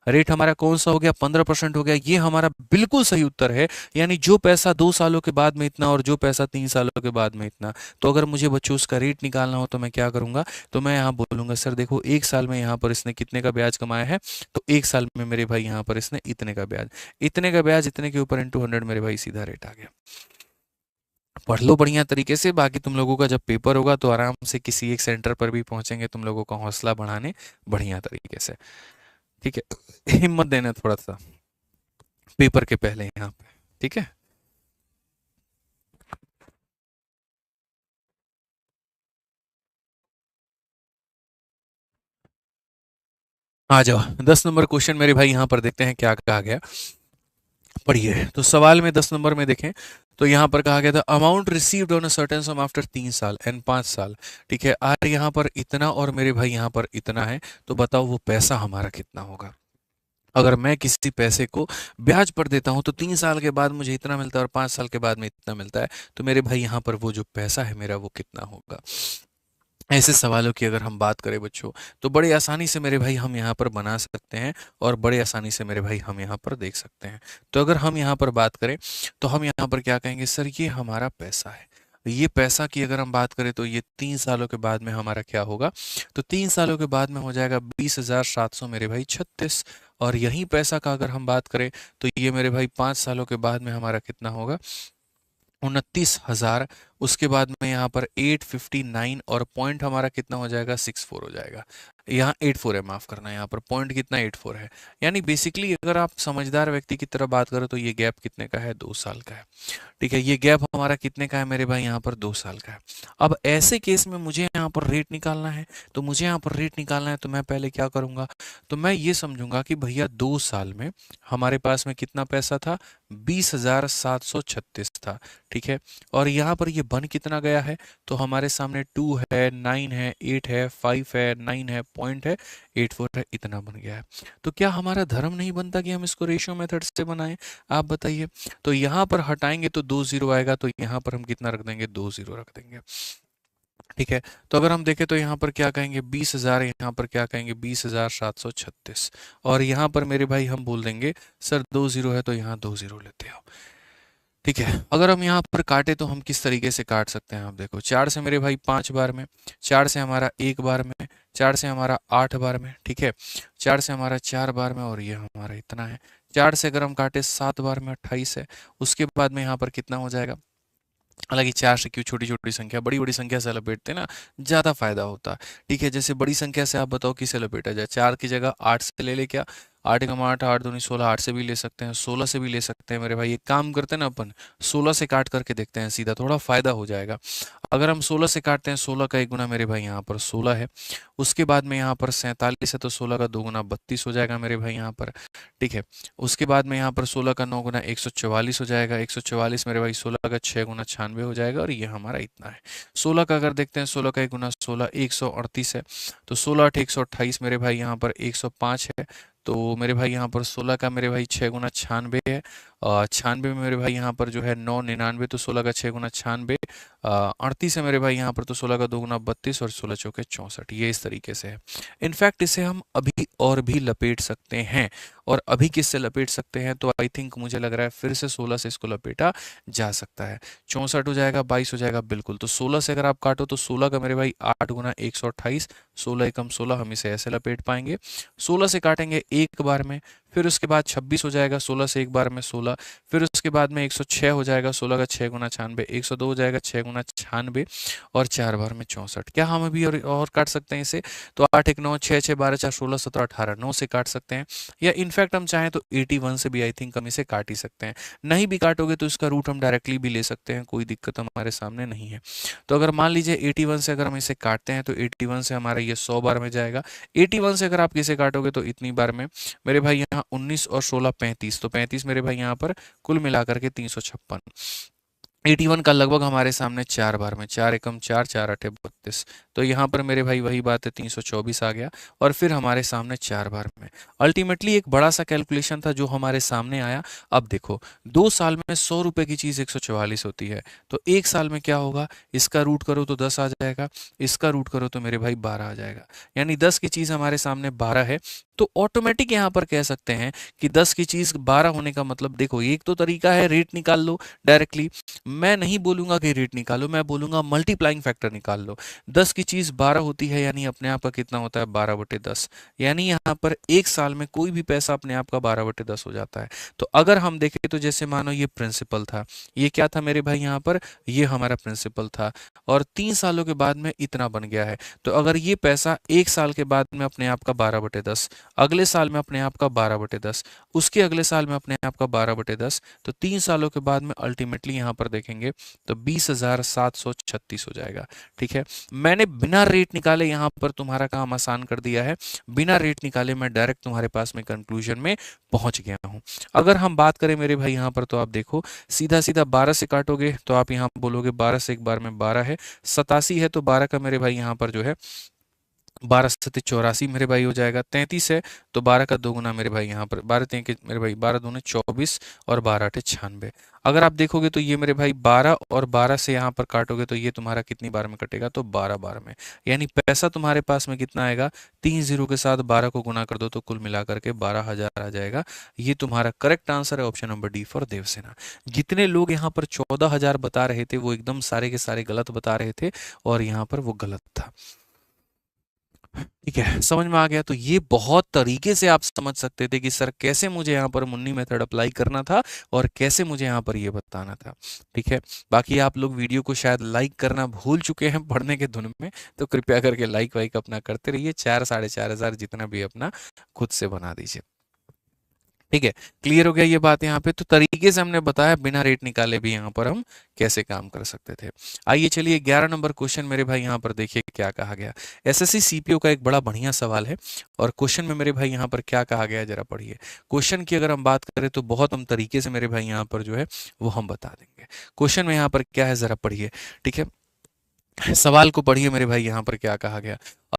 रेट हमारा कौन सा हो गया, 15% हो गया। ये हमारा बिल्कुल सही उत्तर है। यानी जो पैसा 2 सालों के बाद में इतना और जो पैसा 3 सालों के बाद में इतना। तो अगर मुझे बच्चों उसका रेट निकालना हो तो मैं क्या करूंगा, तो मैं यहाँ बोलूंगा सर देखो 1 साल में यहाँ पर इसने कितने का ब्याज कमाया है, तो 1 साल में मेरे भाई यहाँ पर इसने इतने का ब्याज, इतने का ब्याज, इतने के ऊपर इंटू 100 मेरे भाई सीधा रेट आ गया। पढ़ लो बढ़िया तरीके से। बाकी तुम लोगों का जब पेपर होगा तो आराम से किसी एक सेंटर पर भी पहुंचेंगे तुम लोगों का हौसला बढ़ाने बढ़िया तरीके से। ठीक है, हिम्मत देना थोड़ा सा पेपर के पहले यहाँ पे। ठीक है, आ जाओ 10 नंबर क्वेश्चन मेरे भाई यहाँ पर देखते हैं क्या कहा गया। पढ़िए, तो सवाल में 10 नंबर में देखें तो यहाँ पर कहा गया था amount received on a certain sum after 3 साल एंड 5 साल। ठीक है, आर यहाँ पर इतना और मेरे भाई यहाँ पर इतना है, तो बताओ वो पैसा हमारा कितना होगा। अगर मैं किसी पैसे को ब्याज पर देता हूं तो 3 साल के बाद मुझे इतना मिलता है और 5 साल के बाद में इतना मिलता है, तो मेरे भाई यहाँ पर वो जो पैसा है मेरा वो कितना होगा। ऐसे सवालों की अगर हम बात करें बच्चों, तो बड़े आसानी से मेरे भाई हम यहाँ पर बना सकते हैं और बड़े आसानी से मेरे भाई हम यहाँ पर देख सकते हैं। तो अगर हम यहाँ पर बात करें तो हम यहाँ पर क्या कहेंगे, सर ये हमारा पैसा है। ये पैसा की अगर हम बात करें तो ये 3 सालों के बाद में हमारा क्या होगा, तो 3 सालों के बाद में हो जाएगा 20,700 मेरे भाई 36। और यही पैसा का अगर हम बात करें तो ये मेरे भाई 5 सालों के बाद में हमारा कितना होगा, 29,000। उसके बाद में यहाँ पर 859 और पॉइंट हमारा कितना हो जाएगा, 64 हो जाएगा। यहाँ 84 है, माफ करना, यहाँ पर पॉइंट कितना 84 है। यानी बेसिकली अगर आप समझदार व्यक्ति की तरह बात करो तो ये गैप कितने का है, 2 साल का है। ठीक है, ये गैप हमारा कितने का है मेरे भाई, यहाँ पर 2 साल का है। अब ऐसे केस में मुझे यहाँ पर रेट निकालना है, तो मुझे यहाँ पर रेट निकालना है तो मैं पहले क्या करूंगा, तो मैं ये समझूंगा कि भैया 2 साल में हमारे पास में कितना पैसा था, 20,736 था। ठीक है, और यहाँ पर ये बन कितना गया है, तो हमारे सामने 2 है, 9 है, 8 है, 5 है, 9 है, पॉइंट है, 84 है, इतना बन गया है। तो क्या हमारा धर्म नहीं बनता कि हम इसको रेशियो मेथड से बनाएं, आप बताइए। तो यहाँ पर हटाएंगे तो 2 जीरो आएगा, तो यहाँ पर हम कितना रख देंगे, 2 जीरो रख देंगे। ठीक है, तो अगर हम देखें तो यहाँ पर क्या कहेंगे, 20,000, यहाँ पर क्या कहेंगे, 20,736। और यहाँ पर मेरे भाई हम बोल देंगे सर 2 जीरो है तो यहाँ 2 जीरो लेते हो। ठीक है, अगर हम यहाँ पर काटे तो हम किस तरीके से काट सकते हैं, आप देखो 4 से मेरे भाई 5 बार में, 4 से हमारा 1 बार में, 4 से हमारा 8 बार में। ठीक है, 4 से हमारा 4 बार में, और ये हमारा इतना है। 4 से अगर हम काटे 7 बार में 28 है। उसके बाद में यहाँ पर कितना हो जाएगा, हालांकि 4 से क्यों, छोटी छोटी संख्या, बड़ी बड़ी संख्या से लपेटते हैं ना, ज़्यादा फायदा होता है। ठीक है, जैसे बड़ी संख्या से आप बताओ किसे लपेटा जाए, 4 की जगह 8 से ले ले क्या, 8 कमा 8, 8 दूनी 16, 8 से भी ले सकते हैं, 16 से भी ले सकते हैं मेरे भाई। एक काम करते हैं ना अपन, 16 से काट करके देखते हैं सीधा, थोड़ा फायदा हो जाएगा। अगर हम 16 से काटते हैं, 16 का 1 गुना मेरे भाई यहाँ पर 16 है। उसके बाद में यहाँ पर 47 है, तो 16 का 2 गुना 32 हो जाएगा मेरे भाई यहाँ पर। ठीक है, उसके बाद में यहाँ पर 16 का 9 गुना 144 हो जाएगा। 144 मेरे भाई 16 का 6 गुना 96 हो जाएगा, और ये हमारा इतना है। 16 का अगर देखते हैं, 16 का 1 गुना 16 138 है, तो 16 8 128 मेरे भाई यहाँ पर 105 है। तो मेरे भाई यहाँ पर 16 का मेरे भाई 6 गुना 96 है, और 96 में मेरे भाई यहाँ पर जो है 999, तो 16 का 6 गुना 96, 38 है मेरे भाई यहाँ पर, तो 16 का 2 गुना 32 और 16 चौके 64, ये इस तरीके से है। इनफैक्ट इसे हम अभी और भी लपेट सकते हैं, और अभी किससे लपेट सकते हैं, तो आई थिंक मुझे लग रहा है फिर से 16 से इसको लपेटा जा सकता है। 64 हो जाएगा, 22 हो जाएगा, बिल्कुल। तो 16 से अगर आप काटो तो 16 का मेरे भाई 8 गुना 128, 16 एकम 16, हम इसे ऐसे लपेट पाएंगे। 16 से काटेंगे 1 बार में, फिर उसके बाद 26 हो जाएगा, 16 से 1 बार में 16, फिर उसके बाद में 106 हो जाएगा, 16 का 6 गुना 96, 102 हो जाएगा 6 गुना 96, और 4 बार में 64। क्या हम अभी और काट सकते हैं इसे, तो 8 1 9, 6 6 12 4 16 17 18, 9 से काट सकते हैं, या इनफैक्ट हम चाहें तो 81 से भी आई थिंक हम इसे काट ही सकते हैं। नहीं भी काटोगे तो इसका रूट हम डायरेक्टली भी ले सकते हैं, कोई दिक्कत हमारे सामने नहीं है। तो अगर मान लीजिए 81 से अगर हम इसे काटते हैं तो 81 से हमारा ये 100 बार में जाएगा। 81 से अगर आप इसे काटोगे तो इतनी बार में मेरे भाई यहाँ 19 और 16 35, तो 35 मेरे भाई यहाँ पर कुल मिलाकर के 356। 81 का लगभग हमारे सामने 4 बार में, 4 एकम 4, 4 अठे 32, तो यहाँ पर मेरे भाई वही बात है, 324 आ गया, और फिर हमारे सामने 4 बार में। अल्टीमेटली एक बड़ा सा कैलकुलेशन था जो हमारे सामने आया। अब देखो 2 साल में 100 रुपए की चीज़ 144 होती है, तो 1 साल में क्या होगा, इसका रूट करो तो 10 आ जाएगा, इसका रूट करो तो मेरे भाई 12 आ जाएगा। यानी 10 की चीज़ हमारे सामने 12 है, तो ऑटोमेटिक यहाँ पर कह सकते हैं कि 10 की चीज 12 होने का मतलब, देखो एक तो तरीका है रेट निकाल लो डायरेक्टली, मैं नहीं बोलूंगा कि रेट निकालो, मैं बोलूंगा मल्टीप्लाइंग फैक्टर निकाल लो। 10 की चीज 12 होती है, यानी अपने आप का कितना होता है 12/10, यानी यहाँ पर एक साल में कोई भी पैसा अपने आप का 12/10 हो जाता है। तो अगर हम देखें तो जैसे मानो ये प्रिंसिपल था, ये क्या था मेरे भाई यहाँ पर, ये हमारा प्रिंसिपल था, और 3 सालों के बाद में इतना बन गया है। तो अगर ये पैसा एक साल के बाद में अपने आप का 12/10, अगले साल में अपने आप का 12/10, उसके अगले साल में अपने आप का 12/10, तो 3 सालों के बाद में अल्टीमेटली यहाँ पर देखेंगे तो 20,736 हो जाएगा। ठीक है, मैंने बिना रेट निकाले यहाँ पर तुम्हारा काम आसान कर दिया है, बिना रेट निकाले मैं डायरेक्ट तुम्हारे पास में कंक्लूजन में पहुंच गया हूँ। अगर हम बात करें मेरे भाई यहाँ पर, तो आप देखो सीधा सीधा 12 से काटोगे तो आप यहाँ बोलोगे 12 से एक बार में 12 है, 87 है तो 12 का मेरे भाई यहाँ पर जो है 12×7 = 84 मेरे भाई हो जाएगा। 33 है तो 12 का 2 गुना मेरे भाई यहाँ पर 12×3 के मेरे भाई 12×2 = 24 और 12×8 = 96। अगर आप देखोगे तो ये मेरे भाई 12 और 12 से यहाँ पर काटोगे तो ये तुम्हारा कितनी बार में कटेगा, तो 12 बार में, यानी पैसा तुम्हारे पास में कितना आएगा, 3 जीरो के साथ 12 को गुना कर दो तो कुल मिलाकर के 12,000 आ जाएगा। ये तुम्हारा करेक्ट आंसर है, option number D for Devsena. जितने लोग यहाँ पर 14,000 बता रहे थे वो एकदम सारे के सारे गलत बता रहे थे, और यहाँ पर वो गलत था। ठीक है, समझ में आ गया। तो ये बहुत तरीके से आप समझ सकते थे कि सर कैसे मुझे यहाँ पर मुन्नी मेथड अप्लाई करना था और कैसे मुझे यहाँ पर ये बताना था। ठीक है, बाकी आप लोग वीडियो को शायद लाइक करना भूल चुके हैं पढ़ने के धुन में, तो कृपया करके लाइक वाइक अपना करते रहिए, 4-4.5 हज़ार जितना भी अपना खुद से बना दीजिए। ठीक है, क्लियर हो गया ये बात यहाँ पे। तो तरीके से हमने बताया बिना रेट निकाले भी यहाँ पर हम कैसे काम कर सकते थे। आइए चलिए 11 नंबर क्वेश्चन मेरे भाई यहाँ पर देखिए क्या कहा गया। एसएससी सीपीओ का एक बड़ा बढ़िया सवाल है, और क्वेश्चन में मेरे भाई यहाँ पर क्या कहा गया है जरा पढ़िए। क्वेश्चन की अगर हम बात करें तो बहुत हम तरीके से मेरे भाई यहाँ पर जो है वो हम बता देंगे। क्वेश्चन में यहाँ पर क्या है जरा पढ़िए। ठीक है, सवाल को पढ़िए मेरे भाई, यहाँ पर क्या कहा गया।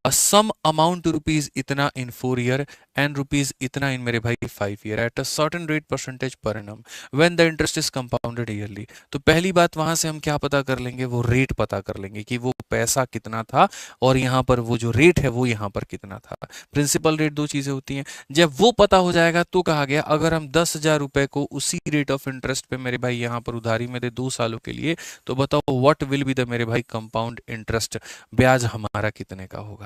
सम अमाउंट रुपीज इतना इन 4 ईयर एंड रुपीज इतना इन मेरे भाई 5 year at a certain rate percentage per annum when the interest is compounded yearly. तो पहली बात वहां से हम क्या पता कर लेंगे, वो रेट पता कर लेंगे कि वो पैसा कितना था, और यहाँ पर वो जो रेट है वो यहाँ पर कितना था। प्रिंसिपल रेट दो चीजें होती हैं, जब वो पता हो जाएगा तो कहा गया अगर हम 10,000 रुपए को उसी रेट ऑफ इंटरेस्ट पे मेरे भाई यहाँ पर उधारी में दे 2 सालों के लिए, तो बताओ व्हाट विल बी द मेरे भाई कंपाउंड इंटरेस्ट, ब्याज हमारा कितने का होगा।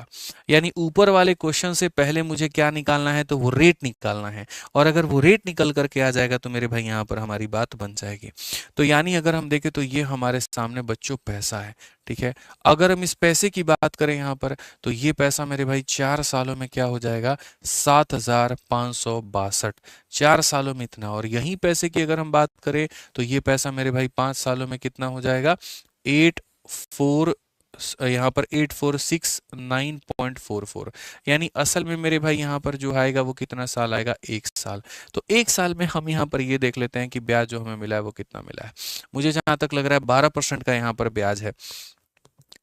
यानी ऊपर वाले क्वेश्चन से पहले मुझे क्या निकालना है, तो वो रेट निकालना है, और अगर वो रेट निकल करके आ जाएगा तो मेरे भाई यहाँ पर हमारी बात बन जाएगी। तो यानी अगर हम देखें तो ये हमारे सामने बच्चों पैसा है। ठीक है, अगर हम इस पैसे की बात करें यहाँ पर, तो ये पैसा मेरे भाई 4 सालों में क्या हो जाएगा, 7,562। 4 सालों में इतना, और यही पैसे की अगर हम बात करें तो ये पैसा मेरे भाई 5 सालों में कितना हो जाएगा, 8 4 यहाँ पर 8,469.44, यानी असल में मेरे भाई यहाँ पर जो आएगा वो कितना साल आएगा, 1 साल। तो 1 साल में हम यहाँ पर ये देख लेते हैं कि ब्याज जो हमें मिला है वो कितना मिला है। मुझे जहां तक लग रहा है 12% का यहाँ पर ब्याज है।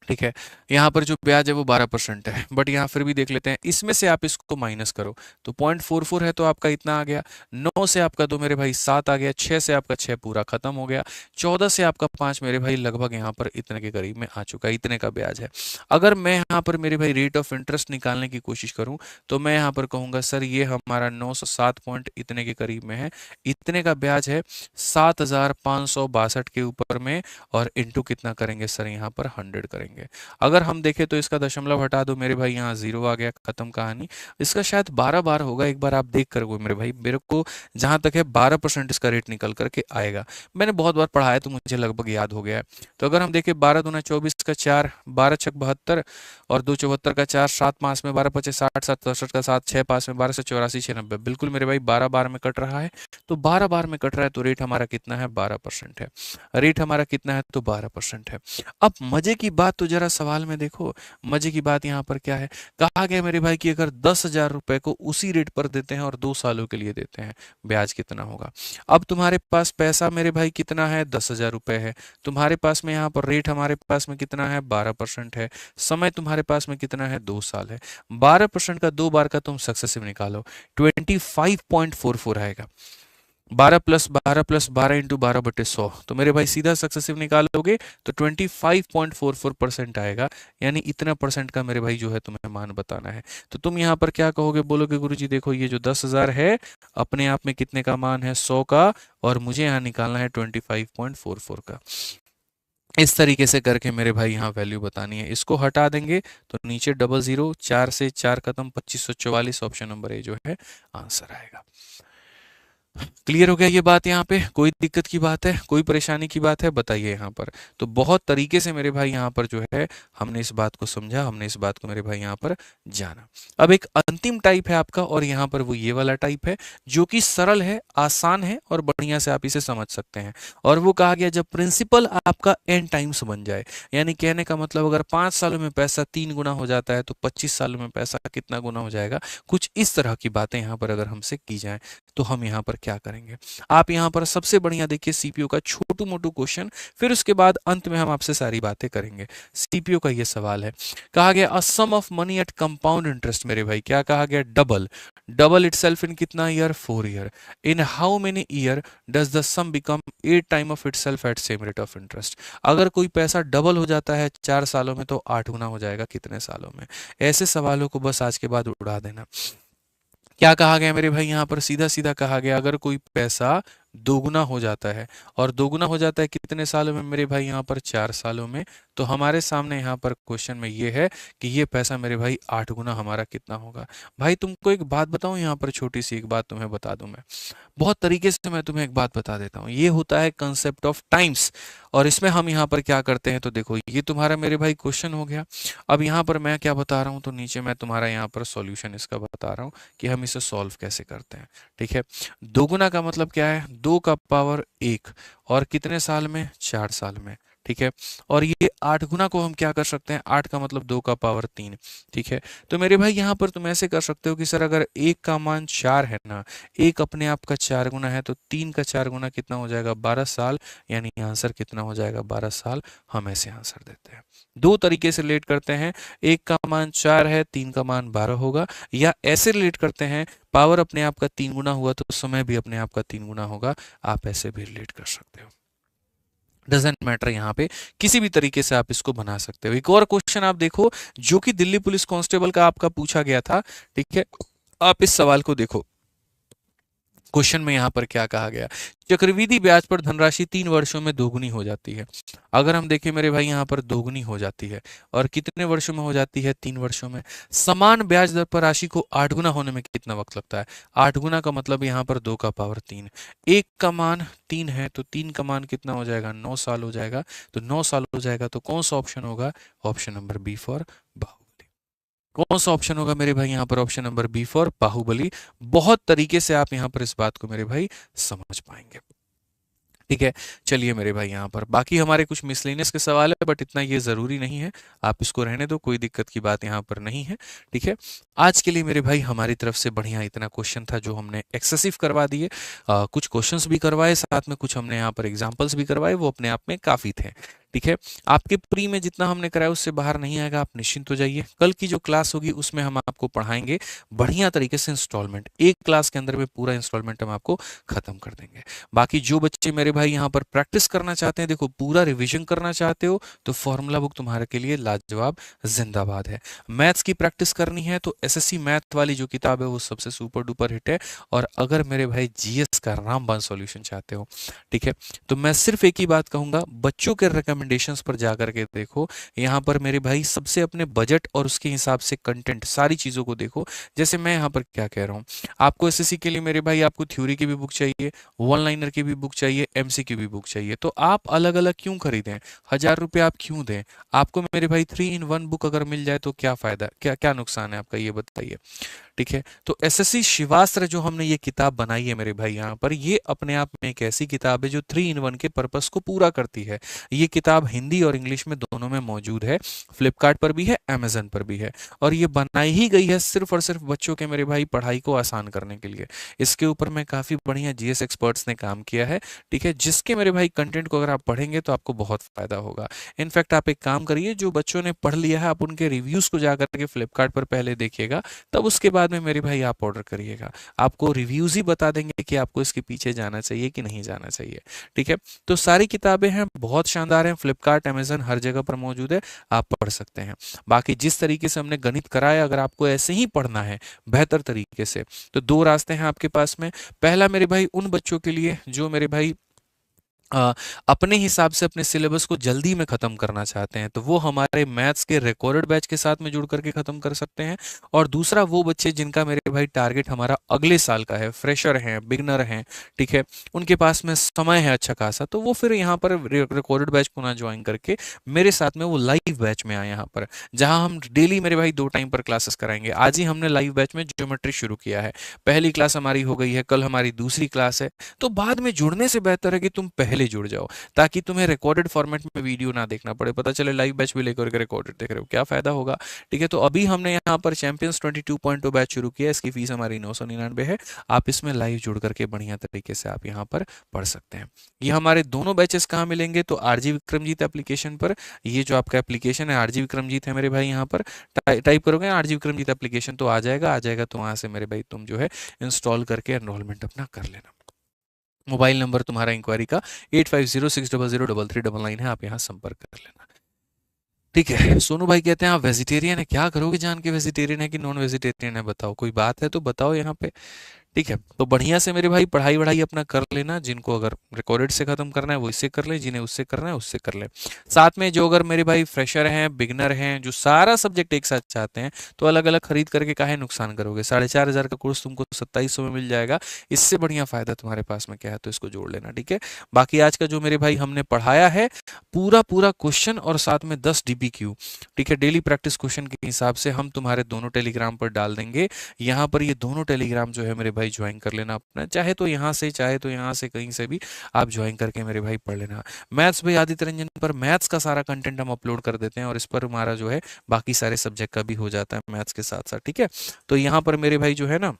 ठीक है, यहाँ पर जो ब्याज है वो 12% है, बट यहाँ फिर भी देख लेते हैं, इसमें से आप इसको माइनस करो तो 0.44 है, तो आपका इतना आ गया। 9 से आपका 2 मेरे भाई 7 आ गया, 6 से आपका 6 पूरा खत्म हो गया, 14 से आपका 5 मेरे भाई लगभग यहाँ पर इतने के करीब में आ चुका है, इतने का ब्याज है। अगर मैं यहाँ पर मेरे भाई रेट ऑफ इंटरेस्ट निकालने की कोशिश करूँ तो मैं यहाँ पर कहूँगा सर ये हमारा 907 पॉइंट इतने के करीब में है, इतने का ब्याज है 7,562 के ऊपर में, और इंटू कितना करेंगे सर, यहाँ पर 100 करेंगे। अगर हम देखें तो इसका दशमलव हटा दो मेरे भाई, यहाँ 0 आ गया, खत्म कहानी। इसका शायद 12 बार होगा, एक बार आप देख कर मेरे भाई, मेरे को जहां तक है 12% इसका रेट निकल करके आएगा। मैंने बहुत बार पढ़ाया तो मुझे लगभग याद हो गया है। तो अगर हम देखें 12 दूना 24 का 4, 12 छक 72 और 2 74 का 4, 7 5 में 12 25 60, 7 67 का 7, 6 5 में 12 से 84 96, बिल्कुल मेरे भाई 12 बार में कट रहा है। तो 12 बार में कट रहा है तो रेट हमारा कितना है, 12% है। रेट हमारा कितना है, तो 12% है। अब मजे की बात तो जरा सवाल में देखो, मजे की बात यहाँ पर क्या है, कहा गया मेरे भाई कि अगर 10,000 रुपए को उसी रेट पर देते हैं और 2 सालों के लिए देते हैं, ब्याज कितना होगा। अब तुम्हारे पास पैसा मेरे भाई कितना है, 10,000 रुपए है, तुम्हारे पास में यहाँ पर रेट हमारे पास में कितना है, 12% है, समय तुम्हारे पास में कितना है, 2 साल है। 12% का 2 बार का तुम सक्सेसिव निकालो, 25.44 आएगा। 12 + 12 + 12 इंटू 12/100, तो मेरे भाई सीधा सक्सेसिव निकालोगे तो 25.44% आएगा, यानी इतना परसेंट का मेरे भाई जो है तुम्हें मान बताना है। तो तुम यहाँ पर क्या कहोगे, बोलोगे गुरुजी देखो ये जो 10,000 है अपने आप में कितने का मान है, 100 का, और मुझे यहाँ निकालना है 25.44 का। इस तरीके से करके मेरे भाई यहाँ वैल्यू बतानी है। इसको हटा देंगे तो नीचे डबल जीरो, 4 से 4 खत्म, 2544, ऑप्शन नंबर ए जो है आंसर आएगा। क्लियर हो गया ये बात? यहाँ पे कोई दिक्कत की बात है, कोई परेशानी की बात है, बताइए यहाँ पर। तो बहुत तरीके से मेरे भाई यहाँ पर जो है हमने इस बात को समझा, हमने इस बात को मेरे भाई यहाँ पर जाना। अब एक अंतिम टाइप है आपका, और यहाँ पर वो ये वाला टाइप है जो कि सरल है, आसान है और बढ़िया से आप इसे समझ सकते हैं। और वो कहा गया जब प्रिंसिपल आपका एन टाइम्स बन जाए, यानी कहने का मतलब अगर 5 सालों में पैसा 3 गुना हो जाता है तो 25 सालों में पैसा कितना गुना हो जाएगा, कुछ इस तरह की बातें यहाँ पर अगर हमसे की जाए तो हम यहाँ पर क्या करेंगे। आप यहाँ पर सबसे बढ़िया देखिए सीपीयू का छोटू मोटू क्वेश्चन, फिर उसके बाद अंत में हम आपसे सारी बातें करेंगे। सीपीयू का ये सवाल है, कहा गया a sum of money at compound interest, मेरे भाई क्या कहा गया, डबल, डबल इटसेल्फ इन कितना year, 4 year, in how many year does the sum become 8 time of itself at same rate of interest. अगर कोई पैसा डबल हो जाता है 4 सालों में तो 8 गुना हो जाएगा कितने सालों में। ऐसे सवालों को बस आज के बाद उड़ा देना। क्या कहा गया मेरे भाई यहाँ पर, सीधा सीधा कहा गया अगर कोई पैसा दोगुना हो जाता है, और दोगुना हो जाता है कितने सालों में मेरे भाई यहाँ पर, 4 सालों में, तो हमारे सामने यहाँ पर क्वेश्चन में ये है कि ये पैसा मेरे भाई 8 गुना हमारा कितना होगा। भाई तुमको एक बात बताऊं, यहाँ पर छोटी सी एक बात तुम्हें बता दूं मैं, बहुत तरीके से मैं तुम्हें एक बात बता देता हूँ। ये होता है कंसेप्ट ऑफ टाइम्स, और इसमें हम यहाँ पर क्या करते हैं, तो देखो ये तुम्हारा मेरे भाई क्वेश्चन हो गया। अब यहाँ पर मैं क्या बता रहा हूँ, तो नीचे मैं तुम्हारा यहाँ पर सॉल्यूशन इसका बता रहा हूँ कि हम इसे सॉल्व कैसे करते हैं। ठीक है, दोगुना का मतलब क्या है, 2 का पावर 1, और कितने साल में, 4 साल में। ठीक है, और ये 8 गुना को हम क्या कर सकते हैं, 8 का मतलब 2 का पावर 3। ठीक है, तो मेरे भाई यहाँ पर तुम ऐसे कर सकते हो कि सर अगर 1 का मान 4 है ना, 1 अपने आप का 4 गुना है, तो 3 का 4 गुना कितना हो जाएगा, 12 साल, यानी आंसर कितना हो जाएगा, 12 साल। हम ऐसे आंसर देते हैं, दो तरीके से रिलेट करते हैं। 1 का मान 4 है, 3 का मान 12 होगा, या ऐसे रिलेट करते हैं, पावर अपने आप का 3 गुना हुआ तो समय भी अपने आप का 3 गुना होगा। आप ऐसे भी रिलेट कर सकते हो, डजेंट मैटर, यहाँ पे किसी भी तरीके से आप इसको बना सकते हो। एक और क्वेश्चन आप देखो जो कि दिल्ली पुलिस कांस्टेबल का आपका पूछा गया था। ठीक है, आप इस सवाल को देखो, क्वेश्चन में यहाँ पर क्या कहा गया, चक्रवृद्धि ब्याज पर धनराशि 3 वर्षों में दोगुनी हो जाती है। अगर हम देखें मेरे भाई यहाँ पर दोगुनी हो जाती है, और कितने वर्षों में हो जाती है, 3 वर्षों में। समान ब्याज दर पर राशि को 8 गुना होने में कितना वक्त लगता है, 8 गुना का मतलब यहाँ पर 2 का पावर 3, 1 का मान 3 है तो 3 का मान कितना हो जाएगा, 9 साल हो जाएगा। तो 9 साल हो जाएगा तो कौन सा ऑप्शन होगा, option number B for Baahubali. कौन सा ऑप्शन होगा मेरे भाई यहाँ पर, option number B for Baahubali. बहुत तरीके से आप यहाँ पर इस बात को मेरे भाई समझ पाएंगे। ठीक है, चलिए मेरे भाई यहाँ पर बाकी हमारे कुछ मिसलेनियस के सवाल है, बट इतना ये ज़रूरी नहीं है, आप इसको रहने दो, कोई दिक्कत की बात यहाँ पर नहीं है। ठीक है, आज के लिए मेरे भाई हमारी तरफ से बढ़िया इतना क्वेश्चन था जो हमने एक्सेसिव करवा दिए। कुछ क्वेश्चंस भी करवाए, साथ में कुछ हमने यहाँ पर एग्जाम्पल्स भी करवाए, वो अपने आप में काफ़ी थे। ठीक है, आपके प्री में जितना हमने कराया उससे बाहर नहीं आएगा, आप निश्चिंत हो जाइए। कल की जो क्लास होगी उसमें हम आपको पढ़ाएंगे बढ़िया तरीके से इंस्टॉलमेंट, एक क्लास के अंदर में पूरा इंस्टॉलमेंट हम आपको खत्म कर देंगे। बाकी जो बच्चे मेरे भाई यहाँ पर प्रैक्टिस करना चाहते हैं, देखो पूरा रिवीजन करना चाहते हो, तो फॉर्मूला बुक तुम्हारे के लिए लाजवाब, जिंदाबाद है। मैथ्स की प्रैक्टिस करनी है तो एसएससी मैथ वाली जो किताब है वो सबसे सुपर डुपर हिट है। और अगर मेरे भाई जीएस का रामबाण सॉल्यूशन चाहते हो, ठीक है, तो मैं सिर्फ एक ही बात कहूंगा, बच्चों के रिकमेंडेशंस पर जाकर के देखो। यहाँ पर मेरे भाई सबसे अपने बजट और उसके हिसाब से कंटेंट, सारी चीज़ों को देखो। जैसे मैं यहाँ पर क्या कह रहा हूँ, आपको एसएससी के लिए मेरे भाई आपको थ्योरी की भी बुक चाहिए, वन लाइनर की भी बुक चाहिए, एमसीक्यू भी बुक चाहिए, तो आप अलग अलग क्यों खरीदें, 1000 रुपये आप क्यों दें। आपको मेरे भाई 3 in 1 बुक अगर मिल जाए तो क्या फायदा, क्या क्या नुकसान है आपका, ये बताइए। ठीक है, तो एसएससी शिवास्त्र जो हमने ये किताब बनाई है मेरे भाई यहाँ पर, ये अपने आप में एक ऐसी किताब है जो 3 in 1 के पर्पस को पूरा करती है। ये किताब हिंदी और इंग्लिश में दोनों में मौजूद है, फ्लिपकार्ट पर भी है, अमेजन पर भी है, और ये बनाई ही गई है सिर्फ और सिर्फ बच्चों के मेरे भाई पढ़ाई को आसान करने के लिए। इसके ऊपर में काफ़ी बढ़िया जीएस एक्सपर्ट्स ने काम किया है। ठीक है, जिसके मेरे भाई कंटेंट को अगर आप पढ़ेंगे तो आपको बहुत फायदा होगा। इनफैक्ट आप एक काम करिए, जो बच्चों ने पढ़ लिया है आप उनके रिव्यूज़ को जाकर के फ्लिपकार्ट पर पहले देखिएगा, तब उसके बाद बाद में मेरे भाई आप ऑर्डर करिएगा। आपको रिव्यूज़ ही बता देंगे कि आपको इसके पीछे जाना चाहिए कि नहीं जाना चाहिए, ठीक है। तो सारी किताबें हैं, बहुत शानदार हैं, फ्लिपकार्ट, अमेज़न हर जगह पर मौजूद है, आप पढ़ सकते हैं। बाकी जिस तरीके से हमने गणित कराया, अगर आपको ऐसे ही पढ़ना है बेहतर तरीके से, तो 2 रास्ते हैं आपके पास में। पहला मेरे भाई उन बच्चों के लिए जो मेरे भाई अपने हिसाब से अपने सिलेबस को जल्दी में ख़त्म करना चाहते हैं, तो वो हमारे मैथ्स के रिकॉर्डेड बैच के साथ में जुड़ करके ख़त्म कर सकते हैं। और दूसरा वो बच्चे जिनका मेरे भाई टारगेट हमारा अगले साल का है, फ्रेशर हैं, बिगनर हैं, ठीक है, उनके पास में समय है अच्छा खासा, तो वो फिर यहाँ पर रिकॉर्डेड बैच को ना ज्वाइन करके मेरे साथ में वो लाइव बैच में आए यहाँ पर, जहाँ हम डेली मेरे भाई 2 टाइम पर क्लासेस कराएंगे। आज ही हमने लाइव बैच में ज्योमेट्री शुरू किया है, पहली क्लास हमारी हो गई है, कल हमारी दूसरी क्लास है। तो बाद में जुड़ने से बेहतर है कि तुम पहले जुड़ जाओ, ताकि तुम्हें रिकॉर्डेड फॉर्मेट में वीडियो ना देखना पड़े, पता चले लाइव बैच भी लेकर के रिकॉर्डेड देख रहे हो, क्या फायदा होगा, ठीक है। तो अभी हमने यहाँ पर चैंपियंस 22.2 बैच शुरू किया, इसकी फीस हमारी 999 है। आप इसमें लाइव जुड़ करके बढ़िया तरीके से आप यहाँ पर पढ़ सकते हैं। ये हमारे दोनों बैचेस कहाँ मिलेंगे, तो आरजी विक्रमजीत एप्लीकेशन पर, ये जो आपका एप्लीकेशन है आरजी विक्रमजीत है मेरे भाई, यहाँ पर टाइप करोगे आरजी विक्रमजीत एप्लीकेशन तो आ जाएगा, तो वहाँ से मेरे भाई तुम जो है इंस्टॉल करके एनरोलमेंट अपना कर लेना। मोबाइल नंबर तुम्हारा इंक्वायरी का 8506003399 है, आप यहाँ संपर्क कर लेना, ठीक है। सोनू भाई कहते हैं आप वेजिटेरियन है, क्या करोगे जान के वेजिटेरियन है कि नॉन वेजिटेरियन है, बताओ, कोई बात है तो बताओ यहाँ पे, ठीक है। तो बढ़िया से मेरे भाई पढ़ाई वढ़ाई अपना कर लेना, जिनको अगर रिकॉर्डेड से खत्म करना है वो इससे कर ले, जिन्हें उससे करना है उससे कर ले। साथ में जो अगर मेरे भाई फ्रेशर हैं, बिगनर हैं, जो सारा सब्जेक्ट एक साथ चाहते हैं, तो अलग अलग खरीद करके काहे नुकसान करोगे, 4500 का कोर्स तुमको 2700 में मिल जाएगा, इससे बढ़िया फायदा तुम्हारे पास में क्या है, तो इसको जोड़ लेना, ठीक है। बाकी आज का जो मेरे भाई हमने पढ़ाया है पूरा पूरा क्वेश्चन और साथ में 10 DPQ, ठीक है, डेली प्रैक्टिस क्वेश्चन के हिसाब से हम तुम्हारे दोनों टेलीग्राम पर डाल देंगे। यहाँ पर ये दोनों टेलीग्राम जो है मेरे भाई ज्वाइन कर लेना अपना, चाहे तो यहाँ से, चाहे तो यहाँ से, कहीं से भी आप ज्वाइन करके मेरे भाई पढ़ लेना। मैथ्स भाई आदित्य रंजन पर मैथ्स का सारा कंटेंट हम अपलोड कर देते हैं, और इस पर हमारा जो है बाकी सारे सब्जेक्ट का भी हो जाता है मैथ्स के साथ साथ, ठीक है। तो यहाँ पर मेरे भाई जो है ना,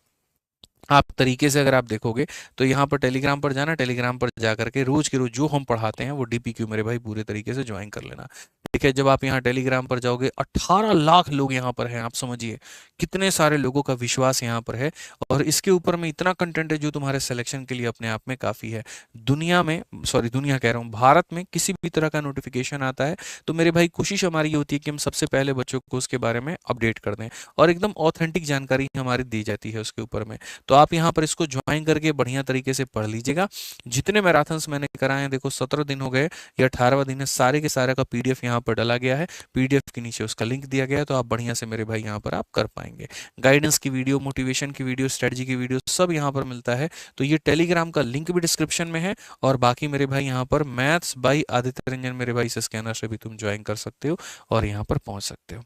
आप तरीके से अगर आप देखोगे तो यहाँ पर टेलीग्राम पर जाना, टेलीग्राम पर जा करके रोज के रोज जो हम पढ़ाते हैं वो डीपीक्यू मेरे भाई पूरे तरीके से ज्वाइन कर लेना, ठीक है। जब आप यहाँ टेलीग्राम पर जाओगे, 18 लाख लोग यहाँ पर हैं, आप समझिए कितने सारे लोगों का विश्वास यहाँ पर है, और इसके ऊपर में इतना कंटेंट है जो तुम्हारे सिलेक्शन के लिए अपने आप में काफ़ी है। दुनिया में, सॉरी दुनिया कह रहा हूँ, भारत में किसी भी तरह का नोटिफिकेशन आता है तो मेरे भाई कोशिश हमारी ये होती है कि हम सबसे पहले बच्चों को उसके बारे में अपडेट कर दें, और एकदम ऑथेंटिक जानकारी हमारी दी जाती है उसके ऊपर में। तो आप यहाँ पर इसको ज्वाइन करके बढ़िया तरीके से पढ़ लीजिएगा। जितने मैराथन्स मैंने कराए हैं, देखो 17 दिन हो गए, ये 18वां दिन है, सारे के सारे का पीडीएफ यहाँ पर डाला गया है, पीडीएफ के नीचे उसका लिंक दिया गया है, तो आप बढ़िया से मेरे भाई यहाँ पर आप कर पाएंगे। गाइडेंस की वीडियो, मोटिवेशन की वीडियो, स्ट्रेटजी की वीडियो सब यहाँ पर मिलता है। तो ये टेलीग्राम का लिंक भी डिस्क्रिप्शन में है, और बाकी मेरे भाई यहाँ पर मैथ्स बाई आदित्य रंजन मेरे भाई से स्कैनर से भी तुम ज्वाइन कर सकते हो और यहाँ पर पहुंच सकते हो,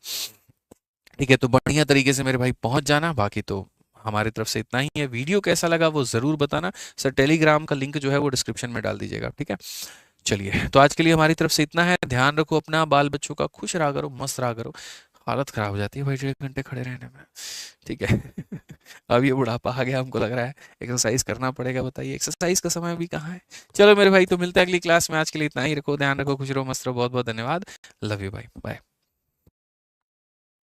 ठीक है। तो बढ़िया तरीके से मेरे भाई पहुंच जाना। बाकी तो हमारी तरफ से इतना ही है। वीडियो कैसा लगा वो ज़रूर बताना सर, टेलीग्राम का लिंक जो है वो डिस्क्रिप्शन में डाल दीजिएगा, ठीक है। चलिए, तो आज के लिए हमारी तरफ से इतना है। ध्यान रखो अपना, बाल बच्चों का, खुश रहा करो, मस्त रहा करो। हालत खराब हो जाती है भाई 1.5 घंटे खड़े रहने में, ठीक है। अब ये बुढ़ापा आ गया, हमको लग रहा है एक्सरसाइज करना पड़ेगा। बताइए एक्सरसाइज का समय भी कहाँ है। चलो मेरे भाई, तो मिलते हैं अगली क्लास में। आज के लिए इतना ही। रखो ध्यान, रखो खुश रहो, मस्त रहो। बहुत बहुत धन्यवाद। लव यू भाई, बाय।